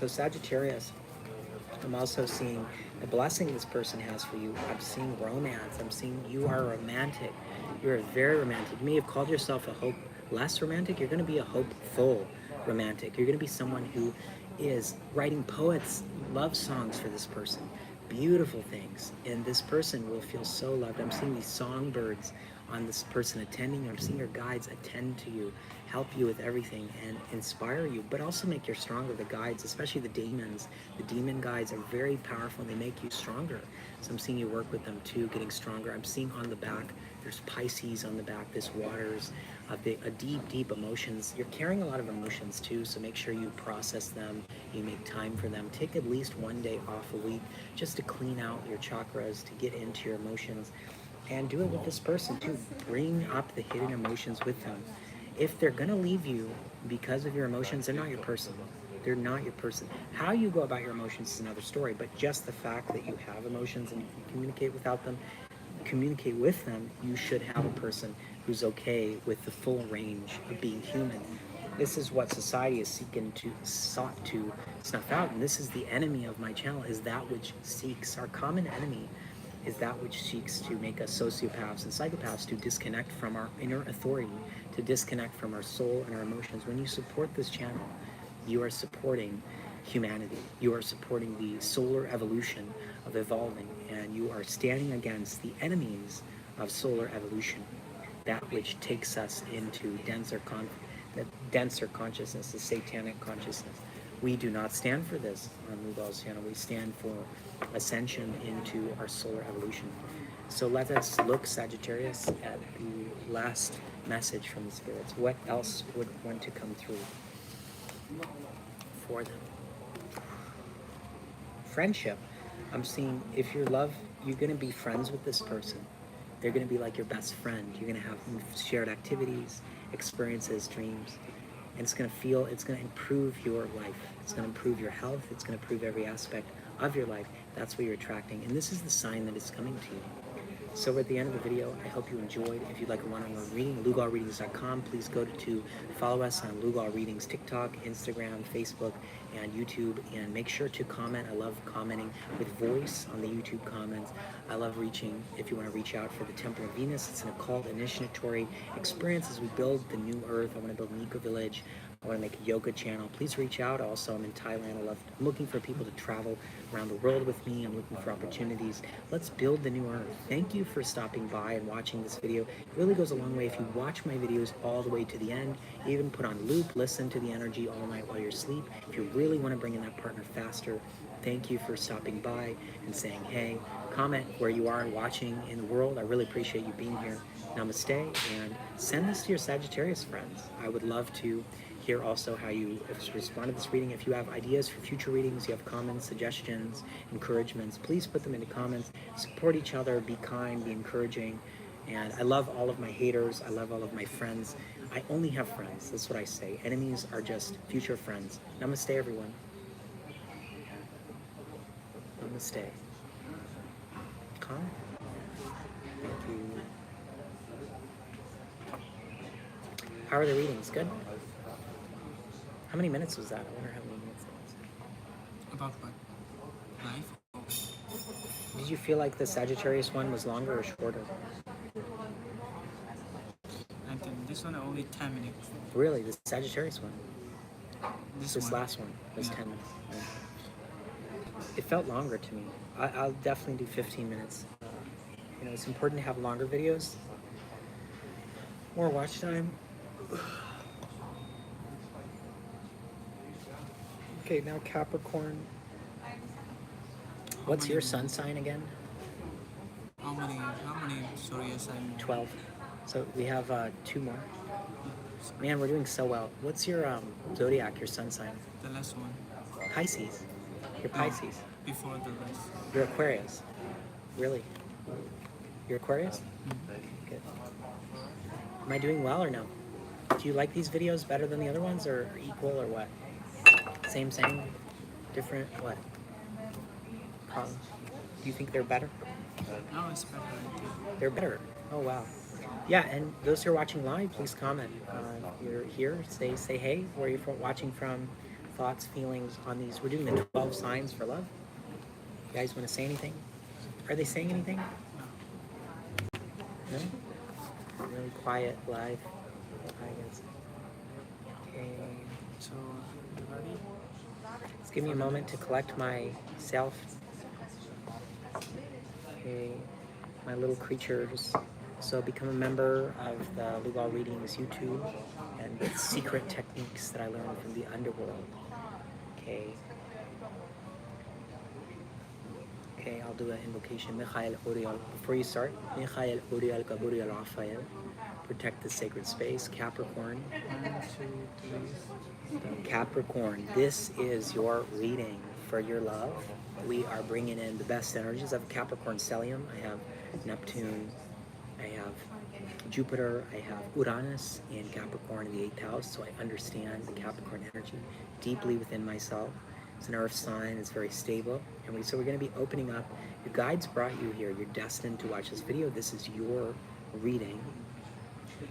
So Sagittarius, I'm also seeing the blessing this person has for you. I'm seeing romance. I'm seeing you are romantic. You're very romantic. You may have called yourself a hopeless romantic. You're going to be a hopeful romantic. You're going to be someone who is writing poets, love songs for this person. Beautiful things. And this person will feel so loved. I'm seeing these songbirds on this person attending. I'm seeing your guides attend to you, help you with everything, and inspire you, but also make you stronger. The guides, especially the demons, the demon guides are very powerful and they make you stronger. So I'm seeing you work with them too, getting stronger. I'm seeing on the back, there's Pisces on the back, this waters, a deep emotions. You're carrying a lot of emotions too, so make sure you process them, you make time for them. Take at least one day off a week just to clean out your chakras, to get into your emotions. And do it with this person too. Bring up the hidden emotions with them. If they're going to leave you because of your emotions, they're not your person. They're not your person. How you go about your emotions is another story, but just the fact that you have emotions and you can communicate with them, you should have a person who's okay with the full range of being human. This is what society is sought to snuff out, and this is the enemy of my channel, is that which seeks, our common enemy is that which seeks to make us sociopaths and psychopaths, to disconnect from our inner authority, to disconnect from our soul and our emotions. When you support this channel, you are supporting humanity. You are supporting the solar evolution of evolving, and you are standing against the enemies of solar evolution, that which takes us into denser consciousness, the satanic consciousness. We do not stand for this on Lugal's channel. We stand for ascension into our solar evolution. So let us look, Sagittarius, at the last message from the spirits. What else would want to come through for them? Friendship. I'm seeing if you're you're going to be friends with this person. They're going to be like your best friend. You're going to have shared activities, experiences, dreams. And it's going to improve your life. It's going to improve your health. It's going to improve every aspect of your life. That's what you're attracting. And this is the sign that is coming to you. So we're at the end of the video. I hope you enjoyed. If you'd like a one-on-one reading, LugalReadings.com. Please go to follow us on Lugal Readings, TikTok, Instagram, Facebook, and YouTube. And make sure to comment. I love commenting with voice on the YouTube comments. I love if you want to reach out for the Temple of Venus. It's an occult initiatory experience as we build the new earth. I want to build an eco-village. I want to make a yoga channel. Please reach out. Also, I'm in Thailand. I'm looking for people to travel around the world with me. I'm looking for opportunities. Let's build the new earth. Thank you for stopping by and watching this video. It really goes a long way if you watch my videos all the way to the end. Even put on loop, listen to the energy all night while you're asleep. If you really want to bring in that partner faster, thank you for stopping by and saying hey. comment where you are watching in the world. I really appreciate you being here. Namaste, and send this to your Sagittarius friends. I would love to hear also how you respond to this reading. If you have ideas for future readings, you have comments, suggestions, encouragements, please put them into comments. Support each other, be kind, be encouraging. And I love all of my haters. I love all of my friends. I only have friends. That's what I say. Enemies are just future friends. Namaste, everyone. Namaste. Calm. Thank you. How are the readings? Good? How many minutes was that? I wonder how many minutes that About what? Life? was. Did you feel like the Sagittarius one was longer or shorter? I think this one only 10 minutes. Really, the Sagittarius one? This This one. last one was Yeah. 10 minutes. Yeah. It felt longer to me. I'll definitely do 15 minutes. You know, it's important to have longer videos, more watch time. Okay, now Capricorn. What's your sun sign again? How many zodiac sign? 12. So we have 2 more. Man, we're doing so well. What's your zodiac, your sun sign? The last one. Pisces. You're Pisces. Before the rest. You're Aquarius. Really? You're Aquarius? Mm-hmm. Good. Am I doing well or no? Do you like these videos better than the other ones, or equal, or what? Same, different, what? Problems? Do you think they're better? No, it's better. I think. They're better. Oh wow. Yeah, and those who are watching live, please comment. You're here. Say hey. Where are you watching from? Thoughts, feelings on these. We're doing the 12 signs for love. You guys want to say anything? Are they saying anything? No. Really quiet live. I guess. Okay. So, you ready? Just give me a moment to collect myself. Okay. My little creatures. So become a member of the Lugal Readings YouTube and get secret techniques that I learned from the underworld. Okay. Okay, I'll do an invocation. Mikhail Uriel. Before you start, Mikhail Uriel Gaburiel Raphael. Protect the sacred space. Capricorn. 1, 2, 3. Capricorn, this is your reading for your love. We are bringing in the best energies of Capricorn stellium. I have Neptune, I have Jupiter, I have Uranus in Capricorn in the 8th house, so I understand the Capricorn energy deeply within myself. It's an earth sign, it's very stable, and so we're going to be opening up. Your guides brought you here. You're destined to watch this video. This is your reading,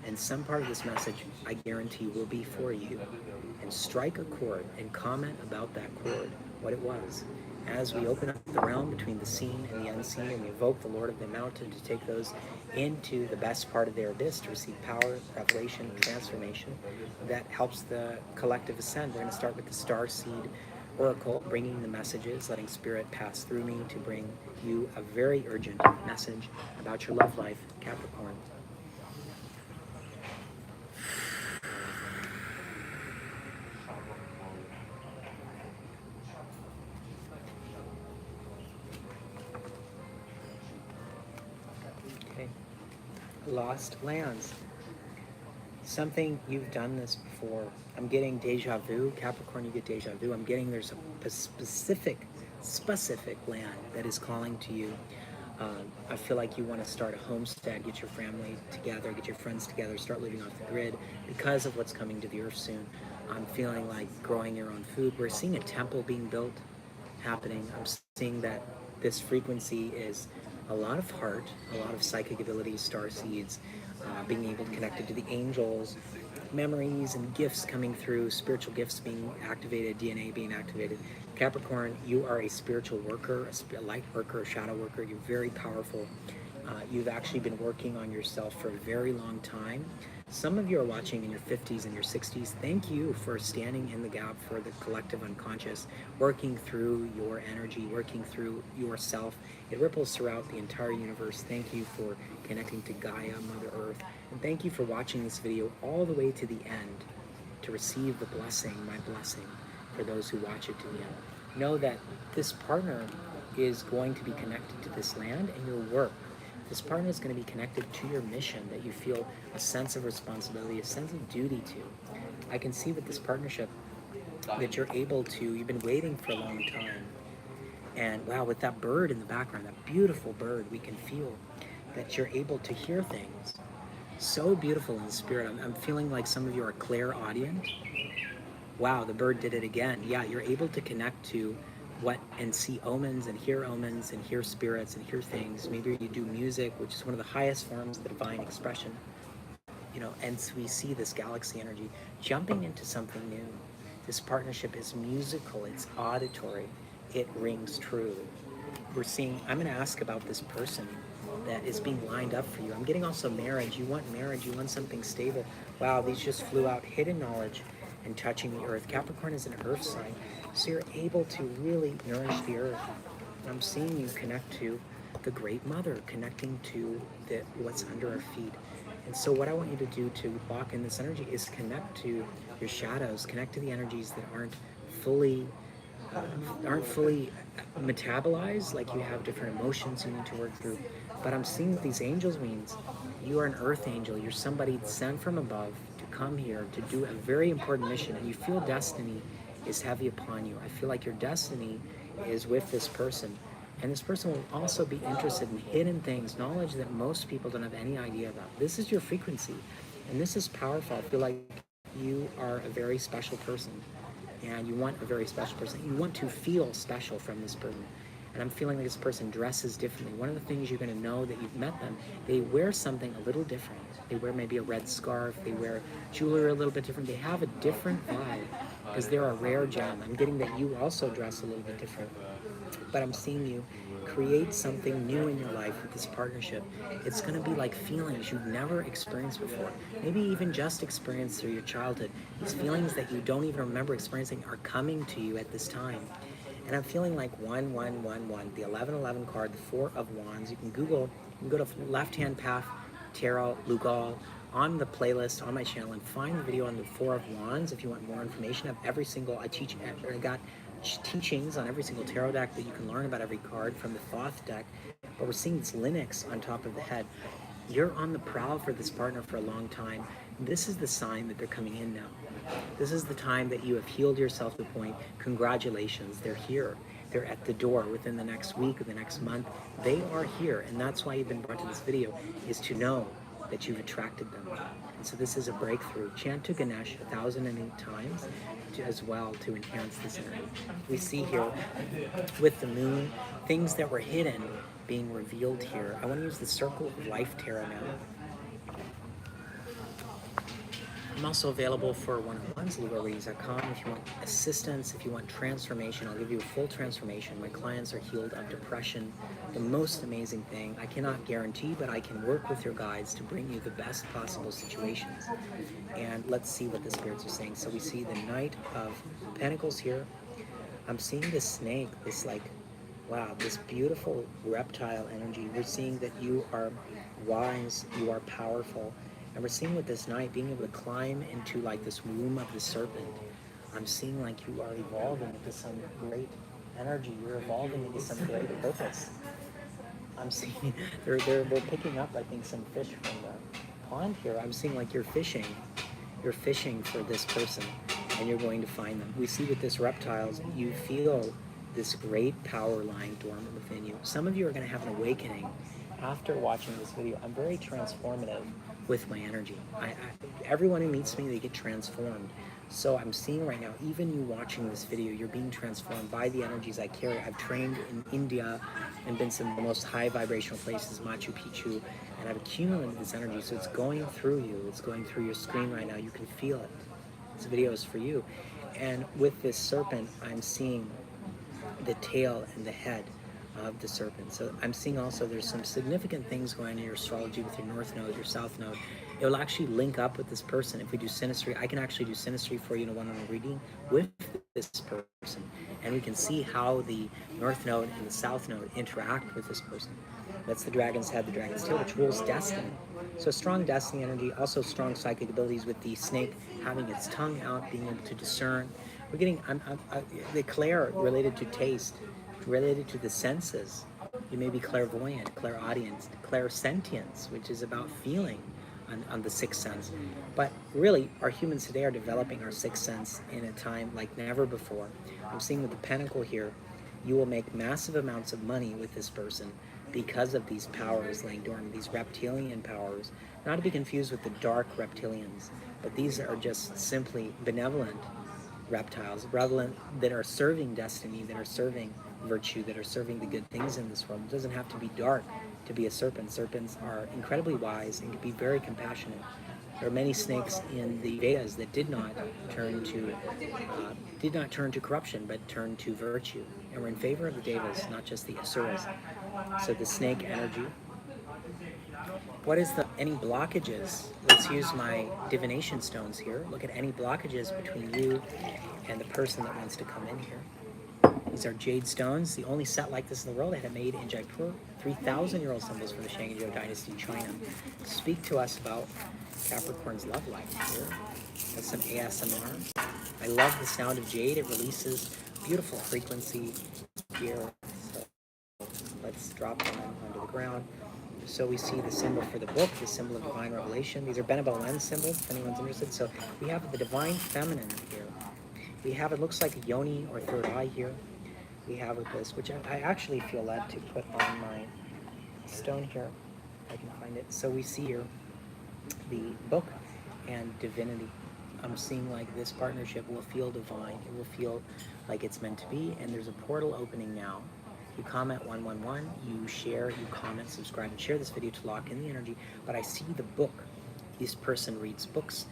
and some part of this message, I guarantee, will be for you. And strike a chord and comment about that chord, what it was. As we open up the realm between the seen and the unseen, and we evoke the Lord of the Mountain to take those into the best part of their abyss to receive power, revelation, transformation that helps the collective ascend. We're going to start with the Star Seed Oracle, bringing the messages, letting Spirit pass through me to bring you a very urgent message about your love life, Capricorn. Okay. Lost lands. Something you've done this before. I'm getting deja vu. Capricorn, you get deja vu. I'm getting there's a specific land that is calling to you. I feel like you want to start a homestead, get your family together, get your friends together, start living off the grid because of what's coming to the earth soon. I'm feeling like growing your own food. We're seeing a temple being built happening. I'm seeing that this frequency is a lot of heart, a lot of psychic abilities, star seeds, being able to connect it to the angels, memories and gifts coming through, spiritual gifts being activated, DNA being activated. Capricorn, you are a spiritual worker, a light worker, a shadow worker. You're very powerful. You've actually been working on yourself for a very long time. Some of you are watching in your 50s and your 60s. Thank you for standing in the gap for the collective unconscious, working through your energy, working through yourself. It ripples throughout the entire universe. Thank you for connecting to Gaia, Mother Earth. And thank you for watching this video all the way to the end to receive the blessing, my blessing, for those who watch it to the end. Know that this partner is going to be connected to this land and your work. This partner is going to be connected to your mission that you feel a sense of responsibility, a sense of duty to. I can see with this partnership that you're able to, you've been waiting for a long time. And wow, with that bird in the background, that beautiful bird, we can feel that you're able to hear things so beautiful in the spirit. I'm feeling like some of you are clairaudient. Wow, the bird did it again. Yeah, you're able to connect to what and see omens and hear spirits and hear things. Maybe you do music, which is one of the highest forms of the divine expression. You know, and so we see this galaxy energy jumping into something new. This partnership is musical, it's auditory, it rings true. We're seeing, I'm going to ask about this person that is being lined up for you. I'm getting also marriage. You want something stable. Wow, these just flew out. Hidden knowledge and touching the earth. Capricorn is an earth sign, so you're able to really nourish the earth. I'm seeing you connect to the Great Mother, connecting to what's under our feet. And so what I want you to do to walk in this energy is connect to your shadows, connect to the energies that aren't fully metabolized, like you have different emotions you need to work through. But I'm seeing that these angels means you are an earth angel. You're somebody sent from above to come here to do a very important mission, and you feel destiny is heavy upon you. I feel like your destiny is with this person. And this person will also be interested in hidden things, knowledge that most people don't have any idea about. This is your frequency, and this is powerful. I feel like you are a very special person, and you want a very special person. You want to feel special from this person. And I'm feeling like this person dresses differently. One of the things you're going to know that you've met them, they wear something a little different. They wear maybe a red scarf. They wear jewelry a little bit different. They have a different vibe because they're a rare gem. I'm getting that you also dress a little bit different. But I'm seeing you create something new in your life with this partnership. It's going to be like feelings you've never experienced before. Maybe even just experienced through your childhood. These feelings that you don't even remember experiencing are coming to you at this time. And I'm feeling like 1111, the 1111 card, the Four of Wands. You can Google, you can go to Left Hand Path, Tarot, Lugal, on the playlist on my channel, and find the video on the Four of Wands if you want more information. I got teachings on every single tarot deck that you can learn about every card from the Thoth deck. But we're seeing this Linux on top of the head. You're on the prowl for this partner for a long time. This is the sign that they're coming in now. This is the time that you have healed yourself to the point. Congratulations, they're here. They're at the door within the next week or the next month. They are here, and that's why you've been brought to this video, is to know that you've attracted them. And so this is a breakthrough. Chant to Ganesh 1,008 times as well to enhance this energy. We see here with the moon, things that were hidden being revealed here. I want to use the Circle of Life Tarot now. I'm also available for one-on-ones, lugalreadings.com. If you want assistance, if you want transformation, I'll give you a full transformation. My clients are healed of depression. The most amazing thing, I cannot guarantee, but I can work with your guides to bring you the best possible situations. And let's see what the spirits are saying. So we see the Knight of Pentacles here. I'm seeing this snake, this wow, this beautiful reptile energy. We're seeing that you are wise, you are powerful. And we're seeing with this knight being able to climb into like this womb of the serpent. I'm seeing like you are evolving into some great energy. You're evolving into some great purpose. I'm seeing they're picking up, I think, some fish from the pond here. I'm seeing like you're fishing. You're fishing for this person, and you're going to find them. We see with this reptiles, you feel this great power lying dormant within you. Some of you are going to have an awakening after watching this video. I'm very transformative with my energy. Everyone who meets me, they get transformed. So I'm seeing right now, even you watching this video, you're being transformed by the energies I carry. I've trained in India and been some of the most high vibrational places, Machu Picchu, and I've accumulated this energy. So it's going through you. It's going through your screen right now. You can feel it. This video is for you. And with this serpent, I'm seeing the tail and the head of the serpent. So I'm seeing also there's some significant things going on in your astrology with your north node, your south node. It will actually link up with this person. If we do synastry, I can actually do synastry for you in a one-on-one reading with this person. And we can see how the north node and the south node interact with this person. That's the dragon's head, the dragon's tail, which rules destiny. So strong destiny energy, also strong psychic abilities with the snake having its tongue out, being able to discern. We're getting the Claire related to taste. related to the senses. You may be clairvoyant, clairaudient, clairsentience, which is about feeling on the sixth sense. But really, our humans today are developing our sixth sense in a time like never before. I'm seeing with the pentacle here, you will make massive amounts of money with this person because of these powers laying dormant, these reptilian powers, not to be confused with the dark reptilians, but these are just simply benevolent reptiles, relevant, that are serving destiny, that are serving virtue, that are serving the good things in this world. It doesn't have to be dark to be a serpent. Serpents are incredibly wise and can be very compassionate. There are many snakes in the Vedas that did not turn to corruption, but turned to virtue, and were in favor of the devas, not just the asuras. So the snake energy. What is any blockages? Let's use my divination stones here. Look at any blockages between you and the person that wants to come in here. These are jade stones, the only set like this in the world. They had it made in Jaipur. 3,000-year-old symbols from the Shangzhou dynasty, China. Speak to us about Capricorn's love life here. That's some ASMR. I love the sound of jade. It releases beautiful frequency here. So let's drop them onto the ground. So we see the symbol for the book, the symbol of divine revelation. These are Benabel lens symbols, if anyone's interested. So we have the divine feminine here. We have, it looks like a yoni or third eye here. We have with this, which I actually feel led to put on my stone here. I can find it. So we see here the book and divinity. I'm seeing like this partnership will feel divine. It will feel like it's meant to be. And there's a portal opening now. You comment 111, you share, you comment, subscribe, and share this video to lock in the energy. But I see the book. This person reads books.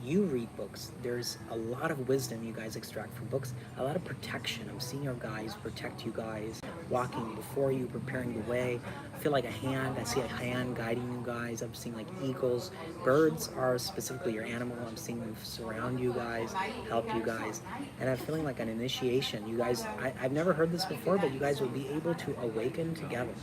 You read books. There's a lot of wisdom you guys extract from books, a lot of protection. I'm seeing your guys protect you guys, walking before you, preparing the way. I feel like a hand. I see a hand guiding you guys. I'm seeing like eagles. Birds are specifically your animal. I'm seeing them surround you guys, help you guys. And I'm feeling like an initiation. You guys, I've never heard this before, but you guys will be able to awaken together.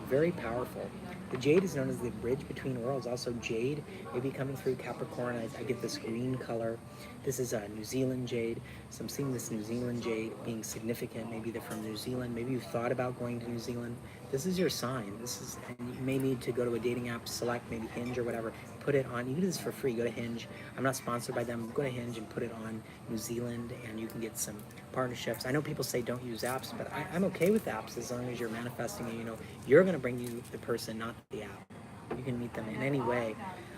Very powerful. The jade is known as the bridge between worlds. Also, jade may be coming through Capricorn. I get this green color. This is a New Zealand jade. So I'm seeing this New Zealand jade being significant. Maybe they're from New Zealand. Maybe you've thought about going to New Zealand. This is your sign. And you may need to go to a dating app, select maybe Hinge or whatever. Put it on. You can do this for free. Go to Hinge. I'm not sponsored by them. Go to Hinge and put it on New Zealand, and you can get some partnerships. I know people say don't use apps, but I'm okay with apps as long as you're manifesting and you know you're going to bring you the person, not the app. You can meet them in any way.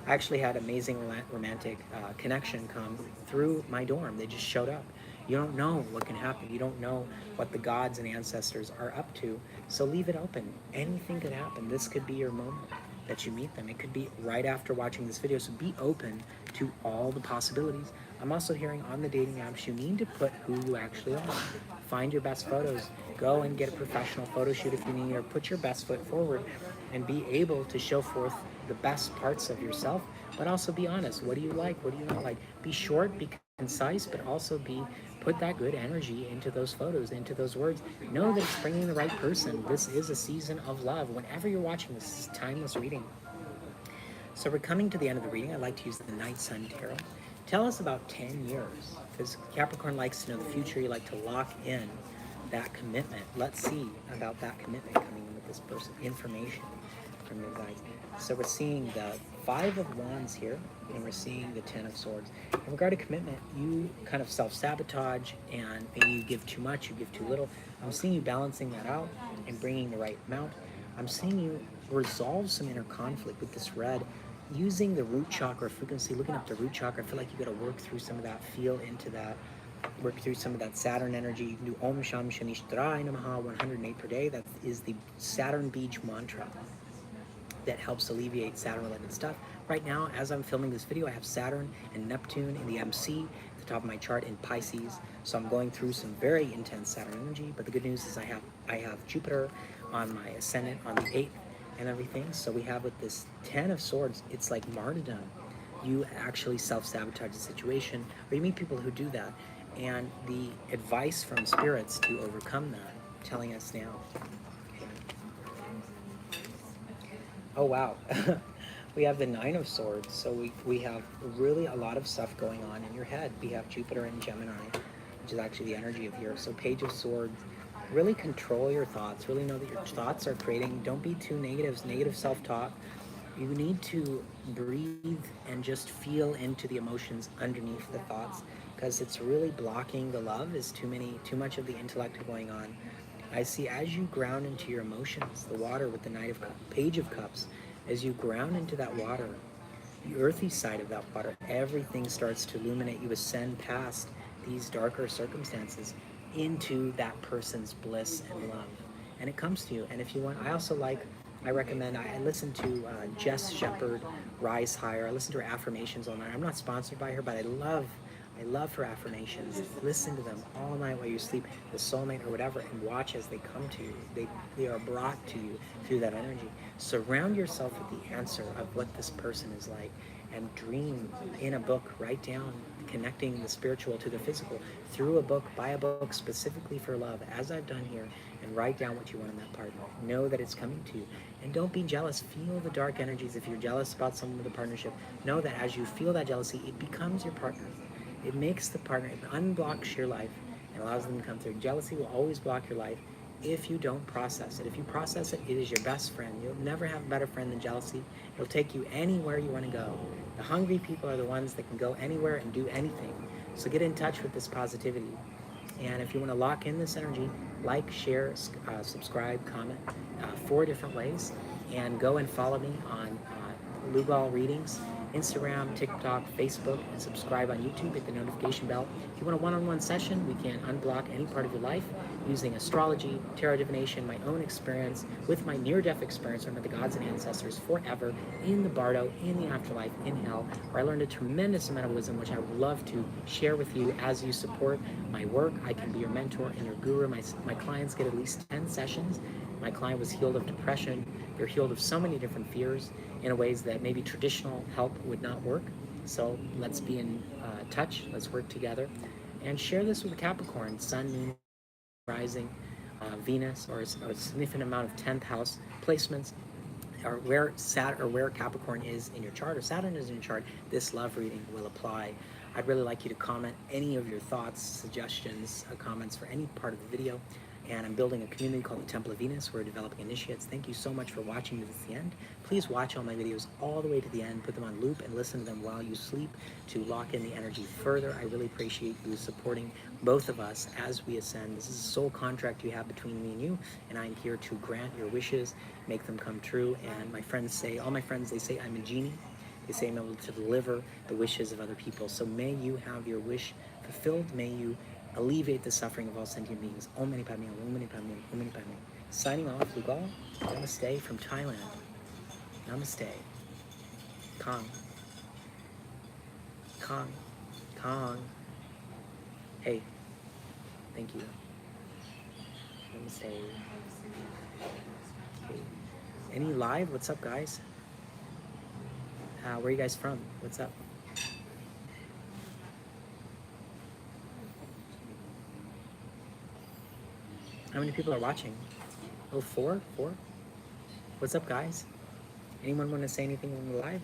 I actually had amazing romantic connection come through my dorm. They just showed up. You don't know what can happen. You don't know what the gods and ancestors are up to. So leave it open. Anything could happen. This could be your moment that you meet them. It could be right after watching this video. So be open to all the possibilities. I'm also hearing on the dating apps, you need to put who you actually are. Find your best photos. Go and get a professional photo shoot if you need, or put your best foot forward and be able to show forth the best parts of yourself, but also be honest. What do you like? What do you not like? Be short, be concise, but also put that good energy into those photos, into those words. Know that it's bringing the right person. This is a season of love. Whenever you're watching this, is timeless reading. So we're coming to the end of the reading. I'd like to use the Night Sun Tarot. Tell us about 10 years, because Capricorn likes to know the future. You like to lock in that commitment. Let's see about that commitment coming in with this person. Information from you guys. So we're seeing the Five of Wands here, and we're seeing the Ten of Swords. In regard to commitment, you kind of self-sabotage, and maybe you give too much, you give too little. I'm seeing you balancing that out and bringing the right amount. I'm seeing you resolve some inner conflict with this red, using the root chakra frequency, looking up the root chakra. I feel like you got to work through some of that, feel into that, work through some of that Saturn energy. You can do Om Sham Shanishtarai Namaha 108 per day. That is the Saturn Beach mantra that helps alleviate Saturn-related stuff. Right now, as I'm filming this video, I have Saturn and Neptune in the MC at the top of my chart in Pisces. So I'm going through some very intense Saturn energy. But the good news is I have Jupiter on my ascendant on the 8th and everything. So we have with this 10 of Swords, it's like martyrdom. You actually self-sabotage the situation, or you meet people who do that. And the advice from spirits to overcome that, telling us now. Oh wow, we have the Nine of Swords. So we have really a lot of stuff going on in your head. We have Jupiter and Gemini, which is actually the energy of here. So Page of Swords, really control your thoughts. Really know that your thoughts are creating. Don't be too negative self-talk. You need to breathe and just feel into the emotions underneath the thoughts, because it's really blocking the love. Is too much of the intellect going on. I see as you ground into your emotions, the water with the Page of Cups, as you ground into that water, the earthy side of that water, everything starts to illuminate. You ascend past these darker circumstances into that person's bliss and love. And it comes to you. And if you want, I recommend, I listen to Jess Shepherd, Rise Higher. I listen to her affirmations all night. I'm not sponsored by her, but I love her affirmations. Listen to them all night while you sleep, the soulmate or whatever, and watch as they come to you. They are brought to you through that energy. Surround yourself with the answer of what this person is like, and dream in a book. Write down connecting the spiritual to the physical through a book. Buy a book specifically for love, as I've done here, and write down what you want in that partner. Know that it's coming to you. And don't be jealous. Feel the dark energies. If you're jealous about someone with a partnership, know that as you feel that jealousy, it becomes your partner. It makes the partner, it unblocks your life and allows them to come through. Jealousy will always block your life if you don't process it. If you process it, it is your best friend. You'll never have a better friend than jealousy. It'll take you anywhere you want to go. The hungry people are the ones that can go anywhere and do anything. So get in touch with this positivity. And if you want to lock in this energy, like, share, subscribe, comment, 4 different ways. And go and follow me on Lugal Readings, Instagram, TikTok, Facebook, and subscribe on YouTube. Hit the notification bell. If you want a one-on-one session, we can unblock any part of your life using astrology, tarot divination, my own experience with my near-death experience. I met the gods and ancestors forever in the bardo, in the afterlife, in hell, where I learned a tremendous amount of wisdom, which I would love to share with you as you support my work. I can be your mentor and your guru. My clients get at least 10 sessions. My client was healed of depression. They're healed of so many different fears in ways that maybe traditional help would not work. So let's be in touch. Let's work together and share this with a Capricorn, Sun, Moon, Rising, Venus, or a significant amount of 10th house placements, or where Capricorn is in your chart, or Saturn is in your chart. This love reading will apply. I'd really like you to comment any of your thoughts, suggestions, comments for any part of the video. And I'm building a community called the Temple of Venus. We're developing initiates. Thank you so much for watching to the end. Please watch all my videos all the way to the end. Put them on loop and listen to them while you sleep to lock in the energy further. I really appreciate you supporting both of us as we ascend. This is a soul contract you have between me and you, and I'm here to grant your wishes, make them come true. And my friends say, all my friends, they say I'm a genie. They say I'm able to deliver the wishes of other people. So may you have your wish fulfilled. May you alleviate the suffering of all sentient beings. Om Mani Padme Hum, Om Mani Padme Hum, Om Mani Padme Hum. Signing off, Lugal. Namaste from Thailand. Namaste. Kong. Kong. Kong. Hey. Thank you. Namaste. Hey. Any live? What's up, guys? Where are you guys from? What's up? How many people are watching? Oh, 4? 4? What's up, guys? Anyone want to say anything on the live?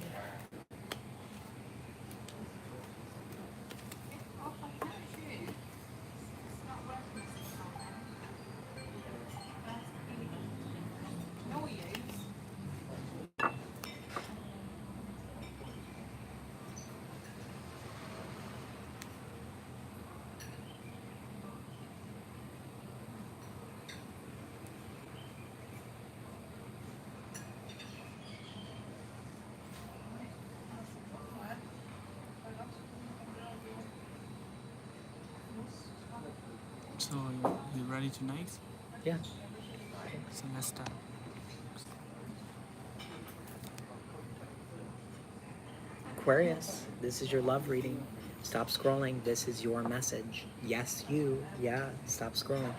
So you ready tonight? Yeah. So let's start. Aquarius, this is your love reading. Stop scrolling. This is your message. Yes, you. Yeah, stop scrolling.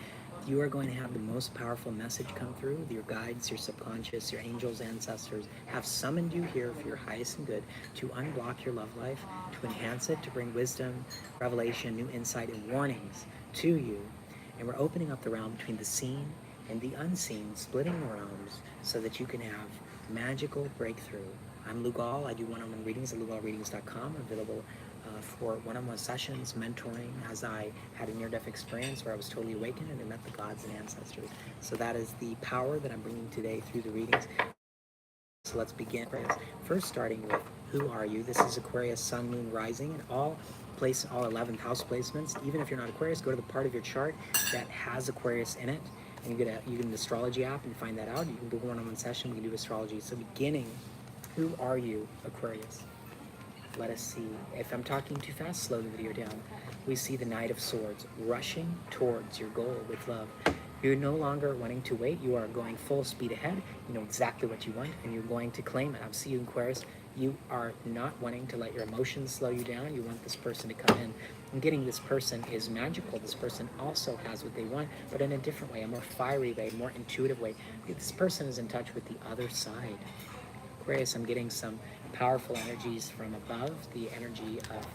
You are going to have the most powerful message come through. Your guides, your subconscious, your angels, ancestors have summoned you here for your highest and good to unblock your love life, to enhance it, to bring wisdom, revelation, new insight, and warnings to you. And we're opening up the realm between the seen and the unseen, splitting the realms so that you can have magical breakthrough. I'm Lugal. I do one-on-one readings at lugalreadings.com, available for one-on-one sessions, mentoring, as I had a near-death experience where I was totally awakened and I met the gods and ancestors. So that is the power that I'm bringing today through the readings. So let's begin. First, starting with who are you? This is Aquarius, Sun, Moon, Rising, and all 11th house placements. Even if you're not Aquarius, go to the part of your chart that has Aquarius in it, and you get an astrology app and find that out. You can book a one-on-one session. We can do astrology. So beginning, who are you, Aquarius? Let us see. If I'm talking too fast, slow the video down. We see the Knight of Swords rushing towards your goal with love. You're no longer wanting to wait. You are going full speed ahead. You know exactly what you want, and you're going to claim it. I see you, Aquarius. You are not wanting to let your emotions slow you down. You want this person to come in. And getting this person is magical. This person also has what they want, but in a different way, a more fiery way, more intuitive way. This person is in touch with the other side. Aquarius, I'm getting some powerful energies from above, the energy of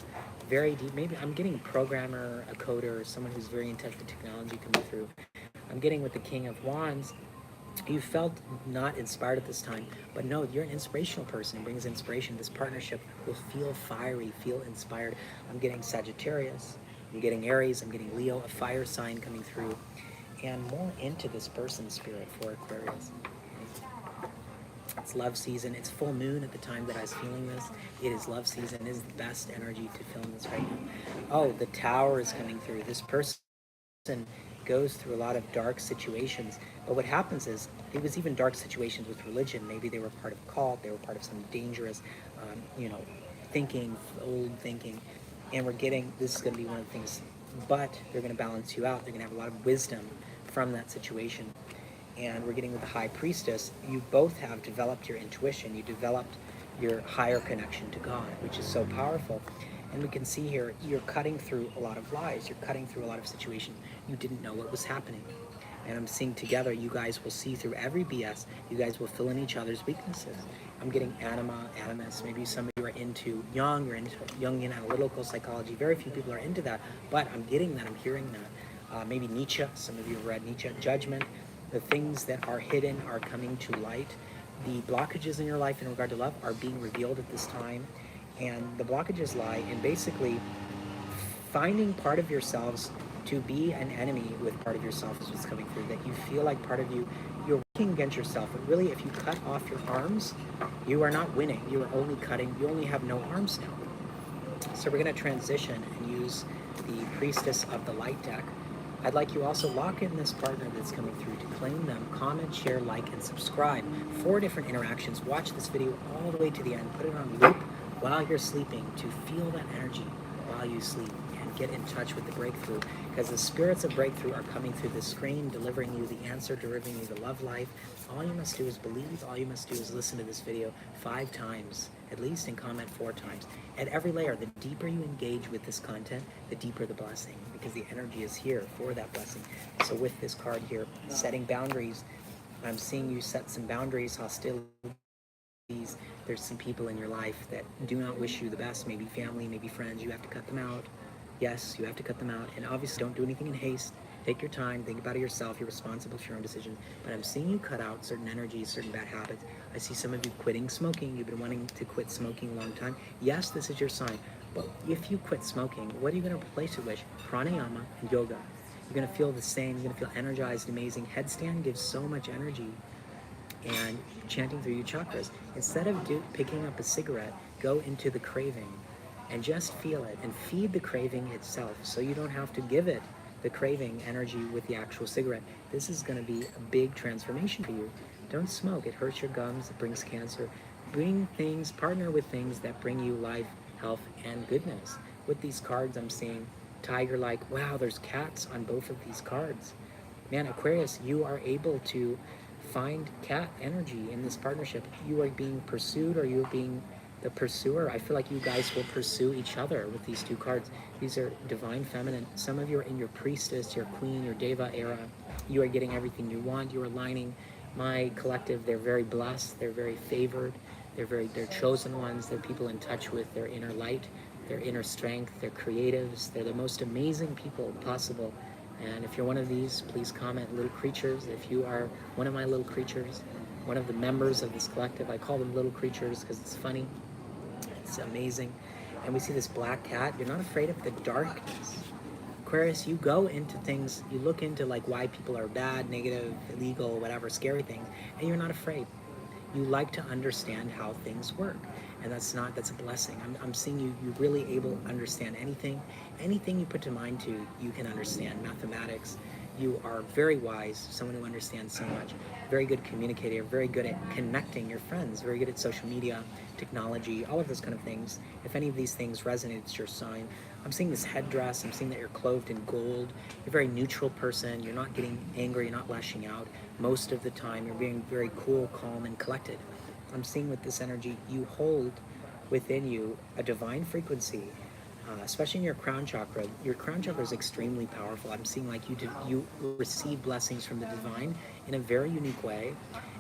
very deep, maybe I'm getting a programmer, a coder, someone who's very in touch with technology coming through. I'm getting with the King of Wands. You felt not inspired at this time, but no, you're an inspirational person. It brings inspiration. This partnership will feel fiery, feel inspired. I'm getting Sagittarius, I'm getting Aries, I'm getting Leo, a fire sign coming through, and more into this person's spirit for Aquarius. It's love season. It's full moon at the time that I was feeling this. It is love season. It is the best energy to film this right now. Oh, the Tower is coming through. This person goes through a lot of dark situations, but what happens is it was even dark situations with religion. Maybe they were part of a cult, they were part of some dangerous thinking, old thinking, and we're getting, this is going to be one of the things, but they're going to balance you out. They're going to have a lot of wisdom from that situation. And we're getting with the High Priestess, you both have developed your intuition, you developed your higher connection to God, which is so powerful. And we can see here, you're cutting through a lot of lies, you're cutting through a lot of situations. You didn't know what was happening. And I'm seeing together, you guys will see through every BS, you guys will fill in each other's weaknesses. I'm getting anima, animus, maybe some of you are into Jung, you're into Jungian analytical psychology. Very few people are into that, but I'm getting that, I'm hearing that. Maybe Nietzsche, some of you have read Nietzsche, judgment. The things that are hidden are coming to light. The blockages in your life in regard to love are being revealed at this time. And the blockages lie in basically finding part of yourselves to be an enemy with part of yourself is what's coming through. That you feel like part of you, you're working against yourself. But really, if you cut off your arms, you are not winning. You are only cutting, you only have no arms now. So we're going to transition and use the Priestess of the Light deck. I'd like you also lock in this partner that's coming through to claim them, comment, share, like, and subscribe. 4 different interactions. Watch this video all the way to the end. Put it on loop while you're sleeping to feel that energy while you sleep and get in touch with the breakthrough, because the spirits of breakthrough are coming through the screen, delivering you the answer, delivering you the love life. All you must do is believe. All you must do is listen to this video 5 times at least and comment 4 times. At every layer, the deeper you engage with this content, the deeper the blessing, because the energy is here for that blessing. So with this card here, setting boundaries, I'm seeing you set some boundaries, hostilities. There's some people in your life that do not wish you the best, maybe family, maybe friends. You have to cut them out. Yes, you have to cut them out. And obviously don't do anything in haste. Take your time, think about it yourself. You're responsible for your own decision. But I'm seeing you cut out certain energies, certain bad habits. I see some of you quitting smoking. You've been wanting to quit smoking a long time. Yes, this is your sign. But if you quit smoking, what are you going to replace it with? Pranayama and yoga. You're going to feel the same. You're going to feel energized, amazing. Headstand gives so much energy. And chanting through your chakras. Instead of picking up a cigarette, go into the craving and just feel it and feed the craving itself, so you don't have to give it the craving energy with the actual cigarette. This is going to be a big transformation for you. Don't smoke. It hurts your gums. It brings cancer. Partner with things that bring you life, health, and goodness. With these cards, I'm seeing tiger-like. Wow, there's cats on both of these cards. Man, Aquarius, you are able to find cat energy in this partnership. You are being pursued, or you're being the pursuer. I feel like you guys will pursue each other with these 2 cards. These are divine feminine. Some of you are in your priestess, your queen, your deva era. You are getting everything you want. You're aligning. My collective, they're very blessed. They're very favored. They're chosen ones. They're people in touch with their inner light, their inner strength. They're creatives. They're the most amazing people possible. And if you're one of these, please comment little creatures. If you are one of my little creatures, one of the members of this collective, I call them little creatures because it's funny. It's amazing. And we see this black cat. You're not afraid of the darkness. Aquarius, you go into things, you look into like why people are bad, negative, illegal, whatever, scary things, and you're not afraid. You like to understand how things work. And that's a blessing. I'm seeing you really able to understand anything you put to mind to, you can understand. Mathematics, you are very wise, someone who understands so much, very good communicator, very good at connecting your friends, very good at social media, technology, all of those kind of things. If any of these things resonate, it's your sign. I'm seeing this headdress, I'm seeing that you're clothed in gold, you're a very neutral person, you're not getting angry, you're not lashing out. Most of the time, you're being very cool, calm, and collected. I'm seeing with this energy, you hold within you a divine frequency, especially in your crown chakra. Your crown chakra is extremely powerful. I'm seeing like you receive blessings from the divine in a very unique way,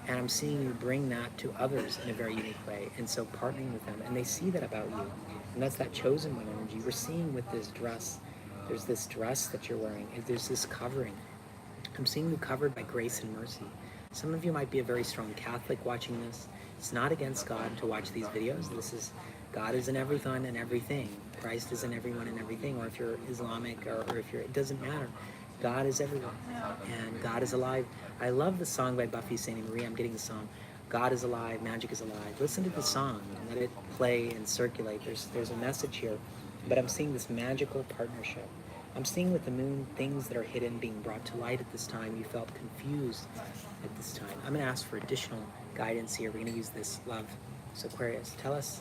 and I'm seeing you bring that to others in a very unique way. And so partnering with them, and they see that about you, and that's that chosen one energy. We're seeing with this dress. There's this dress that you're wearing, and there's this covering. I'm seeing you covered by grace and mercy. Some of you might be a very strong Catholic watching this. It's not against God to watch these videos. God is in everyone and everything. Christ is in everyone and everything. Or if you're Islamic or if you're, it doesn't matter. God is everyone, and God is alive. I love the song by Buffy Sainte-Marie. I'm getting the song. God is alive, magic is alive. Listen to the song and let it play and circulate. There's a message here, but I'm seeing this magical partnership. I'm seeing with the moon things that are hidden being brought to light at this time. You felt confused at this time. I'm going to ask for additional guidance here. We're going to use this love. So Aquarius, tell us,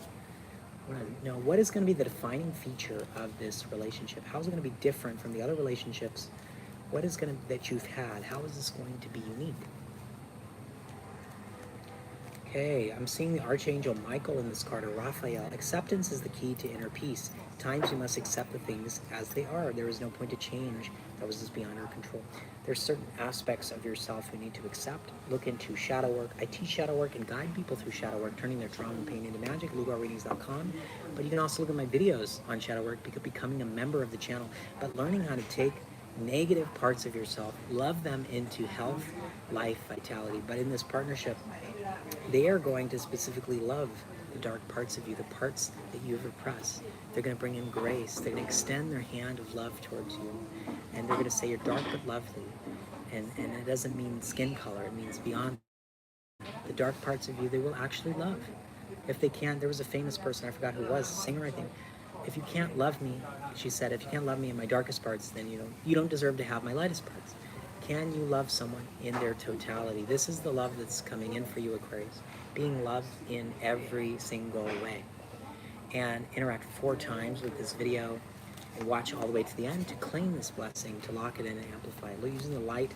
what is going to be the defining feature of this relationship? How is it going to be different from the other relationships? What is going to that you've had? How is this going to be unique? Okay, I'm seeing the Archangel Michael in this card, or Raphael. Acceptance is the key to inner peace. At times you must accept the things as they are. There is no point to change. That was just beyond our control. There's certain aspects of yourself you need to accept. Look into shadow work. I teach shadow work and guide people through shadow work, turning their trauma and pain into magic, lugalreadings.com. But you can also look at my videos on shadow work, becoming a member of the channel, but learning how to take negative parts of yourself, love them into health, life, vitality. But in this partnership, they are going to specifically love the dark parts of you, the parts that you've repressed. They're going to bring in grace. They're going to extend their hand of love towards you. And they're going to say, you're dark but lovely. And it doesn't mean skin color. It means beyond the dark parts of you, they will actually love. If they can't, there was a famous person, I forgot who it was, a singer, I think. If you can't love me, she said, if you can't love me in my darkest parts, then you don't deserve to have my lightest parts. Can you love someone in their totality? This is the love that's coming in for you, Aquarius. Being loved in every single way. And interact 4 times with this video and watch all the way to the end to claim this blessing, to lock it in and amplify it. We're using the light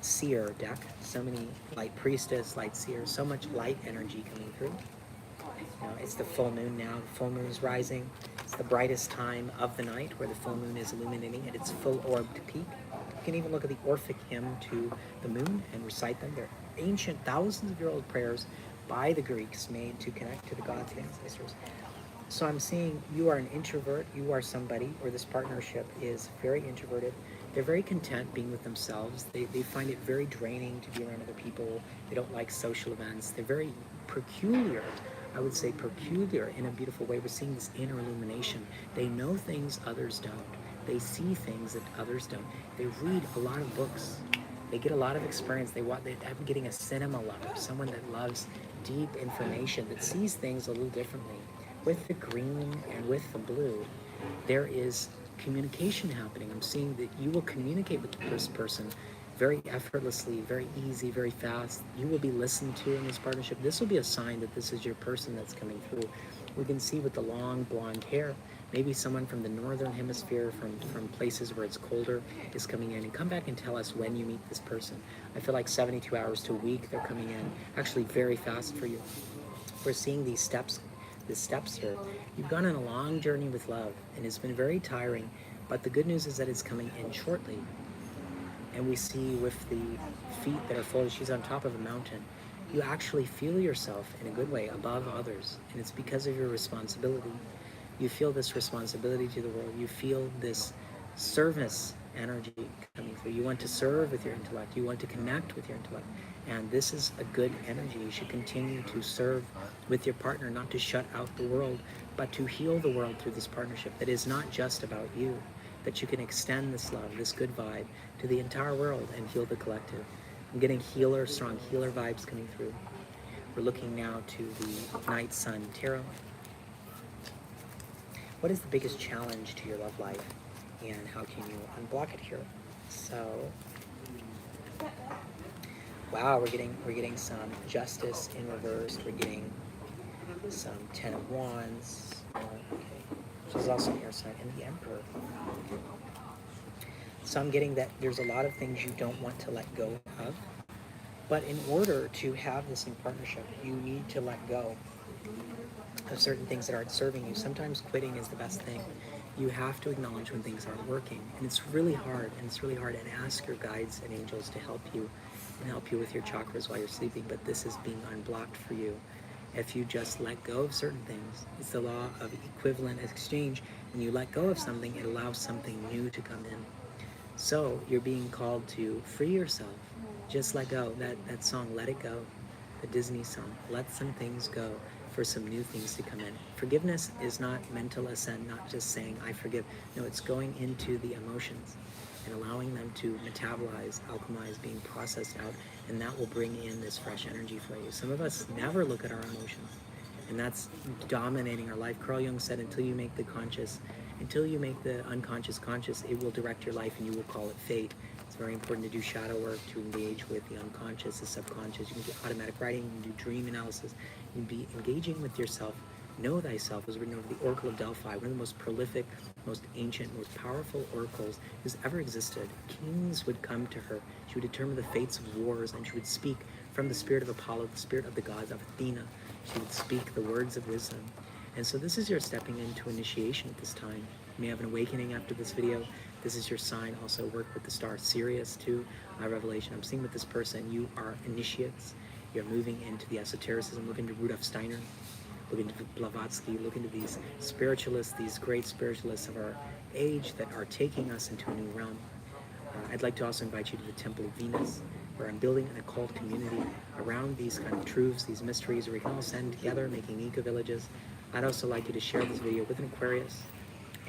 seer deck. So many light priestess, light seer, so much light energy coming through. It's the full moon now. The full moon is rising. It's the brightest time of the night where the full moon is illuminating at its full orbed peak. You can even look at the Orphic hymn to the moon and recite them. They're ancient, thousands of year old prayers by the Greeks made to connect to the gods and ancestors. So I'm seeing you are an introvert, you are somebody, or this partnership is very introverted. They're very content being with themselves. They find it very draining to be around other people. They don't like social events. They're very peculiar. I would say peculiar in a beautiful way. We're seeing this inner illumination. They know things others don't. They see things that others don't. They read a lot of books. They get a lot of experience. They're getting a cinema lover, someone that loves deep information, that sees things a little differently. With the green and with the blue, there is communication happening. I'm seeing that you will communicate with this person very effortlessly, very easy, very fast. You will be listened to in this partnership. This will be a sign that this is your person that's coming through. We can see with the long blonde hair, maybe someone from the northern hemisphere, from places where it's colder, is coming in. And come back and tell us when you meet this person. I feel like 72 hours to a week they're coming in, actually very fast for you. We're seeing these steps here. You've gone on a long journey with love, and it's been very tiring, but the good news is that it's coming in shortly. And we see with the feet that are folded, she's on top of a mountain. You actually feel yourself in a good way above others, and it's because of your responsibility. You feel this responsibility to the world. You feel this service energy coming through. You want to serve with your intellect. You want to connect with your intellect. And this is a good energy. You should continue to serve with your partner, not to shut out the world, but to heal the world through this partnership that is not just about you, that you can extend this love, this good vibe to the entire world and heal the collective. I'm getting strong healer vibes coming through. We're looking now to the Night Sun Tarot. What is the biggest challenge to your love life, and how can you unblock it here? So, wow, we're getting some Justice in reverse. We're getting some Ten of Wands. Okay, which is also an air sign, and the Emperor. So I'm getting that there's a lot of things you don't want to let go of, but in order to have this in partnership, you need to let go of certain things that aren't serving you. Sometimes quitting is the best thing. You have to acknowledge when things aren't working, and it's really hard, and ask your guides and angels to help you and help you with your chakras while you're sleeping, but this is being unblocked for you. If you just let go of certain things, it's the law of equivalent exchange. When you let go of something, it allows something new to come in. So you're being called to free yourself. Just let go. That song, Let It Go, the Disney song, let some things go for some new things to come in. Forgiveness is not mental assent, not just saying, I forgive. No, it's going into the emotions and allowing them to metabolize, alchemize, being processed out, and that will bring in this fresh energy for you. Some of us never look at our emotions, and that's dominating our life. Carl Jung said, until you make the unconscious conscious, it will direct your life and you will call it fate. It's very important to do shadow work, to engage with the unconscious, the subconscious. You can do automatic writing, you can do dream analysis, you can be engaging with yourself. Know thyself was written over the Oracle of Delphi, one of the most prolific, most ancient, most powerful oracles who's ever existed. Kings would come to her. She would determine the fates of wars, and she would speak from the spirit of Apollo, the spirit of the gods, of Athena. She would speak the words of wisdom. And so this is your stepping into initiation at this time. You may have an awakening after this video. This is your sign. Also work with the star Sirius too. Revelation. I'm seeing with this person, you are initiates. You're moving into the esotericism. Look into Rudolf Steiner. Look into Blavatsky. Look into these spiritualists, these great spiritualists of our age that are taking us into a new realm. I'd like to also invite you to the Temple of Venus, where I'm building an occult community around these kind of truths, these mysteries, where we can all send together, making eco-villages. I'd also like you to share this video with an Aquarius,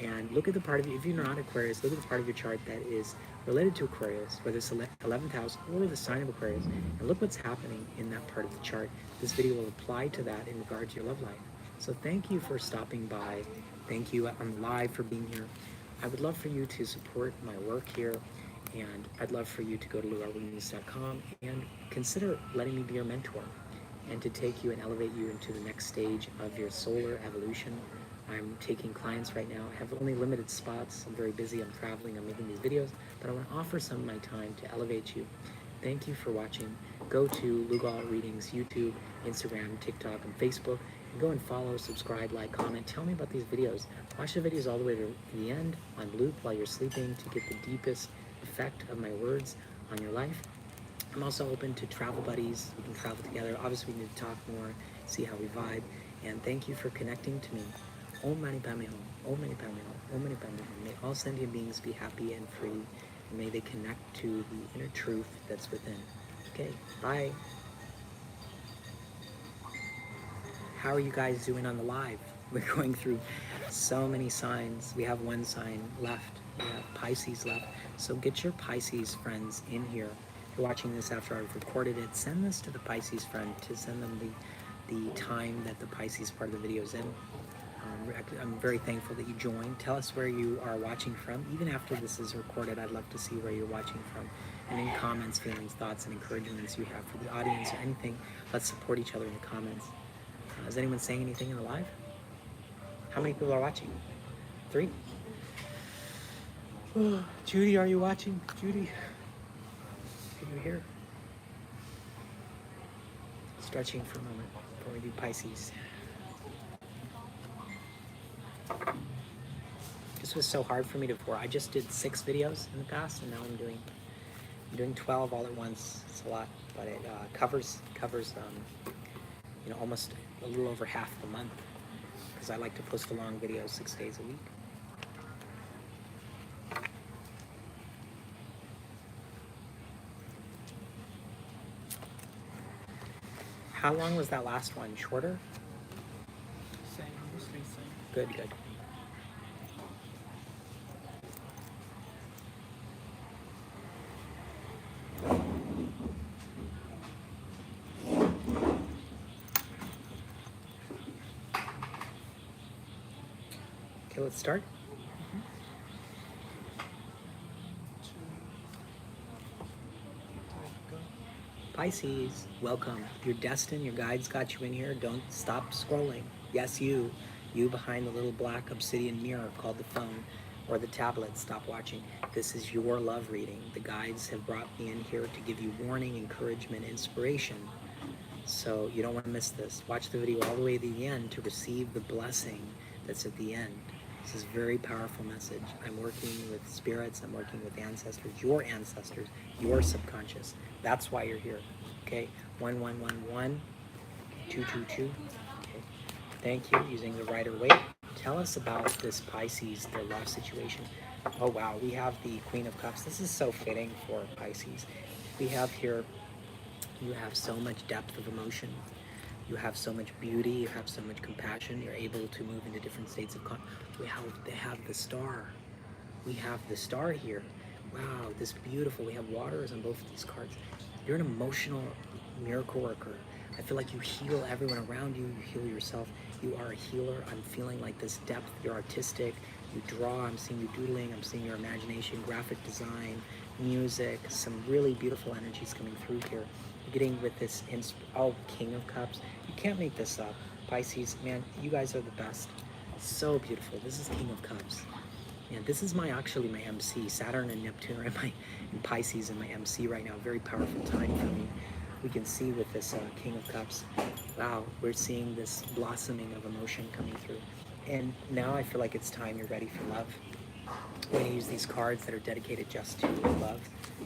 and look at the part of you, if you're not Aquarius, look at the part of your chart that is related to Aquarius, whether it's the 11th house or the sign of Aquarius, and look what's happening in that part of the chart. This video will apply to that in regard to your love life. So thank you for stopping by. Thank you, I'm live, for being here. I would love for you to support my work here, and I'd love for you to go to lugalreadings.com and consider letting me be your mentor, and to take you and elevate you into the next stage of your solar evolution. I'm taking clients right now. I have only limited spots. I'm very busy. I'm traveling. I'm making these videos, but I want to offer some of my time to elevate you. Thank you for watching. Go to Lugal Readings, YouTube, Instagram, TikTok, and Facebook, and go and follow, subscribe, like, comment. Tell me about these videos. Watch the videos all the way to the end on loop while you're sleeping to get the deepest effect of my words on your life. I'm also open to travel buddies. We can travel together. Obviously, we need to talk more, see how we vibe. And thank you for connecting to me. Om Mani Padme Hum, Om Mani Padme Hum, Om Mani Padme Hum. May all sentient beings be happy and free, and may they connect to the inner truth that's within. Okay, bye. How are you guys doing on the live? We're going through so many signs. We have one sign left. We have Pisces left. So get your Pisces friends in here. If you're watching this after I've recorded it, send this to the Pisces friend to send them the time that the Pisces part of the video is in. I'm very thankful that you joined. Tell us where you are watching from. Even after this is recorded, I'd love to see where you're watching from. And any comments, feelings, thoughts, and encouragements you have for the audience or anything, let's support each other in the comments. Is anyone saying anything in the live? How many people are watching? 3? Oh, Judy, are you watching? Judy, are you here? Stretching for a moment before we do Pisces. This was so hard for me to pour. I just did 6 videos in the past, and now I'm doing 12 all at once. It's a lot, but it covers almost a little over half the month, because I like to post a long video 6 days a week. How long was that last one? Shorter? Same, mostly same. Good, good. Okay, let's start. Go. Pisces, welcome. You're destined. Your guides got you in here. Don't stop scrolling. Yes, you. You behind the little black obsidian mirror called the phone or the tablet. Stop watching. This is your love reading. The guides have brought me in here to give you warning, encouragement, inspiration. So you don't want to miss this. Watch the video all the way to the end to receive the blessing that's at the end. This is a very powerful message. I'm working with spirits. I'm working with ancestors, your subconscious. That's why you're here. Okay, 1111, 222. Okay, thank you. Using the Rider Waite. Tell us about this Pisces, their love situation. Oh wow, we have the Queen of Cups. This is so fitting for Pisces. We have here, you have so much depth of emotion. You have so much beauty, you have so much compassion, you're able to move into different states of they have the star. We have the star here. Wow, this beautiful, we have waters on both of these cards. You're an emotional miracle worker. I feel like you heal everyone around you, you heal yourself. You are a healer. I'm feeling like this depth, you're artistic, you draw, I'm seeing you doodling, I'm seeing your imagination, graphic design, music, some really beautiful energies coming through here. Getting with this, King of Cups. You can't make this up. Pisces, man, you guys are the best. So beautiful. This is King of Cups. And this is actually my MC. Saturn and Neptune are in Pisces in my MC right now. Very powerful time for me. We can see with this King of Cups, wow, we're seeing this blossoming of emotion coming through. And now I feel like it's time you're ready for love. We're going to use these cards that are dedicated just to love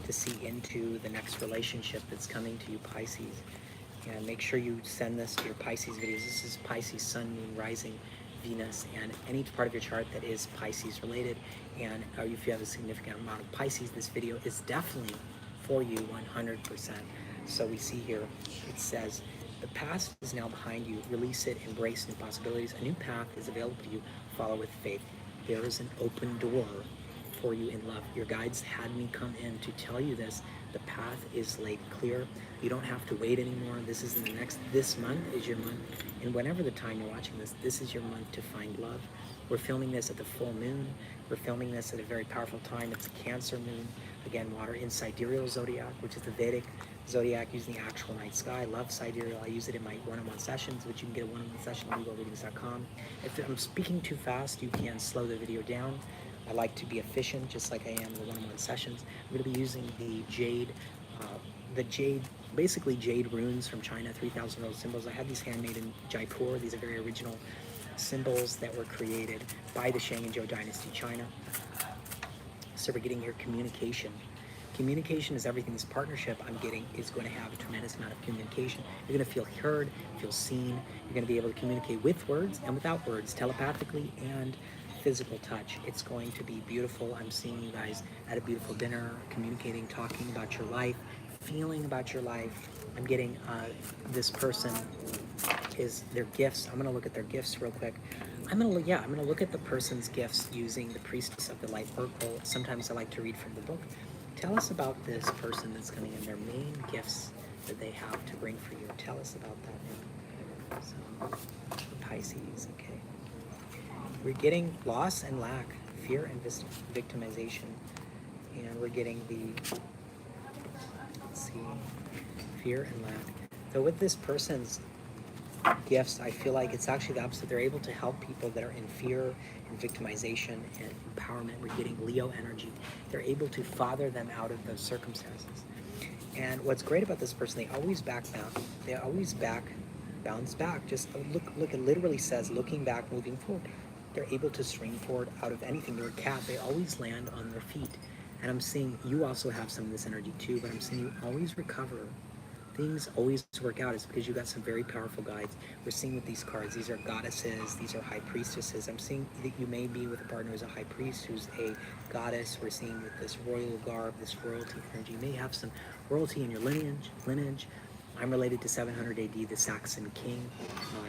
to see into the next relationship that's coming to you, Pisces. And make sure you send this to your Pisces videos. This is Pisces, Sun, Moon, Rising, Venus, and any part of your chart that is Pisces related. And if you have a significant amount of Pisces, this video is definitely for you 100%. So we see here, it says, the past is now behind you. Release it, embrace new possibilities. A new path is available to you. Follow with faith. There is an open door for you in love. Your guides had me come in to tell you this. The path is laid clear. You don't have to wait anymore. This is this month is your month. And whenever the time you're watching this, this is your month to find love. We're filming this at the full moon. We're filming this at a very powerful time. It's a Cancer moon. Again, water in sidereal zodiac, which is the Vedic zodiac using the actual night sky. I love sidereal. I use it in my one-on-one sessions, which you can get a one-on-one session on lugalreadings.com. If I'm speaking too fast, you can slow the video down. I like to be efficient, just like I am in the one-on-one sessions. I'm going to be using the jade, basically jade runes from China, 3,000-year-old symbols. I had these handmade in Jaipur. These are very original symbols that were created by the Shang and Zhou dynasty, China. So we're getting here communication. Communication is everything. This partnership I'm getting is going to have a tremendous amount of communication. You're going to feel heard, feel seen. You're going to be able to communicate with words and without words, telepathically and physical touch. It's going to be beautiful. I'm seeing you guys at a beautiful dinner, communicating, talking about your life, feeling about your life. I'm getting this person is their gifts. I'm going to look at their gifts real quick. I'm going to look at the person's gifts using the Priestess of the Light Oracle. Sometimes I like to read from the book. Tell us about this person that's coming in, their main gifts that they have to bring for you. Tell us about that. So, Pisces, okay. We're getting loss and lack, fear and victimization. And we're getting fear and lack. So with this person's gifts, I feel like it's actually the opposite. They're able to help people that are in fear and victimization and empowerment. We're getting Leo energy. They're able to father them out of those circumstances. And what's great about this person, they always bounce back. Just look, it literally says looking back, moving forward. They're able to spring forward out of anything. They're a cat. They always land on their feet. And I'm seeing you also have some of this energy too, but I'm seeing you always recover. Things always work out. Is because you got some very powerful guides. We're seeing with these cards, these are goddesses, these are high priestesses. I'm seeing that you may be with a partner who's a high priest, who's a goddess. We're seeing with this royal garb, this royalty energy. You may have some royalty in your lineage. I'm related to 700 AD, the Saxon king.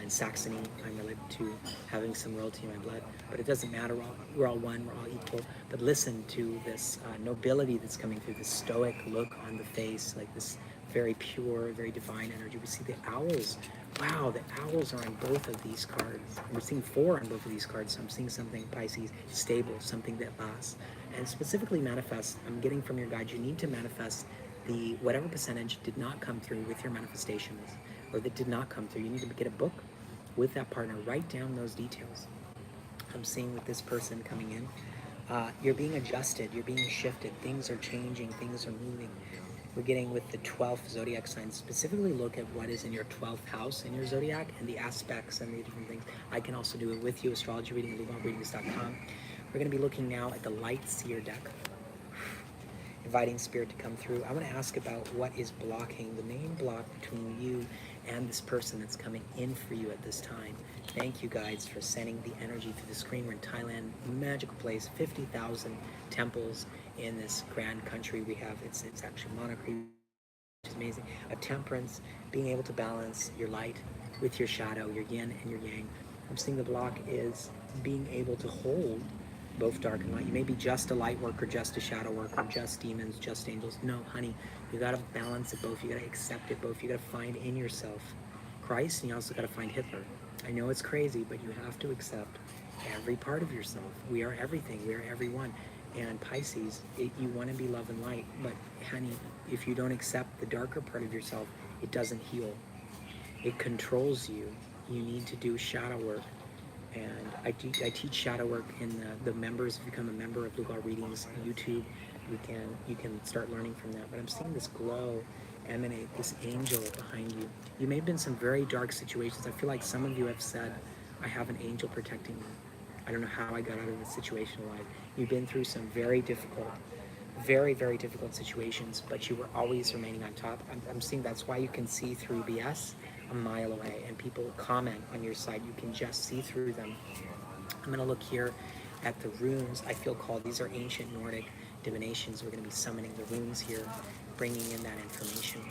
In Saxony, I'm related to having some royalty in my blood. But it doesn't matter, we're all one, we're all equal. But listen to this nobility that's coming through, this stoic look on the face, like this very pure, very divine energy. We see the owls. Wow, the owls are on both of these cards. And we're seeing 4 on both of these cards. So I'm seeing something, Pisces, stable, something that lasts. And specifically manifest, I'm getting from your guide, you need to manifest the whatever percentage did not come through with your manifestations, or that did not come through. You need to get a book with that partner. Write down those details. I'm seeing with this person coming in, you're being adjusted, you're being shifted, things are changing, things are moving. We're getting with the 12th zodiac sign. Specifically look at what is in your 12th house in your zodiac and the aspects and the different things. I can also do it with you, astrology reading, lugalreadings.com. We're going to be looking now at the light seer deck, inviting spirit to come through. I want to ask about what is blocking, the main block between you and this person that's coming in for you at this time. Thank you guys for sending the energy through the screen. We're in Thailand, magical place, 50,000 temples in this grand country we have. It's actually monarchy, which is amazing. A temperance, being able to balance your light with your shadow, your yin and your yang. I'm seeing the block is being able to hold both dark and light. You may be just a light worker, just a shadow worker, just demons, just angels. No, honey, you got to balance it both. You got to accept it both. You got to find in yourself Christ, and you also got to find Hitler. I know it's crazy, but you have to accept every part of yourself. We are everything. We are everyone. And Pisces, you want to be love and light, but honey, if you don't accept the darker part of yourself, it doesn't heal. It controls you. You need to do shadow work. And I teach shadow work in the members. If you become a member of Lugal Readings YouTube, you can start learning from that. But I'm seeing this glow emanate, this angel behind you. You may have been in some very dark situations. I feel like some of you have said, I have an angel protecting me. I don't know how I got out of this situation alive. You've been through some very difficult, very, very difficult situations, but you were always remaining on top. I'm seeing that's why you can see through BS a mile away, and people comment on your side. You can just see through them. I'm going to look here at the runes. I feel called, these are ancient Nordic divinations. We're going to be summoning the runes here, bringing in that information.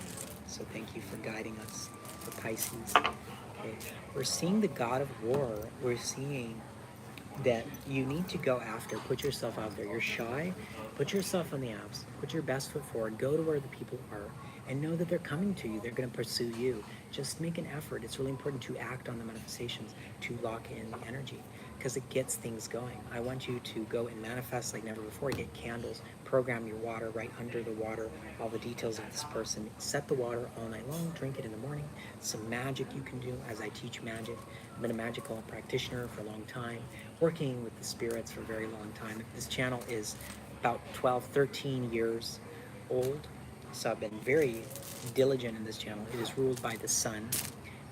So thank you for guiding us, the Pisces. Okay. We're seeing the god of war. We're seeing that you need to go after, put yourself out there. You're shy, put yourself on the apps, put your best foot forward, go to where the people are, and know that they're coming to you. They're going to pursue you. Just make an effort. It's really important to act on the manifestations, to lock in the energy, because it gets things going. I want you to go and manifest like never before. Get candles, program your water right under the water, all the details of this person. Set the water all night long, drink it in the morning. Some magic you can do as I teach magic. I've been a magical practitioner for a long time, working with the spirits for a very long time. This channel is about 12, 13 years old. So I've been very diligent in this channel. It is ruled by the sun.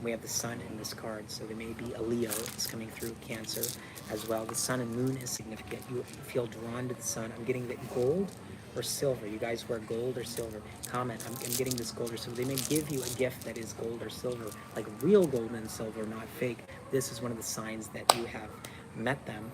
We have the sun in this card, so there may be a Leo that's coming through, Cancer as well. The sun and moon is significant. You feel drawn to the sun. I'm getting that gold or silver. You guys wear gold or silver? Comment. I'm getting this gold or silver. They may give you a gift that is gold or silver, like real gold and silver, not fake. This is one of the signs that you have met them.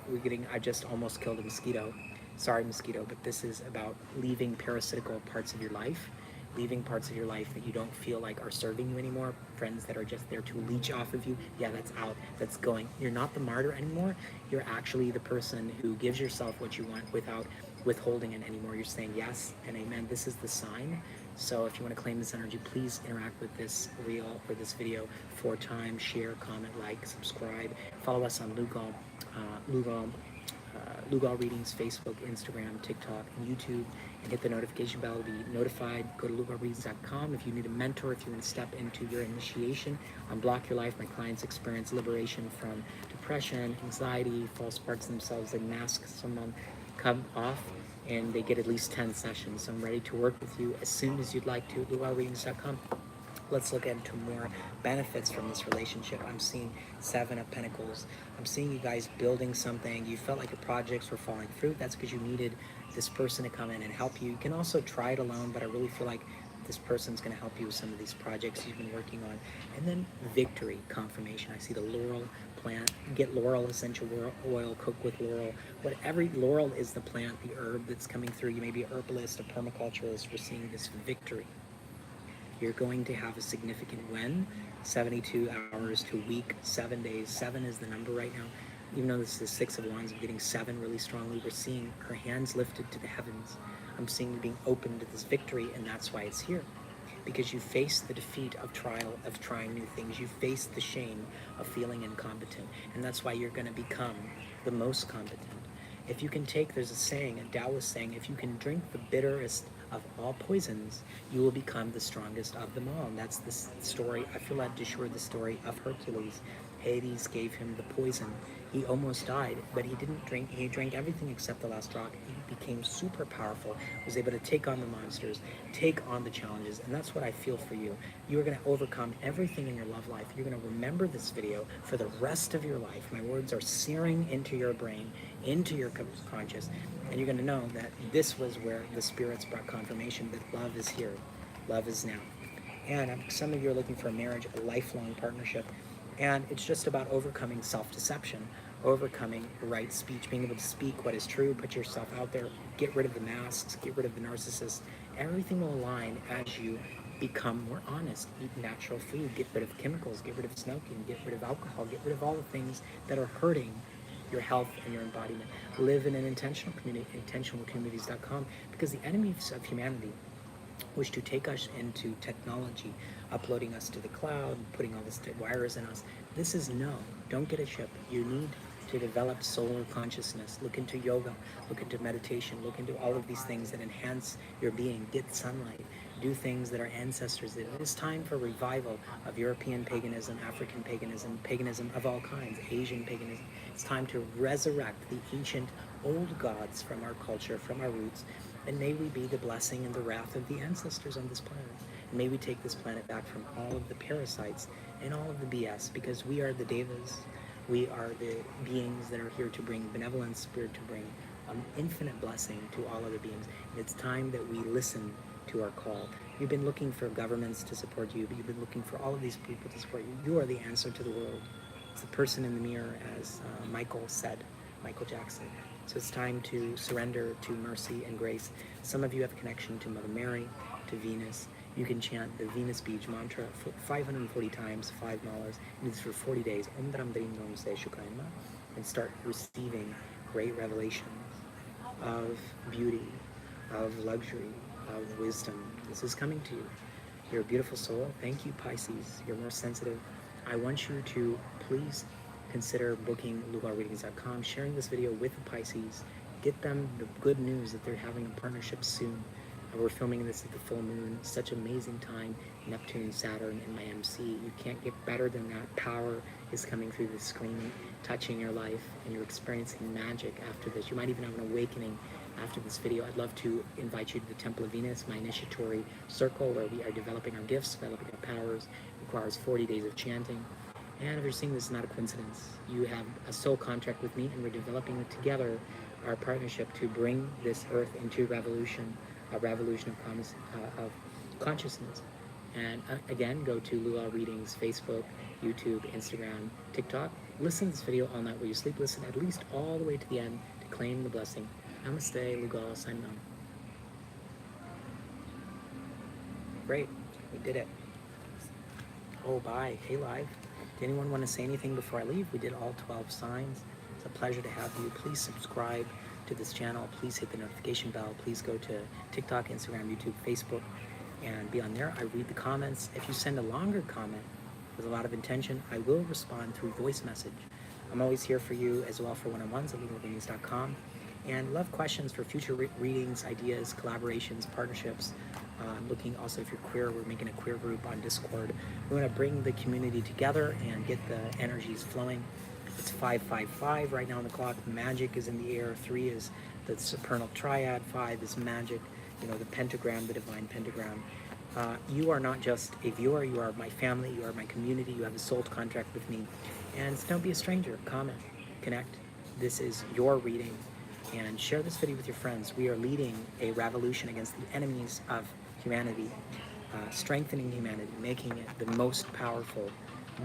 I just almost killed a mosquito. Sorry, mosquito, but this is about leaving parasitical parts of your life, leaving parts of your life that you don't feel like are serving you anymore, friends that are just there to leech off of you. Yeah, that's out, that's going. You're not the martyr anymore. You're actually the person who gives yourself what you want without withholding it anymore. You're saying yes and amen. This is the sign. So if you want to claim this energy, please interact with this reel or this video 4 times. Share, comment, like, subscribe. Follow us on Lugal Readings, Facebook, Instagram, TikTok, and YouTube, and hit the notification bell to be notified. Go to lugalreadings.com if you need a mentor, if you want to step into your initiation. Unblock Your Life, my clients experience liberation from depression, anxiety, false parts of themselves. They mask someone, come off, and they get at least 10 sessions. So I'm ready to work with you as soon as you'd like to. lugalreadings.com. Let's look into more benefits from this relationship. I'm seeing 7 of Pentacles. I'm seeing you guys building something. You felt like your projects were falling through. That's because you needed this person to come in and help you. You can also try it alone, but I really feel like this person's going to help you with some of these projects you've been working on. And then victory, confirmation. I see the laurel plant. Get laurel essential oil, cook with laurel. Whatever, laurel is the plant, the herb that's coming through. You may be a herbalist, a permaculturalist. We're seeing this victory. You're going to have a significant win. 72 hours to a week, 7 days. 7 is the number right now. Even though this is 6 of Wands, I'm getting 7 really strongly. We're seeing her hands lifted to the heavens. I'm seeing you being open to this victory, and that's why it's here. Because you face the defeat of trial, of trying new things. You face the shame of feeling incompetent. And that's why you're going to become the most competent. If you can take, there's a saying, a Taoist saying, if you can drink the bitterest of all poisons, you will become the strongest of them all. And that's the story, I feel led to share the story of Hercules. Hades gave him the poison. He almost died, but he didn't drink. He drank everything except the last drop. He became super powerful, was able to take on the monsters, take on the challenges, and that's what I feel for you. You are going to overcome everything in your love life. You're going to remember this video for the rest of your life. My words are searing into your brain, into your conscious, and you're going to know that this was where the spirits brought confirmation that love is here. Love is now. And some of you are looking for a marriage, a lifelong partnership. And it's just about overcoming self-deception, overcoming right speech, being able to speak what is true, put yourself out there, get rid of the masks, get rid of the narcissists. Everything will align as you become more honest, eat natural food, get rid of chemicals, get rid of smoking, get rid of alcohol, get rid of all the things that are hurting your health and your embodiment. Live in an intentional community, intentionalcommunities.com, because the enemies of humanity wish to take us into technology, uploading us to the cloud, putting all this wires in us. This is no, don't get a chip. You need to develop solar consciousness. Look into yoga, look into meditation, look into all of these things that enhance your being. Get sunlight, do things that our ancestors did. It is time for revival of European paganism, African paganism, paganism of all kinds, Asian paganism. It's time to resurrect the ancient old gods from our culture, from our roots, and may we be the blessing and the wrath of the ancestors on this planet. And may we take this planet back from all of the parasites and all of the BS, because we are the devas. We are the beings that are here to bring benevolence, spirit, to bring infinite blessing to all other beings. And it's time that we listen to our call. You've been looking for governments to support you, but you've been looking for all of these people to support you. You are the answer to the world. It's the person in the mirror, as Michael said, Michael Jackson. So it's time to surrender to mercy and grace. Some of you have a connection to Mother Mary, to Venus. You can chant the Venus Beach mantra 540 times, $5. And it's for 40 days. Om Dram Drim Dom Se Shukaima. And start receiving great revelations of beauty, of luxury, of wisdom. This is coming to you. You're a beautiful soul. Thank you, Pisces. You're more sensitive. I want you to please consider booking lugalreadings.com, sharing this video with the Pisces. Get them the good news that they're having a partnership soon. We're filming this at the full moon. Such amazing time. Neptune, Saturn, and my MC. You can't get better than that. Power is coming through the screen, touching your life, and you're experiencing magic after this. You might even have an awakening after this video. I'd love to invite you to the Temple of Venus, my initiatory circle, where we are developing our gifts, developing our powers. It requires 40 days of chanting. And if you're seeing this is not a coincidence, you have a soul contract with me, and we're developing it together, our partnership to bring this earth into revolution, a revolution of consciousness. And again, go to Lugal Readings, Facebook, YouTube, Instagram, TikTok. Listen to this video all night while you sleep. Listen at least all the way to the end to claim the blessing. Namaste, Lugal, signing on. Great, we did it. Oh, bye. Hey, live. Did anyone want to say anything before I leave? We did all 12 signs. It's a pleasure to have you. Please subscribe to this channel. Please hit the notification bell. Please go to TikTok, Instagram, YouTube, Facebook, and be on there. I read the comments. If you send a longer comment with a lot of intention, I will respond through voice message. I'm always here for you as well for one-on-ones at legalreadings.com. And love questions for future readings, ideas, collaborations, partnerships. I'm looking also, if you're queer, we're making a queer group on Discord. We want to bring the community together and get the energies flowing. It's 555 right now on the clock. Magic is in the air. 3 is the supernal triad. 5 is magic, you know, the pentagram, the divine pentagram. You are not just a viewer. You are my family. You are my community. You have a soul contract with me. And don't be a stranger. Comment, connect. This is your reading. And share this video with your friends. We are leading a revolution against the enemies of humanity, strengthening humanity, making it the most powerful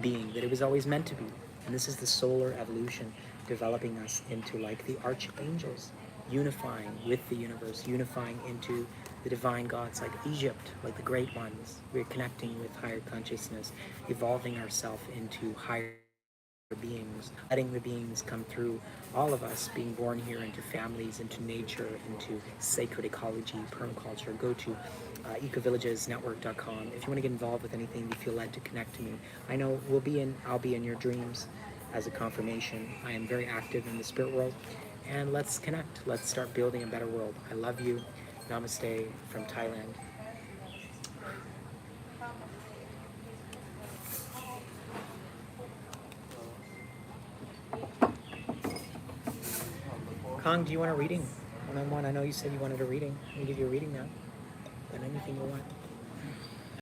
being that it was always meant to be. And this is the solar evolution, developing us into like the archangels, unifying with the universe, unifying into the divine gods like Egypt, like the great ones. We're connecting with higher consciousness, evolving ourselves into higher beings, letting the beings come through all of us, being born here into families, into nature, into sacred ecology, permaculture. Go to ecovillagesnetwork.com if you want to get involved with anything you feel led to connect to me. I know I'll be in your dreams as a confirmation. I am very active in the spirit world, and let's connect. Let's start building a better world. I love you. Namaste from Thailand. Kong, do you want a reading? One-on-one. I know you said you wanted a reading. Let me give you a reading now. And anything you want.